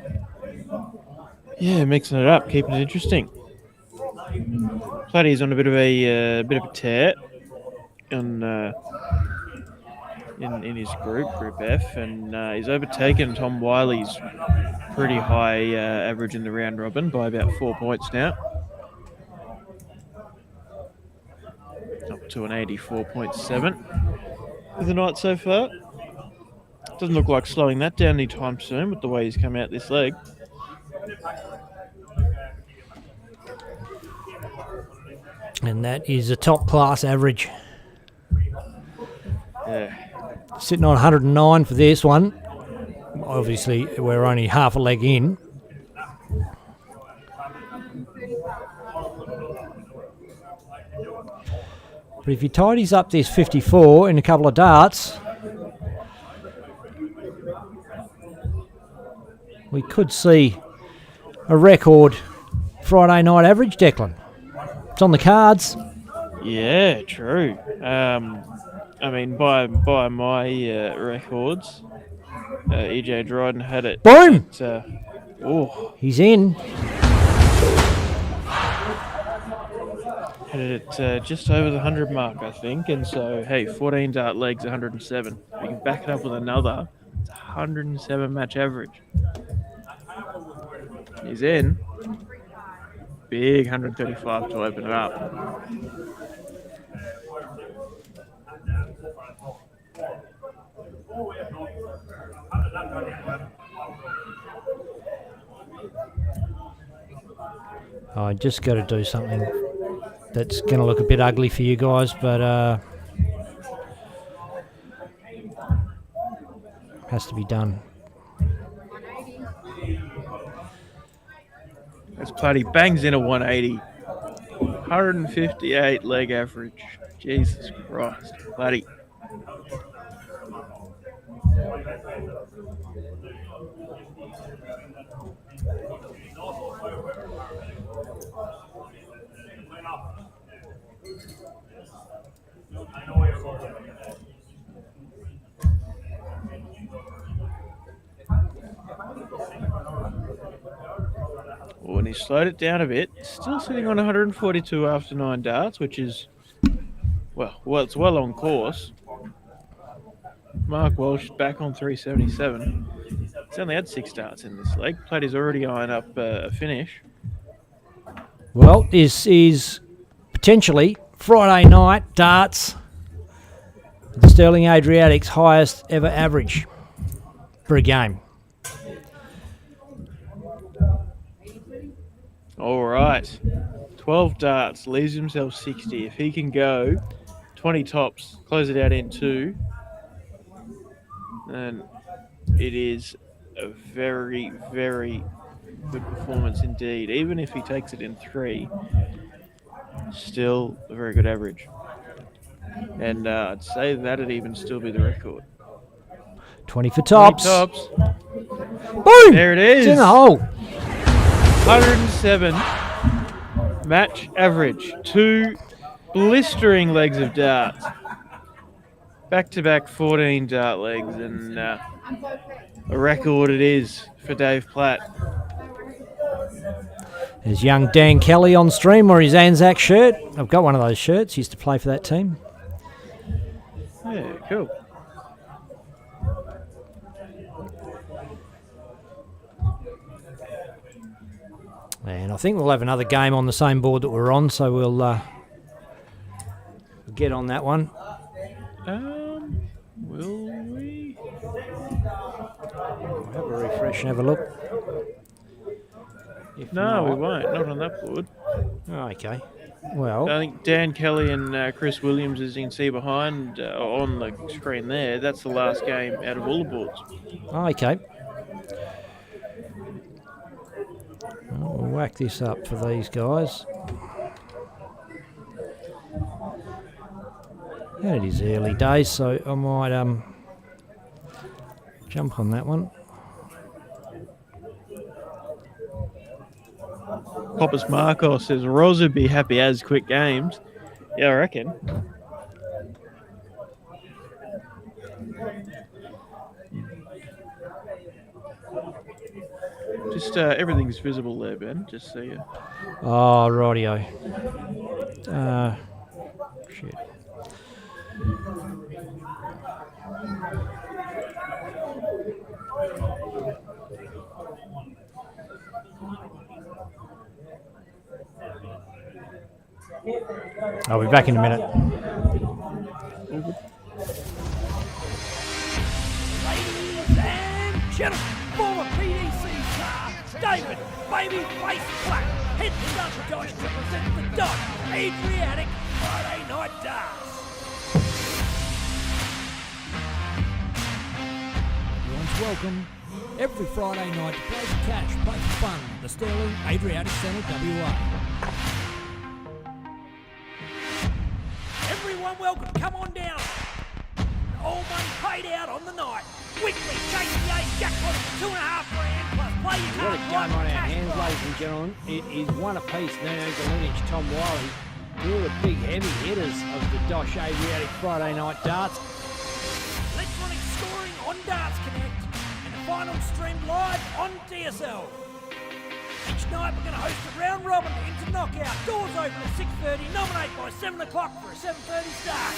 S3: yeah, mixing it up, keeping it interesting. Platty's on a bit of a tear on in his group F, and he's overtaken Tom Wiley's pretty high average in the round robin by about 4 points now, up to an 84.7 for the night so far. Doesn't look like slowing that down anytime soon with the way he's come out this leg.
S1: And that is a top class average.
S3: Yeah.
S1: Sitting on 109 for this one. Obviously, we're only half a leg in. But if he tidies up this 54 in a couple of darts, we could see a record Friday night average, Declan. It's on the cards.
S3: Yeah, true. I mean, by my records, EJ Dryden had it.
S1: Boom!
S3: He's
S1: in.
S3: Had it at just over the 100 mark, I think. And so, hey, 14 dart legs, 107. We can back it up with another. It's 107 match average. He's in. Big 135 to open it up.
S1: I just got to do something that's going to look a bit ugly for you guys, but has to be done.
S3: That's Platty bangs in a 180. 158 leg average. Jesus Christ. Platty. When he slowed it down a bit, still sitting on 142 after 9 darts, which is, well, it's well on course. Mark Walsh back on 377. He's only had 6 darts in this leg. Platty's already eyeing up a finish.
S1: Well, this is potentially Friday night darts. The Sterling Adriatic's highest ever average for a game.
S3: All right. 12 darts, leaves himself 60. If he can go 20 tops, close it out in 2, then it is a very, very good performance indeed. Even if he takes it in 3, still a very good average. And I'd say that'd even still be the record.
S1: 20 for tops.
S3: 20 tops.
S1: Boom!
S3: There it is.
S1: It's in the hole.
S3: 107 match average. 2 blistering legs of darts. Back-to-back 14 dart legs, and a record it is for Dave Platt.
S1: There's young Dan Kelly on stream wearing his Anzac shirt. I've got one of those shirts. Used to play for that team.
S3: Yeah, cool.
S1: And I think we'll have another game on the same board that we're on, so we'll get on that one.
S3: Will we?
S1: We'll have a refresh and have a look. If
S3: No,
S1: not-
S3: we won't. Not on that board.
S1: Oh, okay. Well,
S3: I think Dan Kelly and Chris Williams, as you can see behind on the screen there, that's the last game out of all the boards.
S1: oh, okay. Well, we'll whack this up for these guys. And it is early days, so I might jump on that one.
S3: Poppers Marcos says Roz would be happy as quick games. Yeah, I reckon. Just everything's visible there, Ben. Just so you.
S1: Oh, rightio. Shit. I'll be back in a minute.
S2: Ladies and gentlemen, former PDC star David Babyface Platt heads down to Dosh to present the Dosh Adriatic Friday Night Darts. Everyone's welcome every Friday night to play for cash, play for fun. The Sterling Adriatic Centre WA. Everyone Everyone welcome, come on down. All money paid out on the night. Weekly chase the ace jackpot of $2.5 grand plus play your
S7: What a
S2: cards
S7: game on
S2: right
S7: our
S2: for cash
S7: hands,
S2: prize.
S7: ladies and gentlemen. It is one apiece now. Galunic, Tom Wiley, two of the big heavy hitters of the Dosh Adriatic Friday night darts.
S2: Electronic scoring on Darts Connect and the final streamed live on DSL. Each night we're going to host a round robin into knockout. Doors open at 6:30. Nominate by 7 o'clock for a 7:30 start.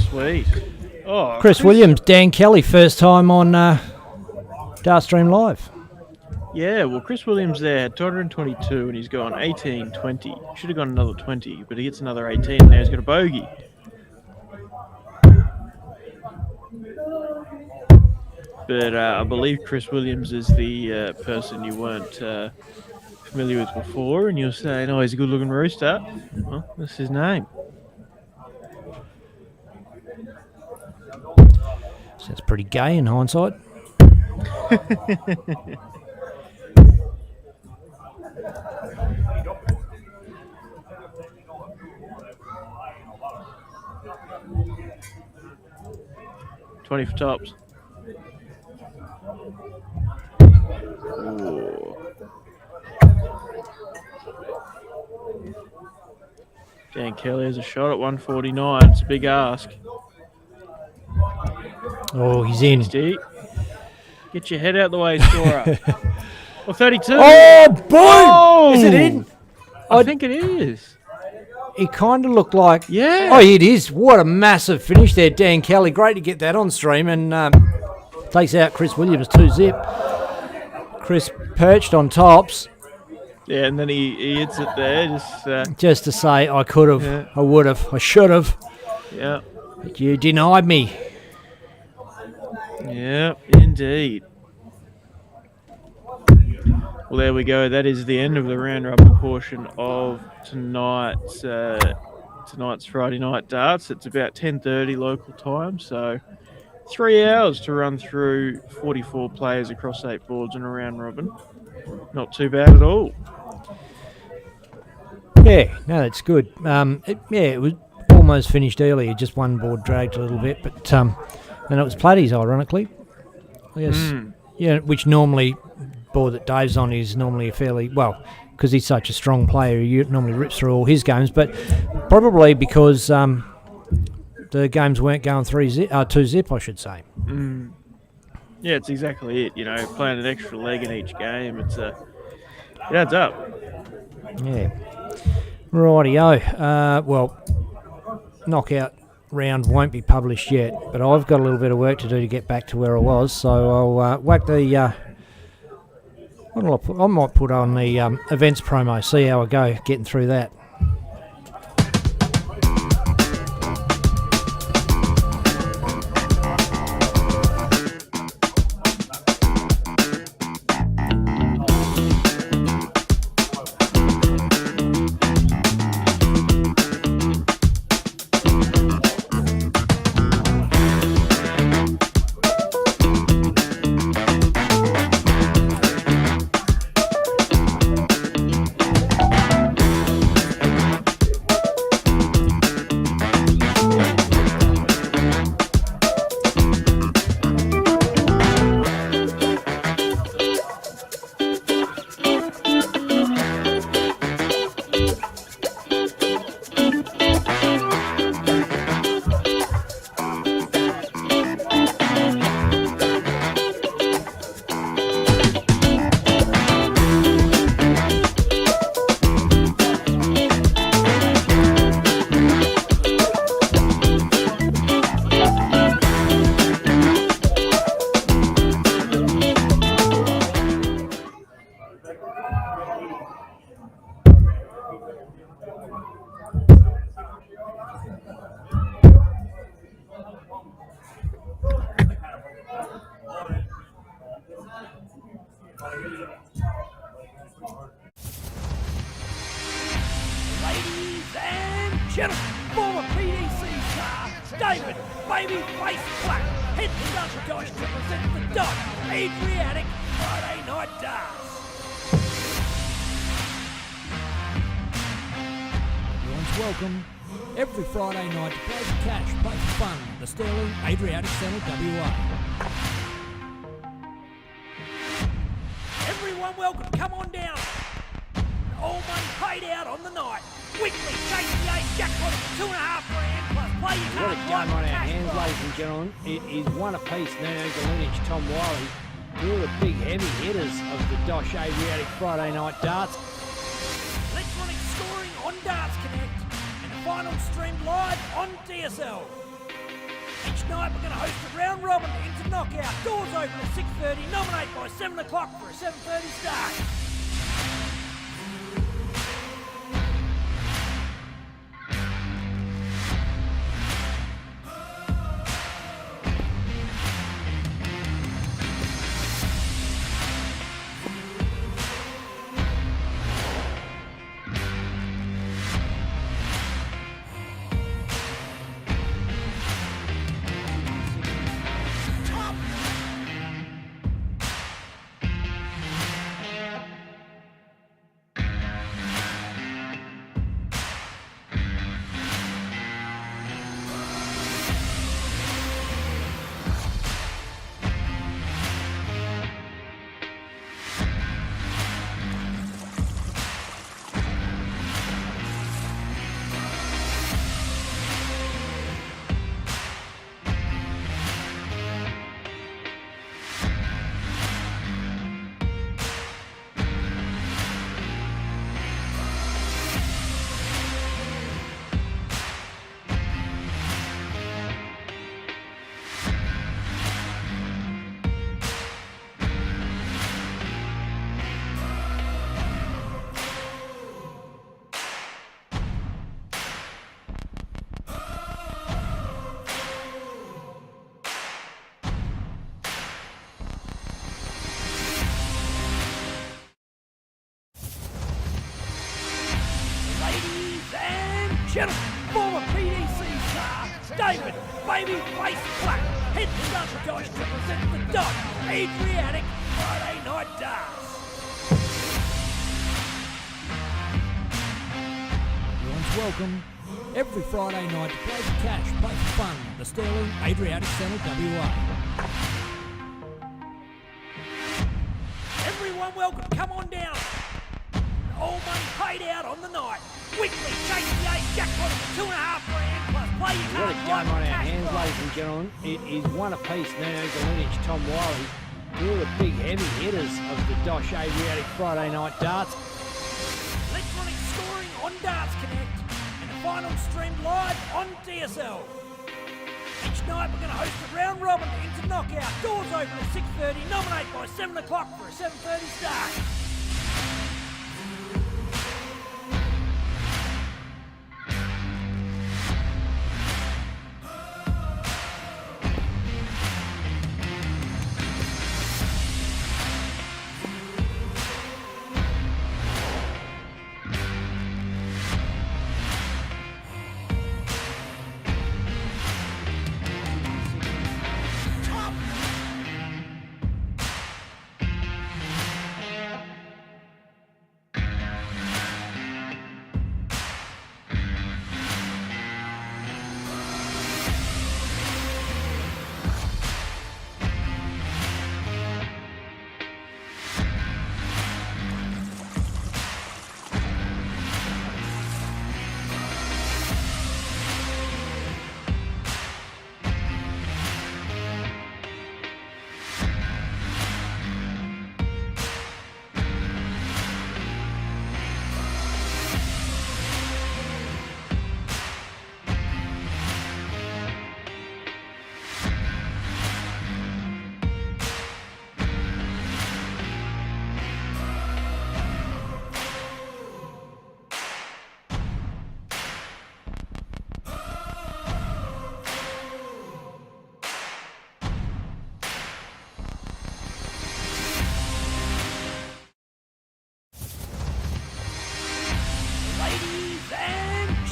S3: Sweet. Oh,
S1: Chris Williams, Dan Kelly, first time on Dartstream Live.
S3: Yeah, well, Chris Williams there had 222 and he's gone 18, 20. Should have gone another 20, but he gets another 18 and now he's got a bogey. But I believe Chris Williams is the person you weren't familiar with before, and you're saying, oh, he's a good-looking rooster. Well, that's his name.
S1: Sounds pretty gay in hindsight.
S3: $20 for tops. Ooh. Dan Kelly has a shot at 149. It's a big ask.
S1: Oh, he's in.
S3: Steve, get your head out the way, scorer. Well, 32.
S1: Oh, boom!
S3: Oh!
S1: Is it in?
S3: I think it is.
S1: He kind of looked like...
S3: Yeah.
S1: Oh, it is. What a massive finish there, Dan Kelly. Great to get that on stream. And takes out Chris Williams 2-zip. Chris perched on tops.
S3: Yeah, and then he hits it there.
S1: Just to say, I could have,
S3: Yeah.
S1: I would have, I should have.
S3: Yeah.
S1: But you denied me.
S3: Yeah, indeed. Well, there we go. That is the end of the round robin portion of tonight's Friday night darts. It's about 10:30 local time, so 3 hours to run through 44 players across 8 boards in a round robin. Not too bad at all.
S1: Yeah, no, that's good. It was almost finished earlier. Just one board dragged a little bit, but and it was Platties, ironically. Yes, yeah, which normally board that Dave's on is normally a fairly well because he's such a strong player. He normally rips through all his games, but probably because the games weren't going 2-zip, I should say.
S3: Yeah, it's exactly it. You know, playing an extra leg in each game, it adds up.
S1: Yeah. Rightio. Well, knockout round won't be published yet, but I've got a little bit of work to do to get back to where I was, so I'll whack the... I might put on the events promo, see how I go getting through that.
S2: gentlemen, former PDC star, David Babyface Platt, head to Dosh to present the Dosh Adriatic Friday Night Darts.
S7: Everyone's welcome every Friday night to play for cash, play for fun, the Sterling Adriatic Centre, WA.
S2: Everyone welcome, come on down. All money paid out on the night. Weekly KCA jackpot of $2.5 grand plus play your
S7: What a
S2: card
S7: game on our
S2: cash
S7: hands,
S2: prize.
S7: ladies and gentlemen. It is one apiece now, Galunic, Tom Wiley. Two of the big heavy hitters of the Dosh Adriatic Friday Night Darts.
S2: Electronic scoring on Darts Connect and the final streamed live on DSL. Each night we're going to host a round robin into knockout. Doors open at 6:30. Nominate by 7 o'clock for a 7:30 start. Gentlemen, former PDC star, David Babyface Platt, head to Dosh to present the Dosh Adriatic Friday Night Darts.
S7: Everyone's welcome every Friday night to play for cash, play for fun, the Sterling Adriatic Centre, WA.
S2: Everyone welcome, come on down. All money paid out on the night. Weekly KCA jackpot of $2.5 grand plus play your
S7: What a
S2: card
S7: game on our
S2: cash
S7: hands,
S2: prize.
S7: ladies and gentlemen. It is one apiece now, Galunic, Tom Wiley. Two of the big heavy hitters of the Dosh Adriatic Friday Night Darts.
S2: Electronic scoring on Darts Connect and the final streamed live on DSL. Each night we're going to host a round robin into knockout. Doors open at 6:30. Nominate by 7 o'clock for a 7:30 start.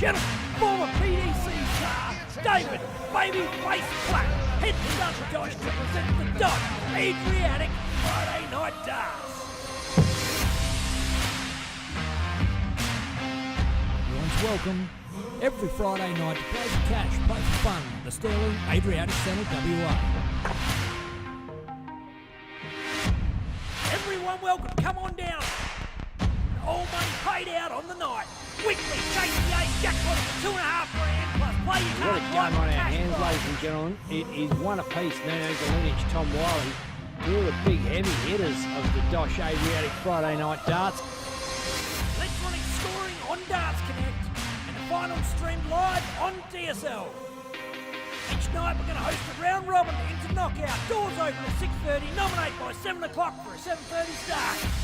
S2: Gentlemen, former David, babyface Platt, head to Dosh to present the Dosh Adriatic Friday Night Darts.
S7: Everyone's welcome every Friday night to play for cash, play for fun. The Sterling Adriatic Centre, WA.
S2: Everyone welcome, come on down. All money paid out on the night. Weekly KTA jackpot for $2.5 grand plus play your
S7: What
S2: cards
S7: a game
S2: right
S7: on our
S2: cash
S7: hands,
S2: prize.
S7: ladies and gentlemen. It is one apiece, Galunic, Tom Wiley. Two of the big heavy hitters of the Dosh Adriatic Friday Night Darts.
S2: Electronic scoring on Darts Connect and the final streamed live on DSL. Each night we're going to host a round robin into knockout. Doors open at 6:30. Nominate by 7 o'clock for a 7:30 start.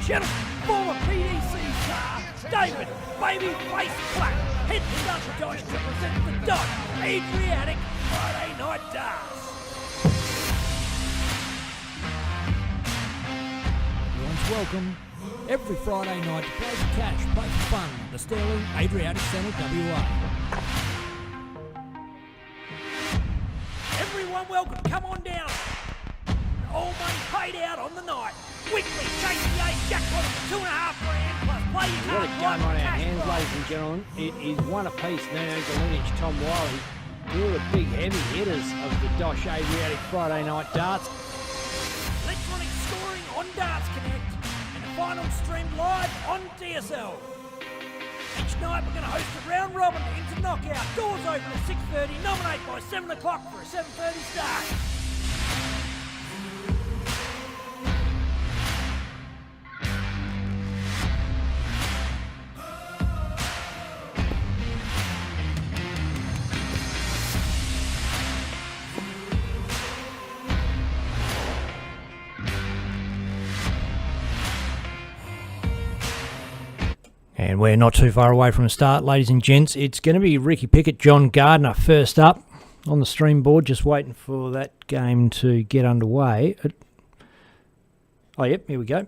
S2: Gentlemen, former PDC star David babyface Platt head to Dosh to present the Dosh Adriatic Friday Night Darts.
S7: Everyone's welcome every Friday night to play for cash, play for fun. The Sterling Adriatic Centre, WA.
S2: Everyone welcome, come on down. All money paid out on the night. Weekly KTA jackpot for $2.5 grand plus play your
S7: What a
S2: cards
S7: game
S2: right
S7: on
S2: for
S7: our
S2: cash
S7: hands,
S2: prize.
S7: ladies and gentlemen. It is one apiece, Galunic, Tom Wiley. Two of the big heavy hitters of the Dosh Adriatic Friday Night Darts.
S2: Electronic scoring on Darts Connect and the final streamed live on DSL. Each night we're going to host a round robin into knockout. Doors open at 6:30. Nominate by 7 o'clock for a 7:30 start.
S1: And we're not too far away from the start, ladies and gents. It's going to be Ricky Pickett, John Gardner first up on the stream board, just waiting for that game to get underway. Oh, yep, here we go.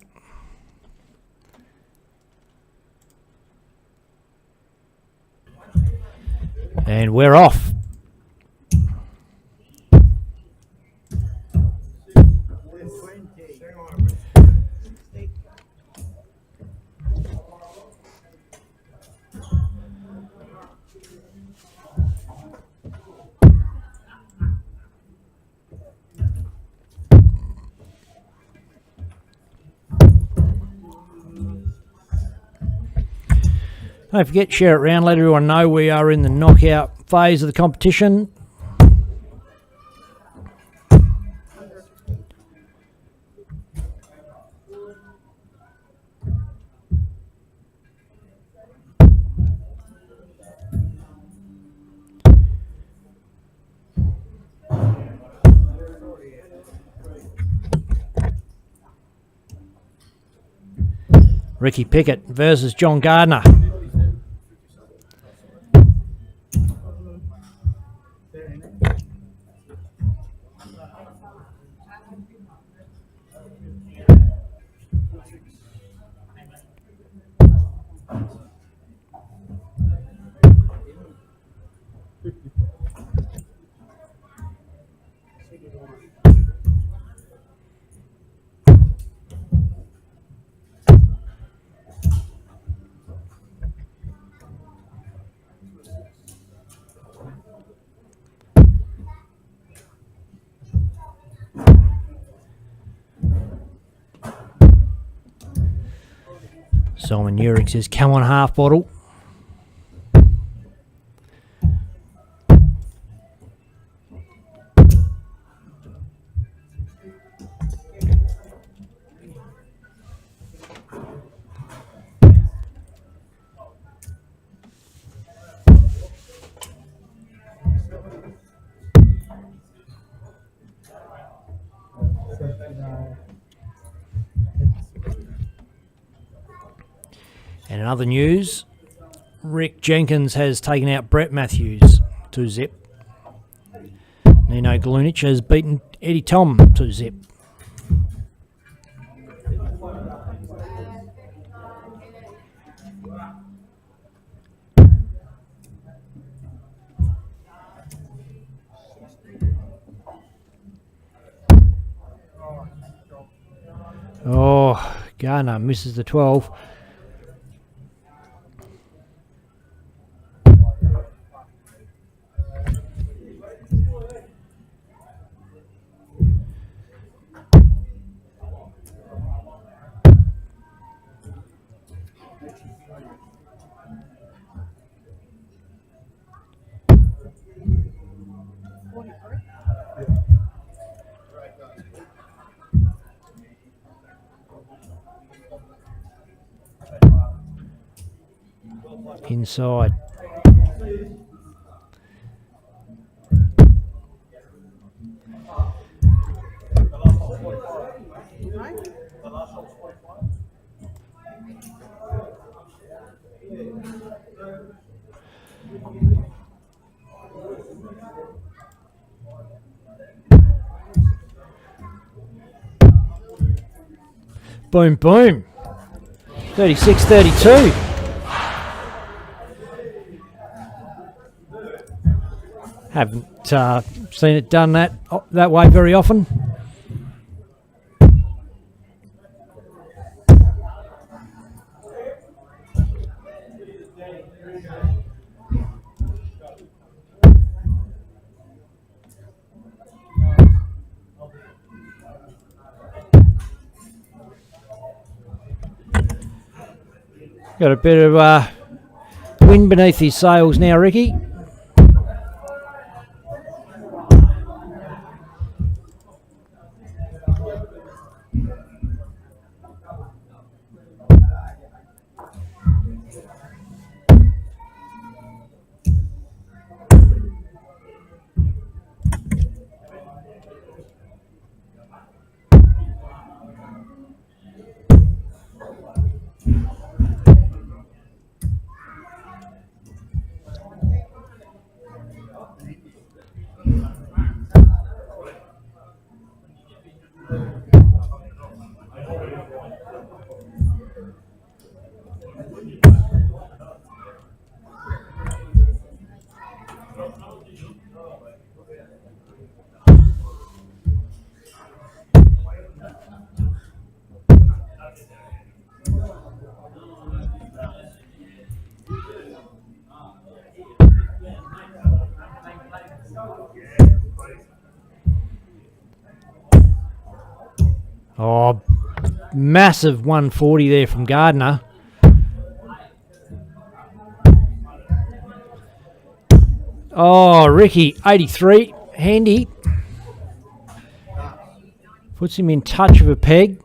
S1: And we're off. Don't forget, share it around, let everyone know we are in the knockout phase of the competition. Ricky Pickett versus John Gardner. Simon Urick says, come on, half bottle. And in other news, Rick Jenkins has taken out Brett Matthews 2-zip. Nino Galunic has beaten Eddie Tom 2-zip. Oh, Gardner misses the 12. Inside. Boom, boom. 36-32. Haven't seen it done that way very often. Got a bit of wind beneath his sails now, Ricky. Oh, massive 140 there from Gardner. Oh, Ricky, 83, handy. Puts him in touch of a peg.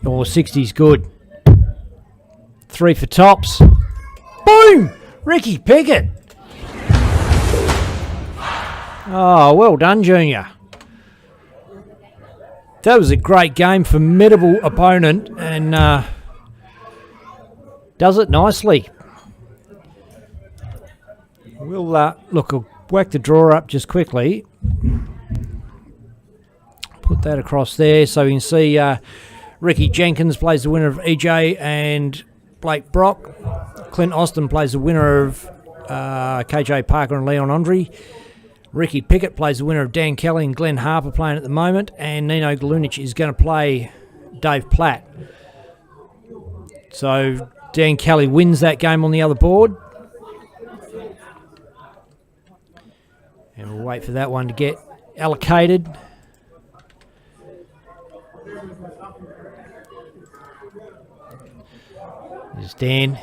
S1: Oh, 60's good. 3 for tops. Boom! Ricky Pickett. Oh, well done, Junior. that was a great game, formidable opponent, and does it nicely. We'll look. I'll whack the draw up just quickly. Put that across there so we can see Ricky Jenkins plays the winner of EJ and Blake Brock. Clint Austin plays the winner of KJ Parker and Leon Andre. Ricky Pickett plays the winner of Dan Kelly and Glenn Harper playing at the moment. And Nino Galunic is going to play Dave Platt. So Dan Kelly wins that game on the other board. And we'll wait for that one to get allocated. There's Dan.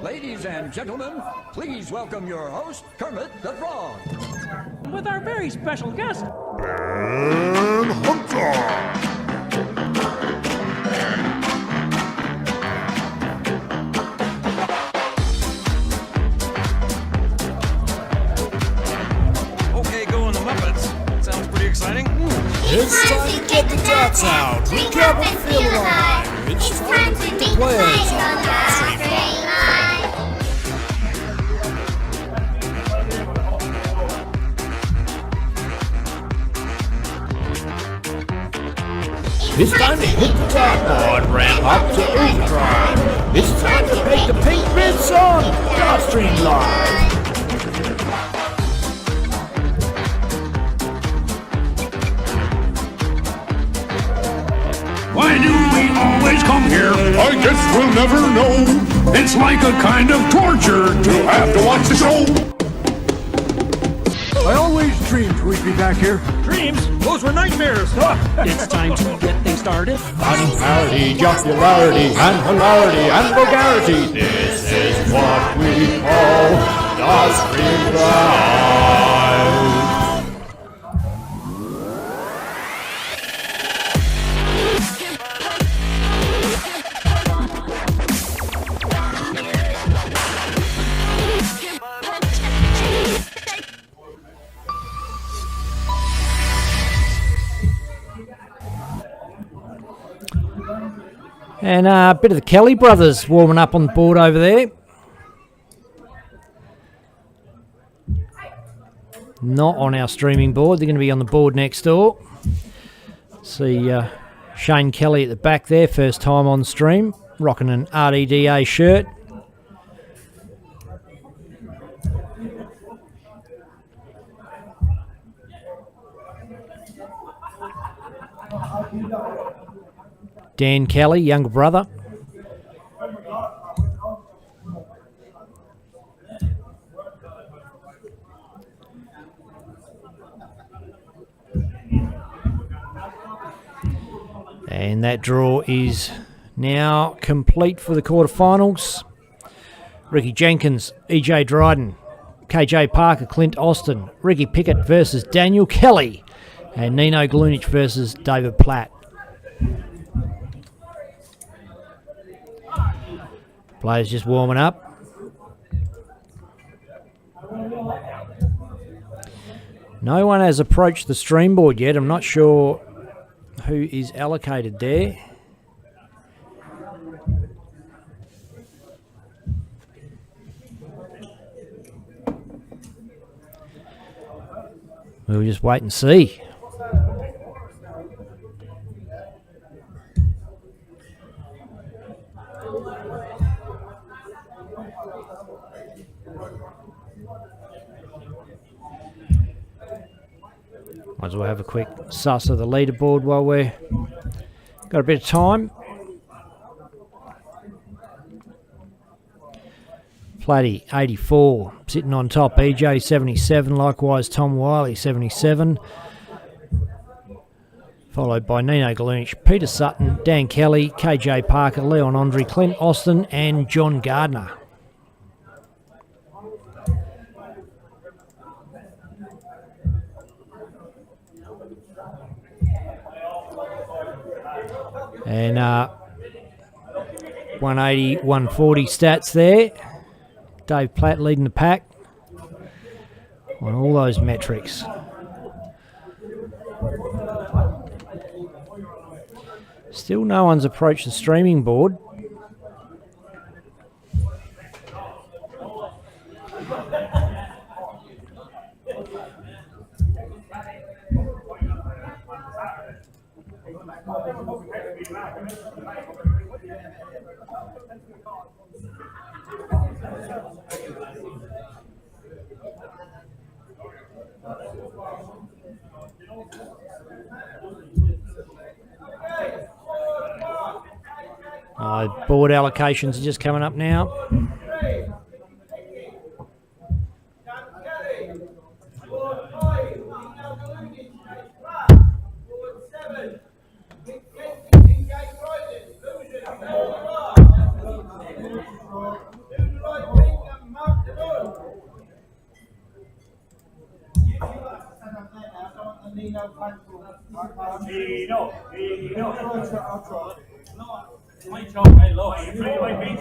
S8: Ladies and gentlemen, please welcome your host, Kermit the Frog.
S2: With our very special guest,
S9: Okay, go on the Muppets. Sounds pretty exciting.
S10: It's time to get the darts out. Recap and feel alive. It's time to meet the players on the stream line. It's time to hit the dartboard, ramp up to overdrive. It's time to make the pink bits on Dartstream Live.
S11: Why do we always come here? I guess we'll never know. It's like a kind of torture to have to watch the show. I always dreamed we'd be back here.
S9: Dreams? Those were nightmares.
S2: it's time to get things started.
S10: Fun, parody, jocularity, and hilarity, and vulgarity. This is what we call Dartstream Live.
S1: And a bit of the Kelly brothers warming up on the board over there. Not on our streaming board. They're going to be on the board next door. See Shane Kelly at the back there, first time on stream, rocking an RDDA shirt. Dan Kelly, younger brother. And that draw is now complete for the quarterfinals. Ricky Jenkins, EJ Dryden, KJ Parker, Clint Austin, Ricky Pickett versus Daniel Kelly, and Nino Galunic versus David Platt. Players just warming up. No one has approached the stream board yet. I'm not sure who is allocated there. We'll just wait and see. Might as well have a quick suss of the leaderboard while we're got a bit of time. Platty, 84, sitting on top. EJ, 77. Likewise, Tom Wiley, 77. Followed by Nino Galunic, Peter Sutton, Dan Kelly, KJ Parker, Leon Andre, Clint Austin, and John Gardner. And 180, 140 stats there. Dave Platt leading the pack on all those metrics. Still no one's approached the streaming board. Board allocations are just coming up now.
S4: My job, I love you. Pretty my beat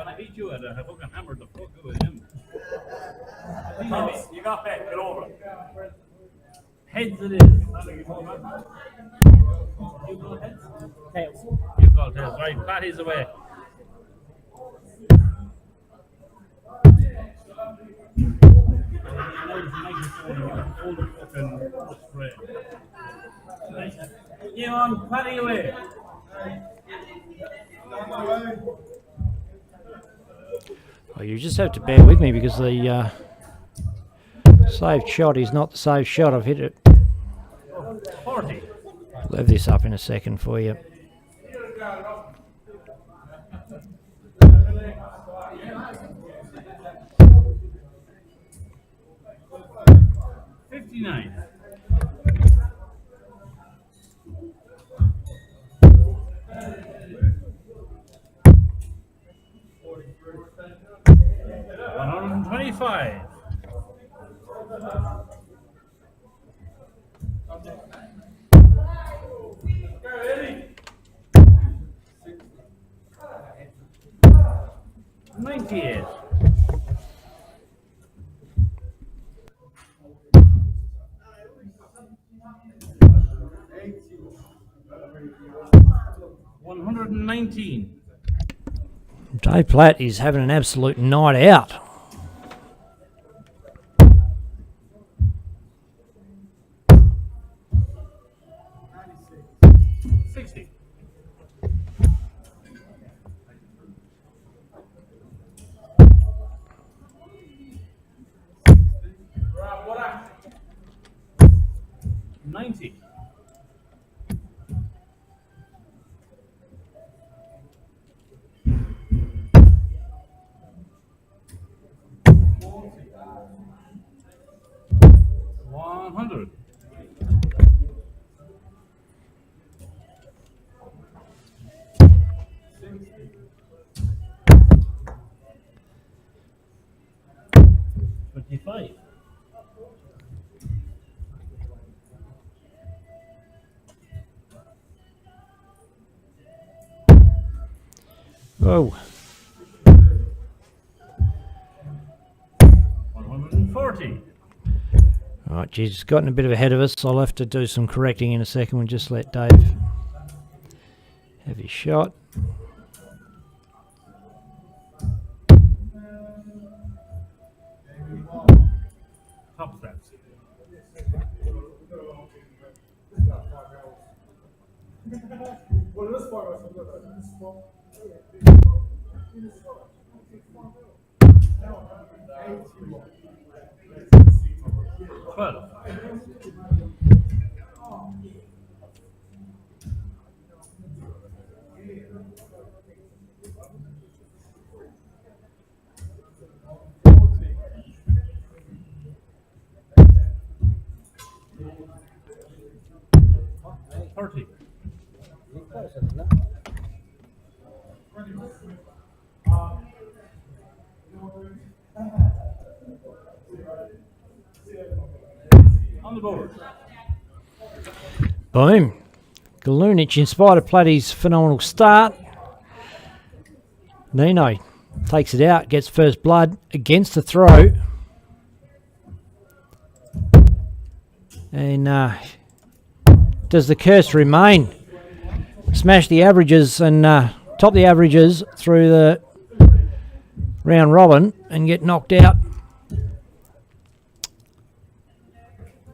S4: I beat you and I fucking hammered the fuck out of him. You got that, get over it. Heads it is. You call heads? Tails. You call tails, right? Platt is away. You on Platty away.
S1: Well, you just have to bear with me because the saved shot is not the saved shot. I've hit it.
S4: 40.
S1: I'll have this up in a second for you.
S4: $59. $125. $98. $119.
S1: Dave Platt is having an absolute night out.
S4: $60. $90. $100. $25.
S1: Whoa.
S4: 140.
S1: All right, geez, it's gotten a bit ahead of us. I'll have to do some correcting in a second. We'll just let Dave have his shot.
S4: Top stats. $12. $30. On the board.
S1: Boom. Galunic, in spite of Platty's phenomenal start, Nino takes it out, gets first blood against the throw. And does the curse remain? Smash the averages and top the averages through the round robin and get knocked out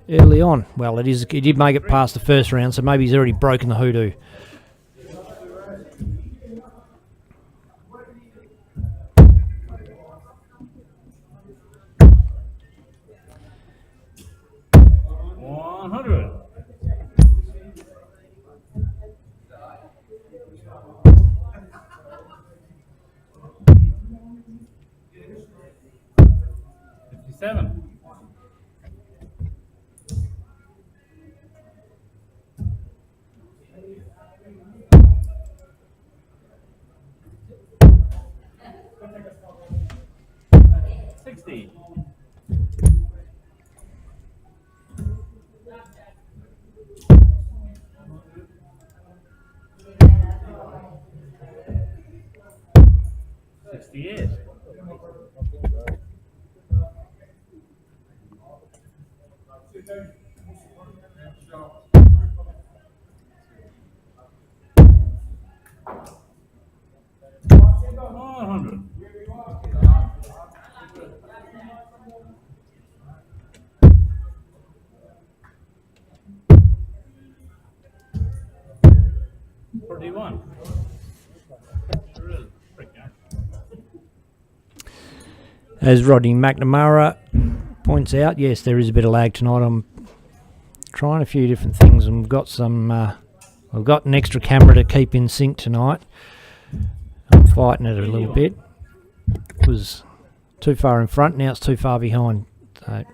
S1: early on. Well, he did make it past the first round, so maybe he's already broken the hoodoo.
S4: Seven. $60. $68.
S1: As Rodney McNamara points out, yes, there is a bit of lag tonight. I'm trying a few different things, and we've got some. I've got an extra camera to keep in sync tonight. I'm fighting it a little bit. It was too far in front, now it's too far behind. So.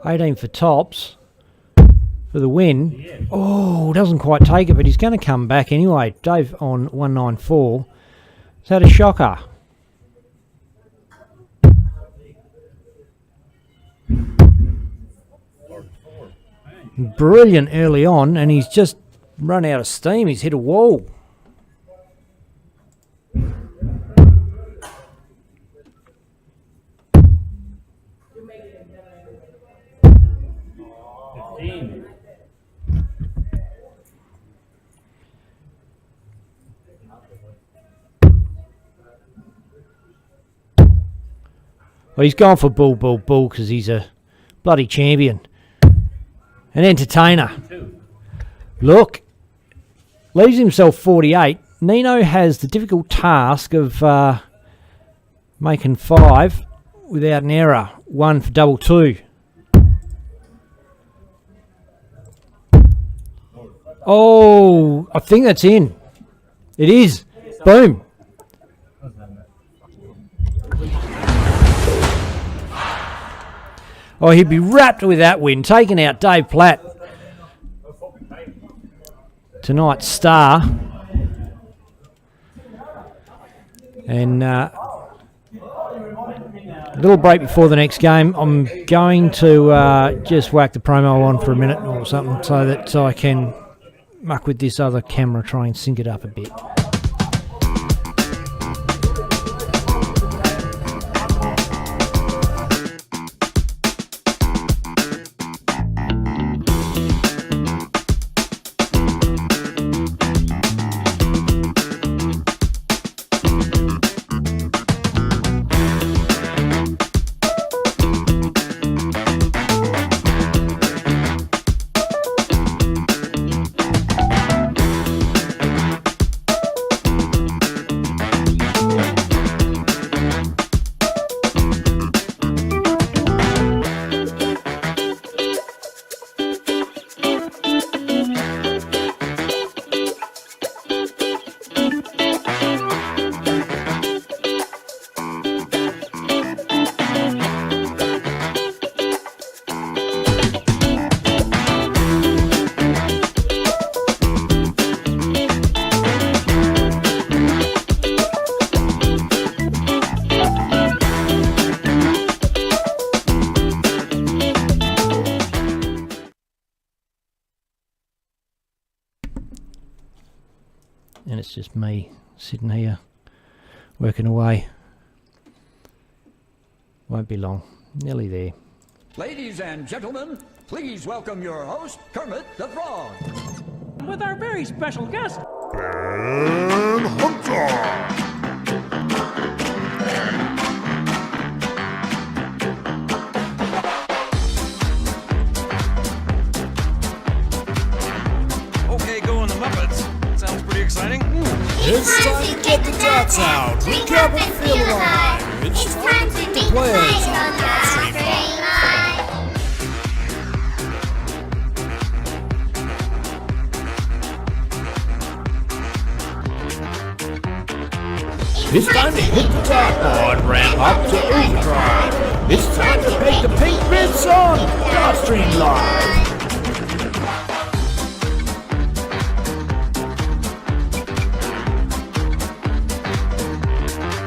S1: $18 for tops for the win. Oh, doesn't quite take it, but he's going to come back anyway. Dave on 194. Is that a shocker? Brilliant early on, and he's just run out of steam. He's hit a wall. Well, he's gone for bull because he's a bloody champion. An entertainer. Look, leaves himself 48. Nino has the difficult task of making 5 without an error. 1 for double 2. Oh, I think that's in. It is. Boom. Oh, he'd be wrapped with that win, taking out Dave Platt. Tonight's star. And a little break before the next game. I'm going to just whack the promo on for a minute or something so that I can muck with this other camera, try and sync it up a bit. and it's just me sitting here working away. Won't be long. Nearly there.
S8: Ladies and gentlemen, please welcome your host, Kermit the Frog.
S2: With our very special guest,
S11: Ben Hunter.
S9: Okay, go on the Muppets. Sounds pretty exciting.
S10: It's time to get the darts out. Recap and feel alive. It's time to meet the players on Dartstream Live. It's time to hit the dartboard, ramp up to overdrive. It's time to make the pink bits on Dartstream Live.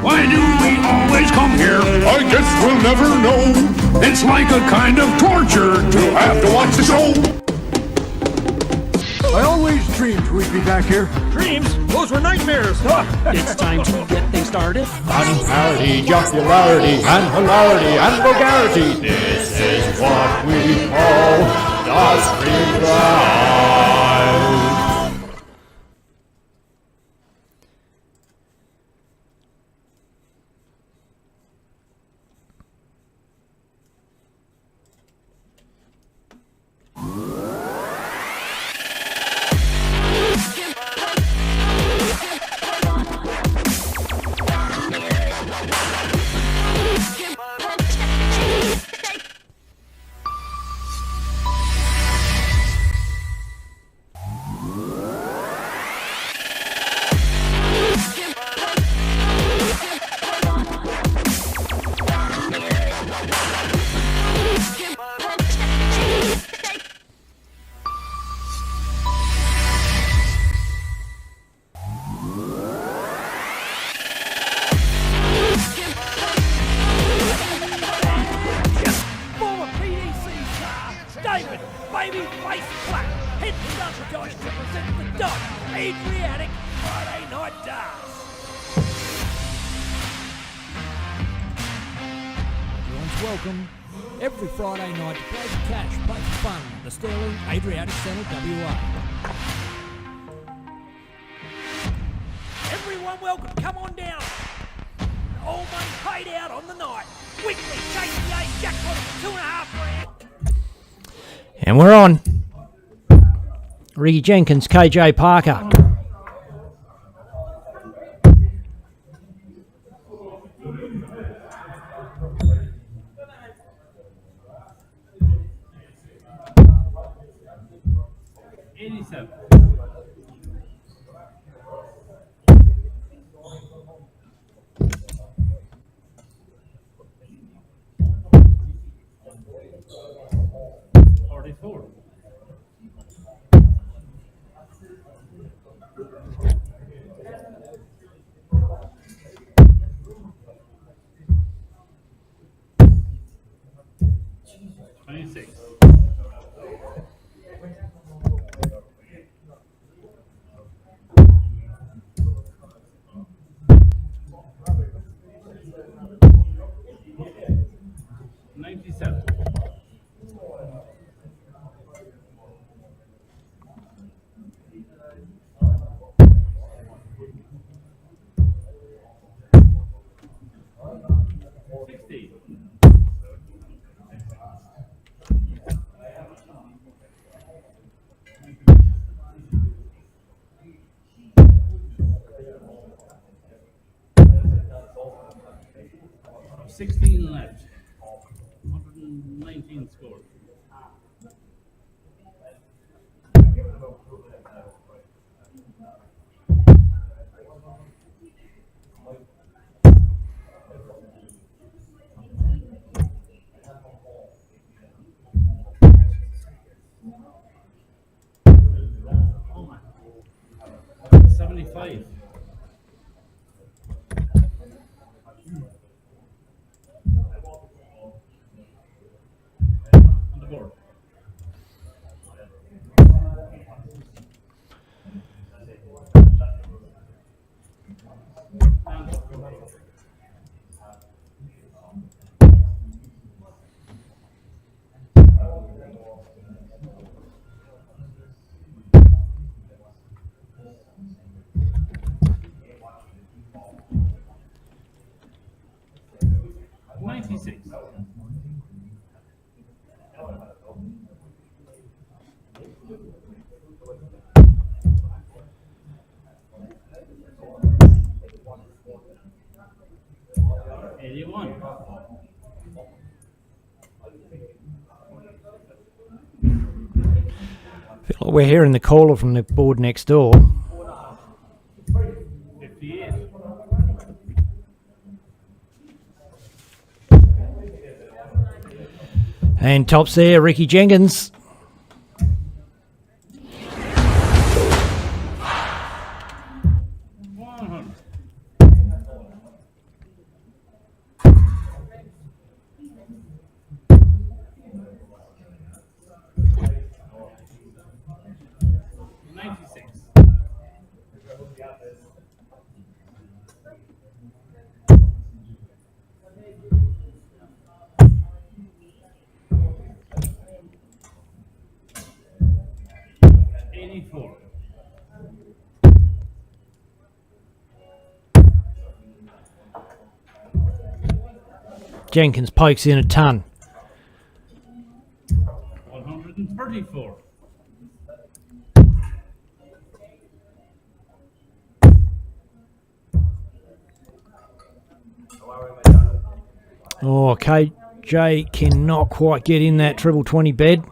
S11: Why do we always come here? I guess we'll never know. It's like a kind of torture to have to watch the show.
S12: I always dreamed we'd be back here.
S2: Dreams? Those were nightmares. It's time to get things started.
S10: Fun, parody, jocularity, and hilarity, and vulgarity. This is what we call Dartstream Live.
S2: Dosh to present the Dosh Adriatic Friday Night Darts.
S7: Everyone's welcome every Friday night to play for cash, play for fun at the Sterling Adriatic Centre, WA.
S2: Everyone welcome, come on down. All money paid out on the night. Weekly KCA jackpot of $2.5 grand.
S1: And we're on. Ricky Jenkins, KJ Parker.
S4: Left. 119 scored. $75. 96.
S1: Feel like we're hearing the caller from the board next door.
S4: 58.
S1: And tops there, Ricky Jenkins. Jenkins pokes in a ton.
S4: 134.
S1: Oh, KJ cannot quite get in that treble 20 bed.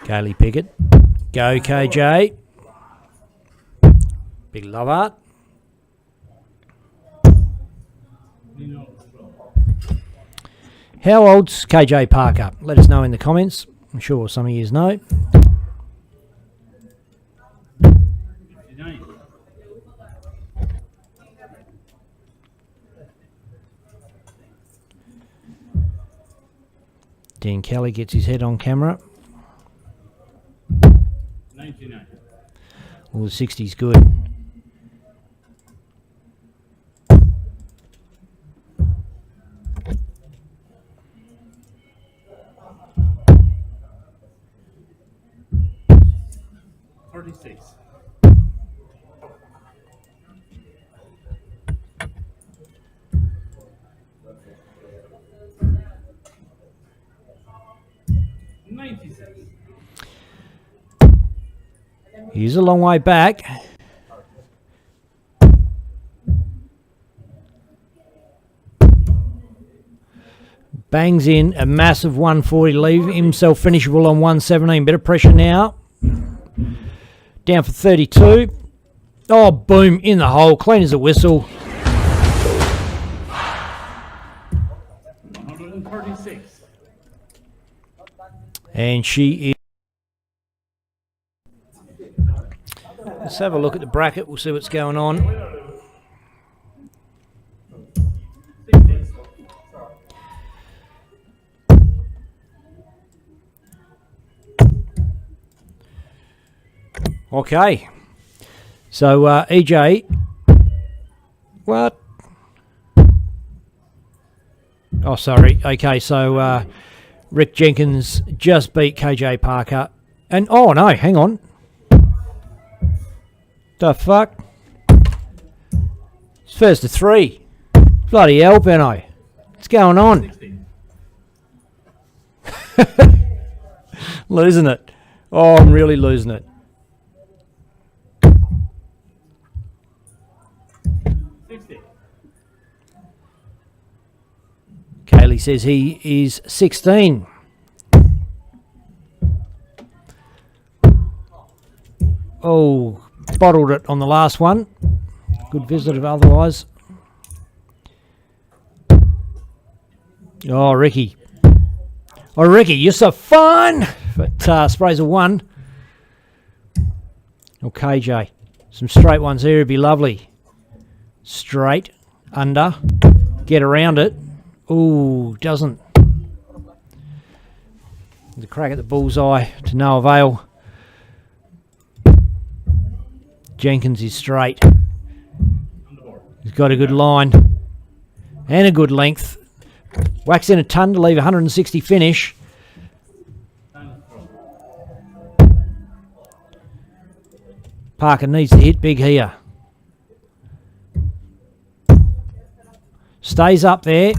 S1: Kaylee Pickett. Go, KJ. Big love art. How old's KJ Parker? Let us know in the comments. I'm sure some of you know. Dean Kelly gets his head on camera.
S4: 99.
S1: Well, the 60's good. He's a long way back. Bangs in a massive 140 to leave himself finishable on 117. Bit of pressure now. Down for 32. Oh, boom, in the hole. Clean as a whistle.
S4: 136.
S1: And she is. Let's have a look at the bracket. We'll see what's going on. Okay. So, EJ. What? Oh, sorry. Okay, so Rick Jenkins just beat KJ Parker. And, oh, no, hang on. The fuck? It's first to 3. Bloody hell, Benno. What's going on? Losing it. Oh, I'm really losing it.
S4: 60.
S1: Kaylee says he is 16. Oh, bottled it on the last one. Good visit otherwise. Oh, Ricky. Oh, Ricky, you're so fun. But sprays a 1. Oh, KJ. Some straight ones here would be lovely. Straight, under, get around it. Ooh, doesn't. The crack at the bullseye to no avail. Jenkins is straight. He's got a good line and a good length. Whacks in a ton to leave 160 finish. Parker needs to hit big here. Stays up there.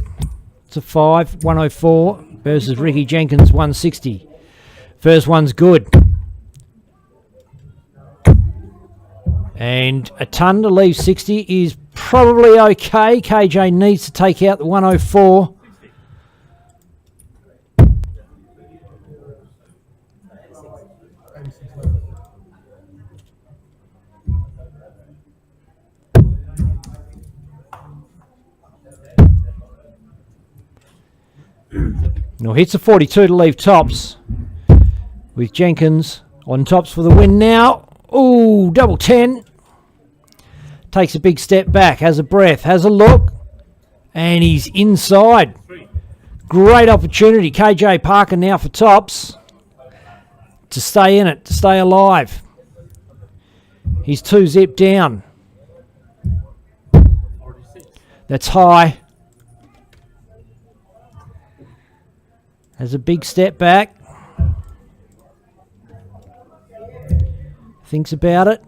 S1: It's a 5, 104 versus Ricky Jenkins, 160. First one's good. And a ton to leave 60 is probably okay. KJ needs to take out the 104. No, hits a 42 to leave tops with Jenkins on tops for the win now. Ooh, double 10. Takes a big step back, has a breath, has a look, and he's inside. Great opportunity. KJ Parker now for tops to stay in it, to stay alive. He's 2 zip down. That's high. Has a big step back. Thinks about it.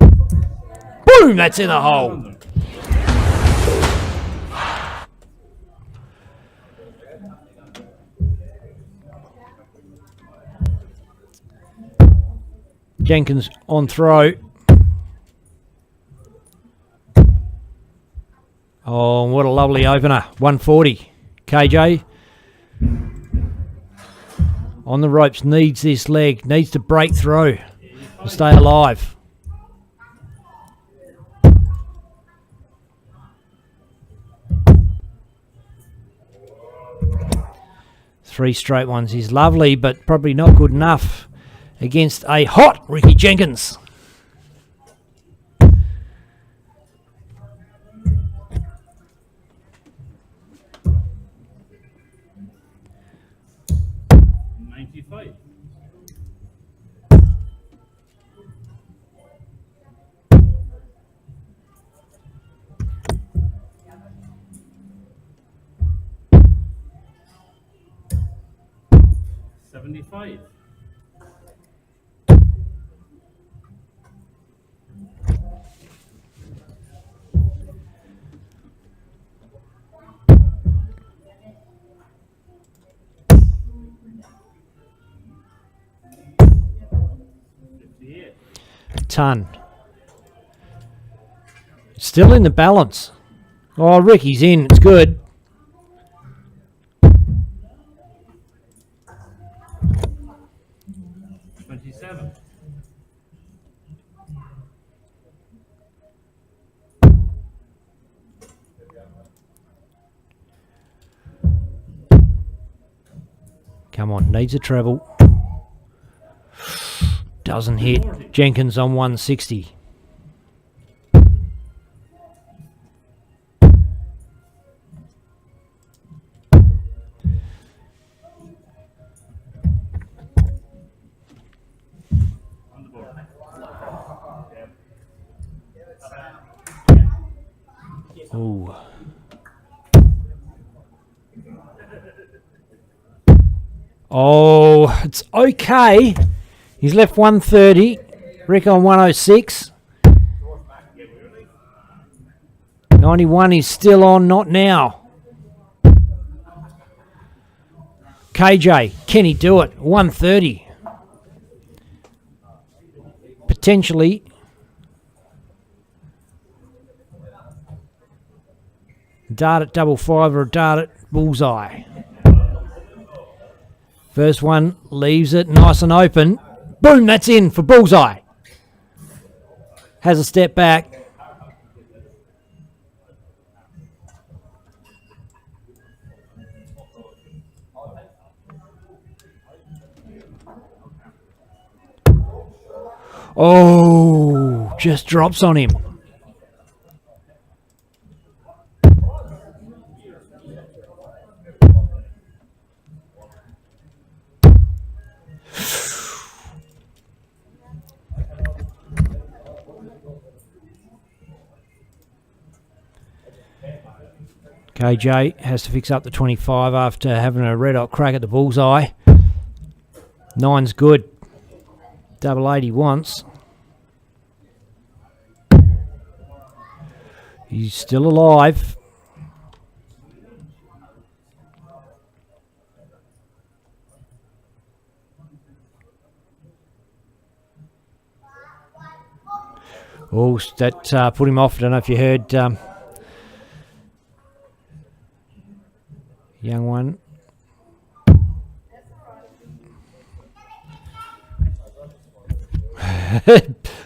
S1: Boom! That's in the hole. Jenkins on throw. Oh, what a lovely opener. 140. KJ on the ropes, needs this leg, needs to break through to stay alive. Three straight ones is lovely, but probably not good enough against a hot Ricky Jenkins. Ton. Still in the balance. Oh, Ricky's in. It's good. Come on, needs a treble. Doesn't hit. Jenkins on 160. Ooh. Oh, it's okay. He's left 130. Rick on 106. 91 is still on, not now. KJ, can he do it? 130. Potentially. Dart at double 5 or a dart at bullseye. First one leaves it nice and open. Boom, that's in for bullseye. Has a step back. Oh, just drops on him. KJ has to fix up the 25 after having a red hot crack at the bullseye. 9's good. Double 80 once. He's still alive. Oh, that put him off. I don't know if you heard. Young one.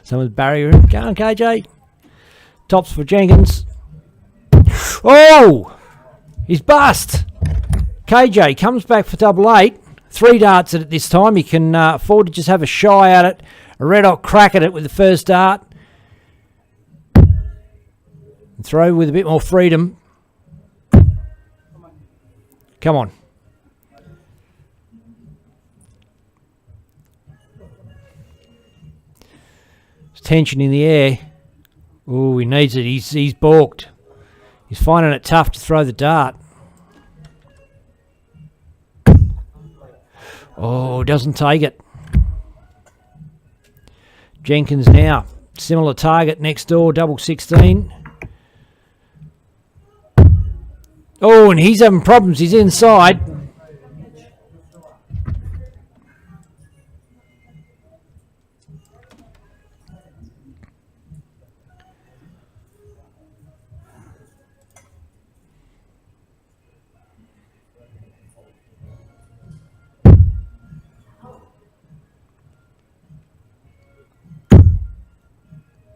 S1: Someone's barrier. Go on, KJ. Tops for Jenkins. Oh! He's bust. KJ comes back for double 8. 3 darts at it this time. He can afford to just have a shy at it. A red hot crack at it with the first dart. And throw with a bit more freedom. Come on. There's tension in the air. Oh, he needs it. He's balked. He's finding it tough to throw the dart. Oh, doesn't take it. Jenkins now. Similar target next door, double 16. Oh, and he's having problems. He's inside.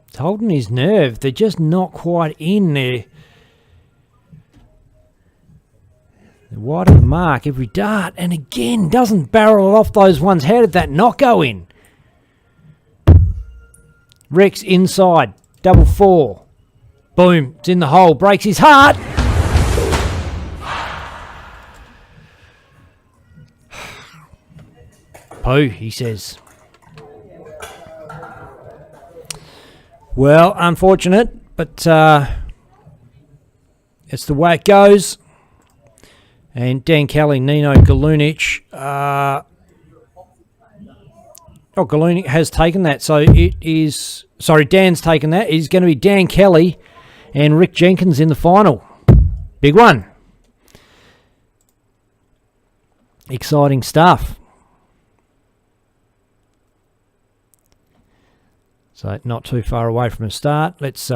S1: It's holding his nerve. They're just not quite in there. They're wide of the mark every dart. And again, doesn't barrel off those ones. How did that not go in? Rex inside. Double 4. Boom. It's in the hole. Breaks his heart. Pooh, he says. Well, unfortunate, but it's the way it goes. And Dan Kelly, Nino Galunic. Galunic has taken that. So it is... Sorry, Dan's taken that. It's going to be Dan Kelly and Rick Jenkins in the final. Big one. Exciting stuff. So not too far away from the start. Let's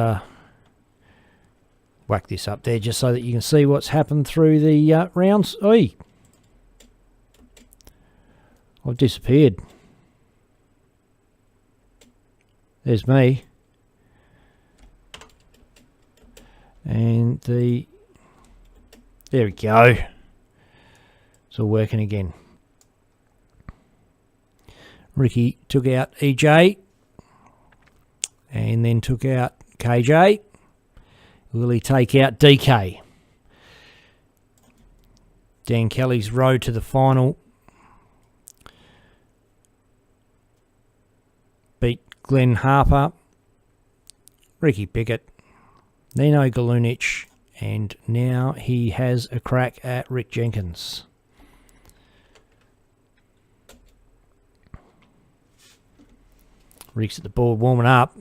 S1: whack this up there just so that you can see what's happened through the rounds. Oi! I've disappeared. There's me. And there we go. It's all working again. Ricky took out EJ. And then took out KJ. Will he take out DK? Dan Kelly's road to the final. Beat Glenn Harper. Ricky Pickett. Nino Galunic. And now he has a crack at Rick Jenkins. Rick's at the board warming up.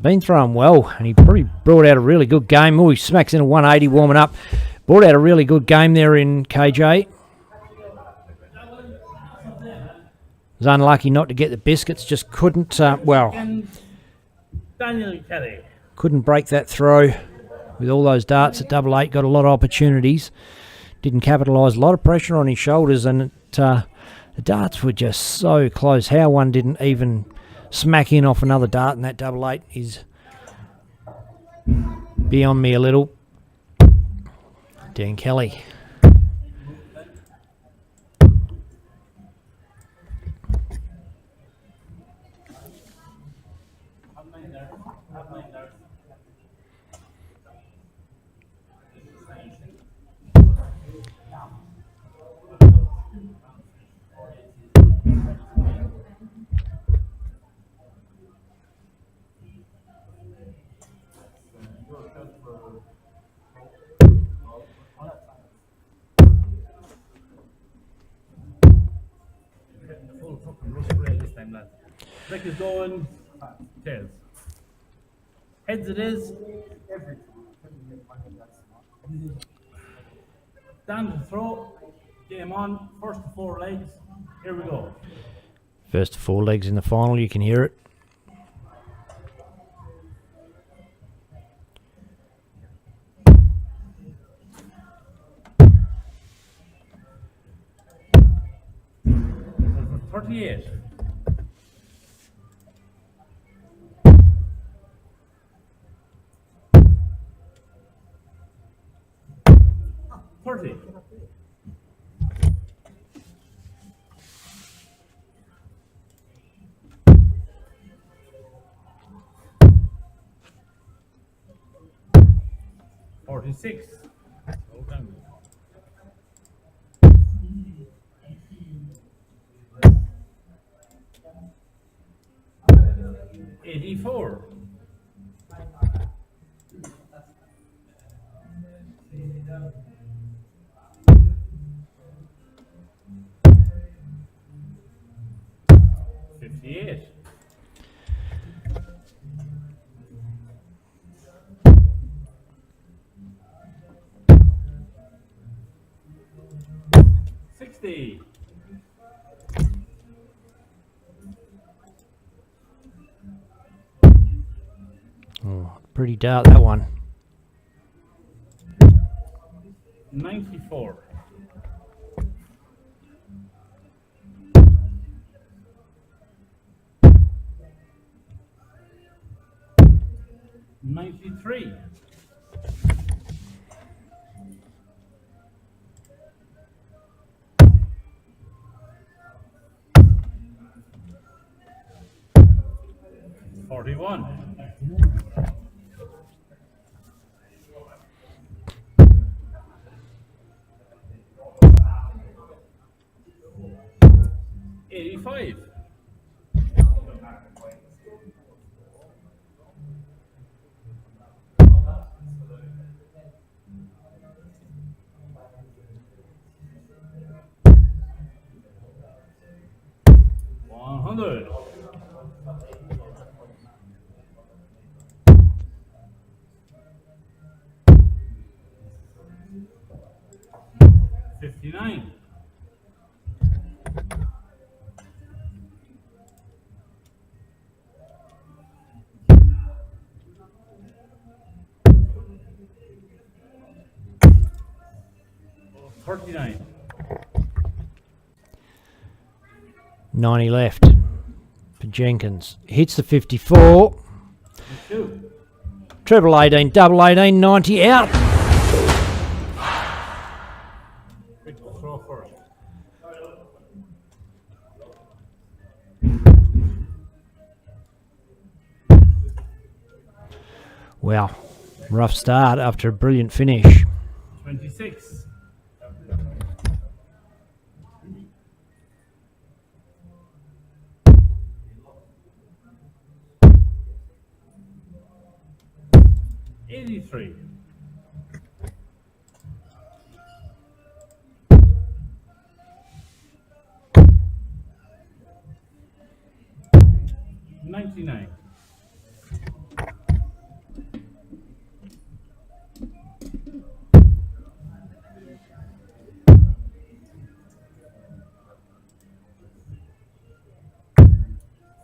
S1: Been throwing well, and he probably brought out a really good game. Oh, he smacks in a 180 warming up. Brought out a really good game there in KJ. Was unlucky not to get the biscuits, just couldn't, couldn't break that throw with all those darts at double 8. Got a lot of opportunities. Didn't capitalise. A lot of pressure on his shoulders, and the darts were just so close. How one didn't even smack in off another dart in that double 8 is beyond me a little. Dan Kelly.
S4: Rick is going tails. Heads it is. Down to throw. Game on. First to 4 legs. Here we go.
S1: First 4 legs in the final, you can hear it.
S4: Number 38. $30. $46. 84. 58. 60.
S1: Oh, pretty dark, that one.
S4: 94. 93. 41. 85. 100. 59. 39.
S1: 90 left for Jenkins. Hits the 54.
S4: 2.
S1: Treble 18, double 18, 90 out.
S4: Quick throw first.
S1: Wow, rough start after a brilliant finish.
S4: 26. 83. 99.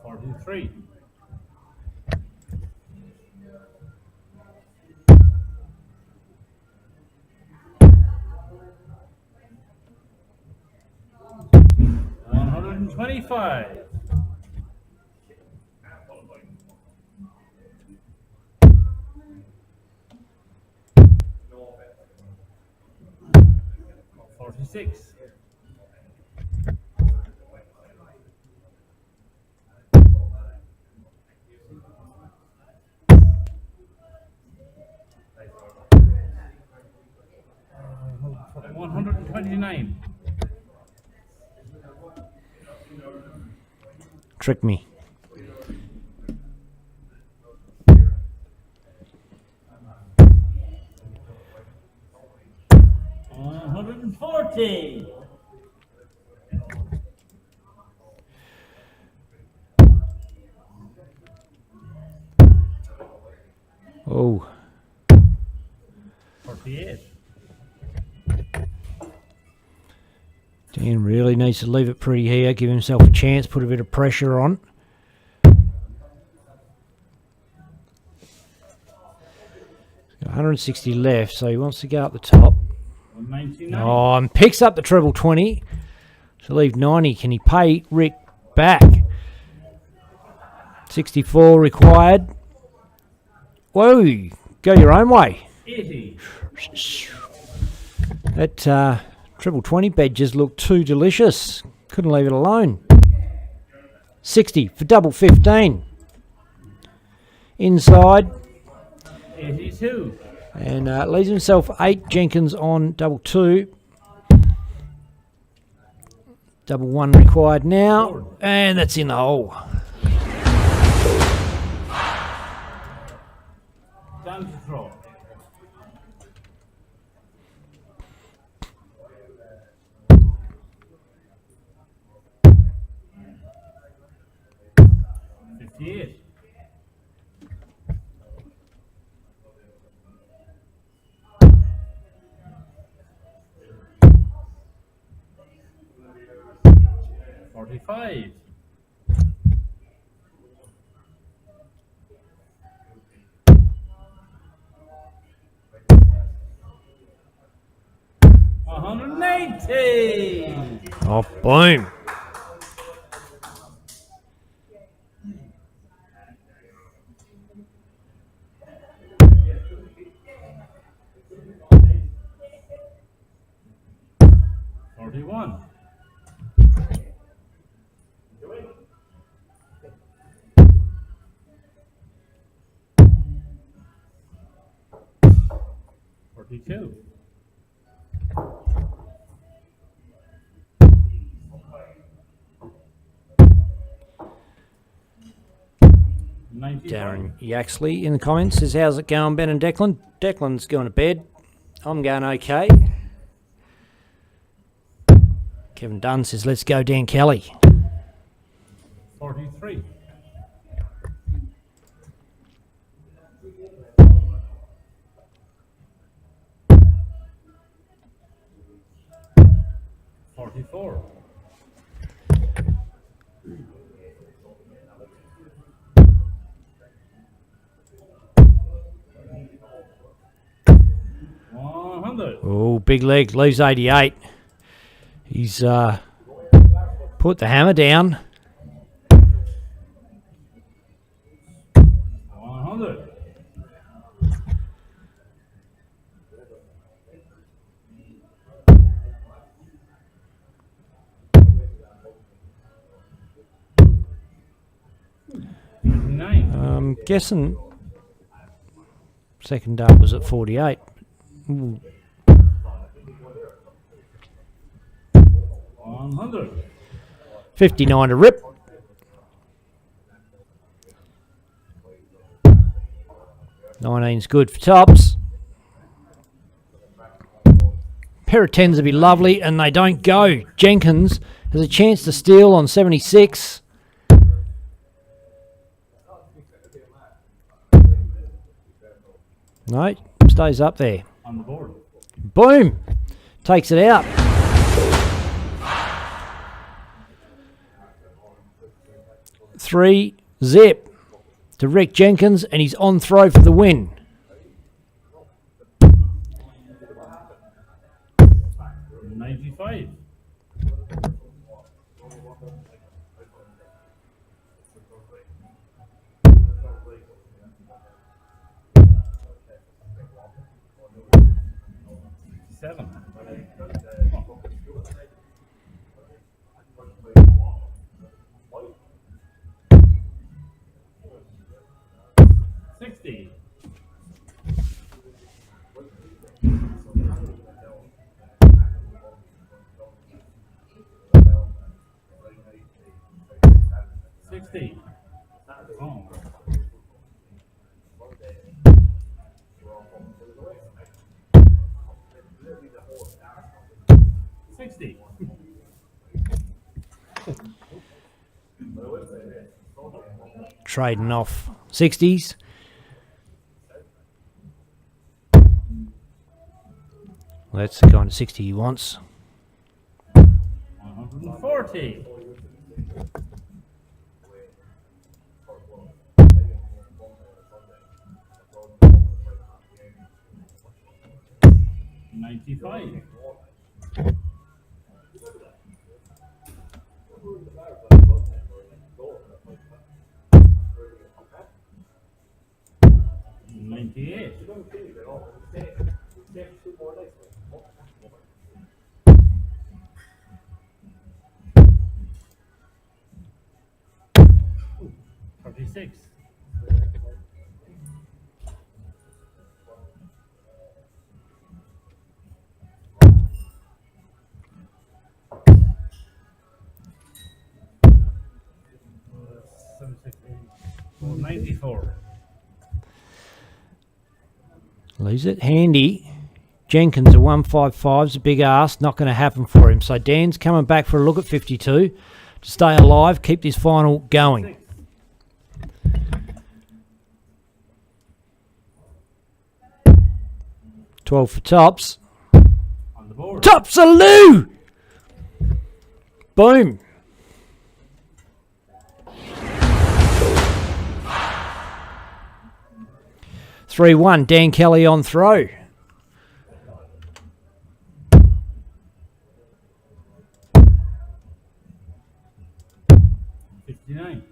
S4: 43. 125. 46. 129.
S1: Trick me.
S4: 140. 141.
S1: Oh.
S4: 48.
S1: Dan really needs to leave it pretty here, give himself a chance, put a bit of pressure on. Got 160 left, so he wants to go up the top.
S4: 99.
S1: Oh, and picks up the treble 20 to leave 90. Can he pay Rick back? 64 required. Whoa, go your own way.
S4: 80.
S1: That treble 20 bed just looked too delicious. Couldn't leave it alone. 60 for double 15. Inside.
S4: 82.
S1: And leaves himself 8. Jenkins on double 2. Double 1 required now. And that's in the hole.
S4: Down to throw. $58. $45. $180.
S1: Oh, boom.
S4: $41. $42.
S1: Darren Yaxley in the comments says, how's it going, Ben and Declan? Declan's going to bed. I'm going okay. Kevin Dunn says, let's go, Dan Kelly.
S4: 43. $44. $100.
S1: Oh, big leg, leaves 88. He's put the hammer down.
S4: 100.
S1: I'm guessing second up was at 48. Ooh.
S4: 100.
S1: 59 to rip. $19's good for tops. Pair of 10s would be lovely, and they don't go. Jenkins has a chance to steal on 76. No, stays up there.
S4: On the board.
S1: Boom! Takes it out. Three zip to Rick Jenkins, and he's on throw for the win.
S4: $95. $7. $60. $60. Oh. $60.
S1: Trading off 60s. Well, that's the kind of 60 he wants.
S4: 140. $95. $98. $36. $94.
S1: Leaves it handy. Jenkins, a 155 is a big ask. Not going to happen for him. So Dan's coming back for a look at 52 to stay alive, keep this final going. $12 for tops.
S4: On the board.
S1: Tops a loo! Boom. $3-1. Dan Kelly on throw.
S4: $59.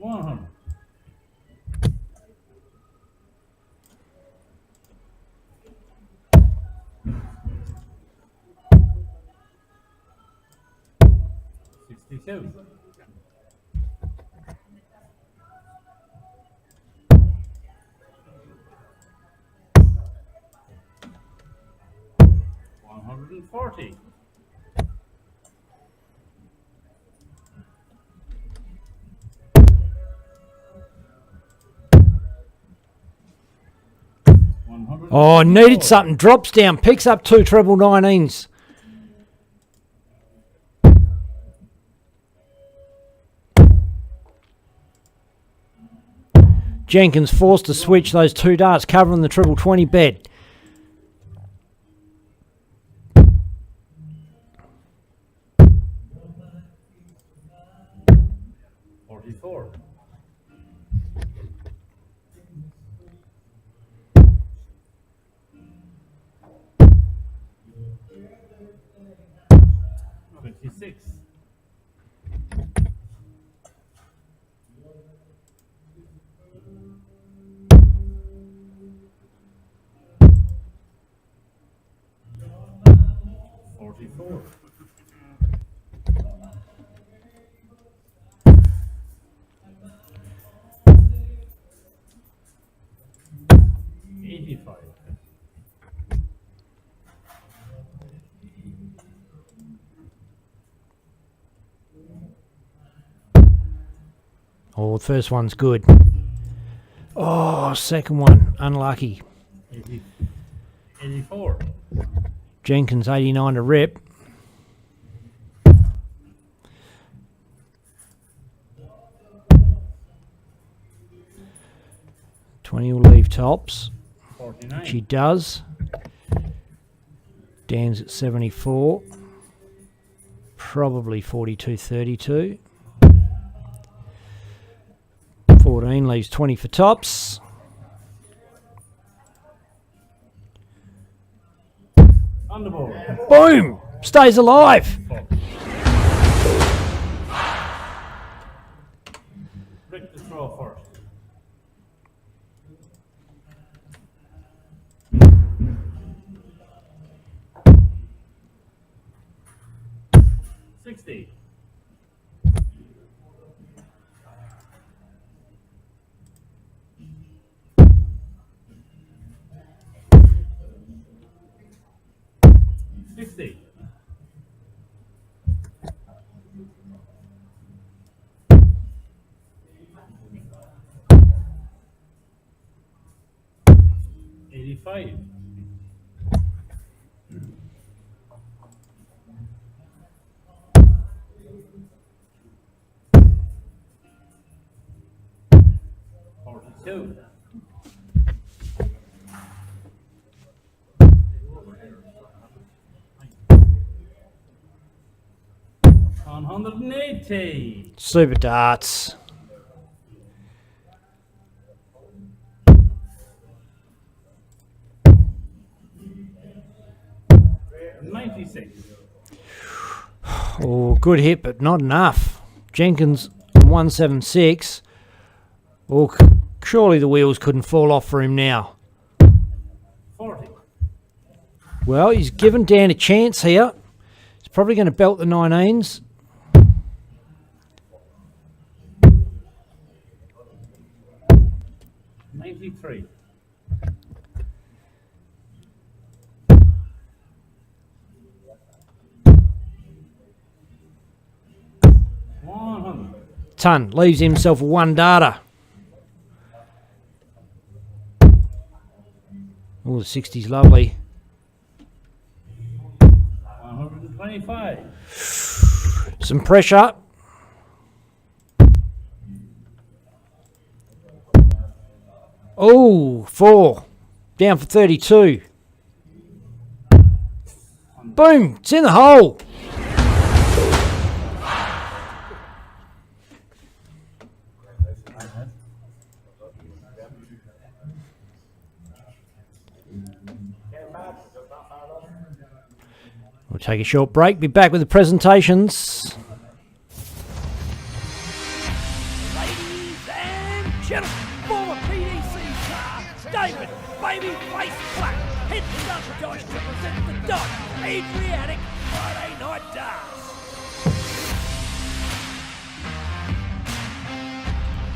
S4: $100. $62. $140.
S1: Oh, needed something. Drops down. Picks up 2 treble 19s. Jenkins forced to switch those 2 darts, covering the treble 20 bet.
S4: $44. $56. $44. $85.
S1: Oh, the first one's good. Oh, second one, unlucky.
S4: 84.
S1: Jenkins, 89 to rep. $20 will leave tops.
S4: 49.
S1: Which he does. Dan's at 74. Probably 42.32. 14 leaves 20 for tops.
S4: On the board.
S1: Boom! Stays alive.
S4: Break the throw first. $60. $60. $85. 2. $180.
S1: Super darts.
S4: 96.
S1: Oh, good hit, but not enough. Jenkins 176. Oh, surely the wheels couldn't fall off for him now.
S4: 40.
S1: Well, he's given Dan a chance here. He's probably going to belt the 19s.
S4: $93. $100.
S1: Ton leaves himself one data. Oh, the 60's lovely.
S4: 125.
S1: Some pressure. Oh, 4. Down for 32. Boom, it's in the hole. We'll take a short break, be back with the presentations.
S2: Ladies and gentlemen, former PDC star David Babyface Platt heads up Dosh to present the Dosh Adriatic Friday Night Darts.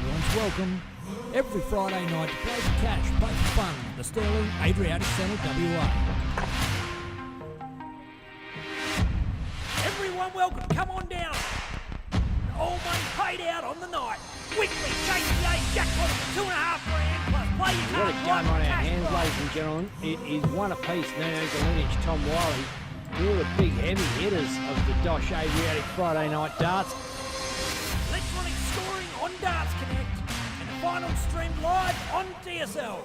S7: Everyone's welcome every Friday night to play for cash, play for fun. The Sterling Adriatic Centre, WA.
S2: Everyone welcome, come on down. All money paid out on the night. Weekly KTA jackpot of $2.5 grand plus play your
S7: What a
S2: card
S7: game on our
S2: cash
S7: hands,
S2: prize.
S7: ladies and gentlemen. It is one apiece. Galunic, Tom Wiley. Two of the big heavy hitters of the Dosh Adriatic Friday Night Darts.
S2: Electronic scoring on Darts Connect and the final streamed live on DSL.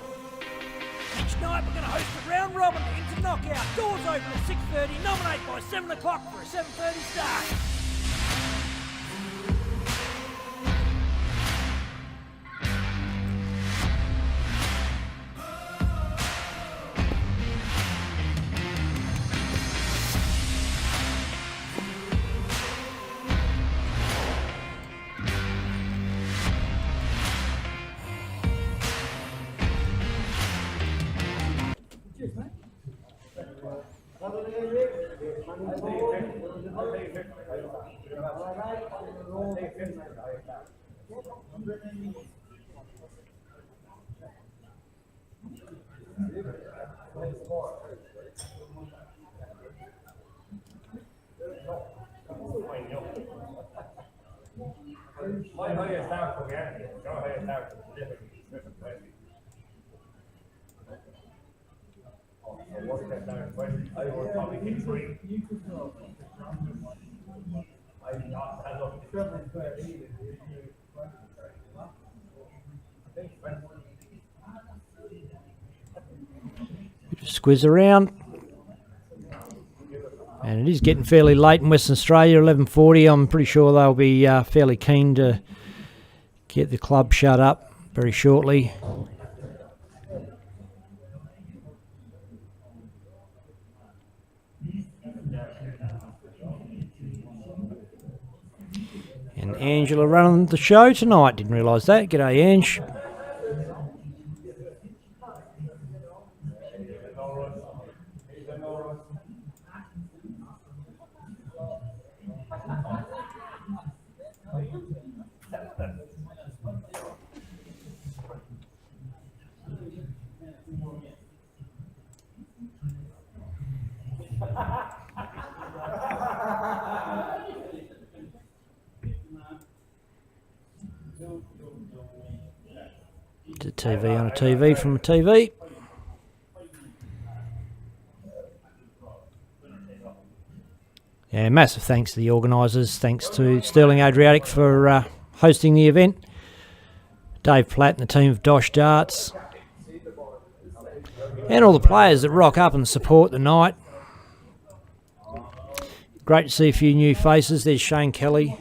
S2: Each night we're going to host a round robin into knockout. Doors open at 6:30. Nominate by 7 o'clock for a 7:30 start.
S1: Squiz around. And it is getting fairly late in Western Australia, 11:40. I'm pretty sure they'll be fairly keen to get the club shut up very shortly. And Angela running the show tonight. Didn't realise that. G'day, Ange. The TV on a TV from a TV. Yeah, massive thanks to the organisers. Thanks to Sterling Adriatic for hosting the event. Dave Platt and the team of Dosh Darts. And all the players that rock up and support the night. Great to see a few new faces. There's Shane Kelly.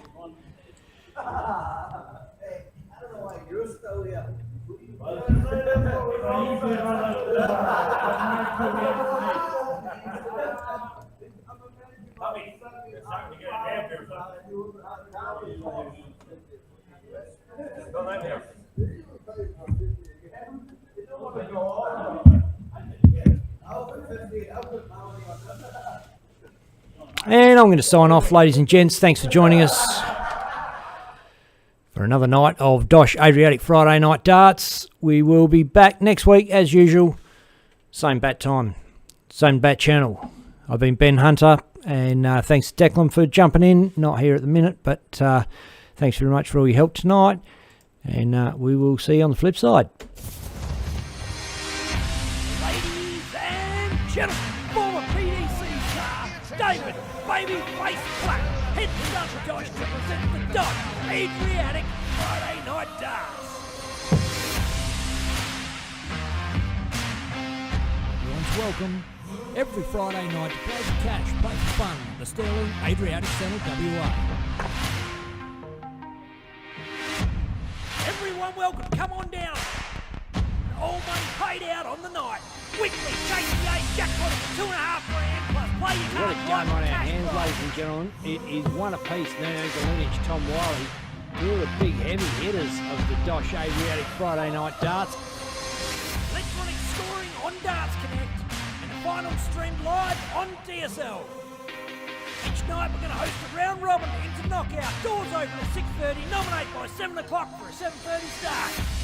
S1: And I'm going to sign off, ladies and gents. Thanks for joining us for another night of Dosh Adriatic Friday Night Darts. We will be back next week as usual. Same bat time, same bat channel. I've been Ben Hunter, and thanks to Declan for jumping in. Not here at the minute, but thanks very much for all your help tonight. And we will see you on the flip side.
S2: Ladies and gentlemen, former PDC star David Babyface Platt heads up Dosh to present the Dosh Adriatic Friday Night Darts.
S7: Everyone's welcome every Friday night to play for cash, play for fun. The Sterling Adriatic Centre, WA.
S2: Everyone welcome, come on down. All money paid out on the night. Weekly KTA jackpot of $2.5 grand plus play your
S7: What a
S2: card
S7: game on our
S2: cash
S7: hands,
S2: prize.
S7: ladies and gentlemen. It is one apiece. Galunic, Tom Wiley, two of the big heavy hitters of the Dosh Adriatic Friday Night Darts.
S2: Electronic scoring on Darts Connect and the final streamed live on DSL. Each night we're going to host a round robin into knockout. Doors open at 6:30. Nominate by 7 o'clock for a 7:30 start.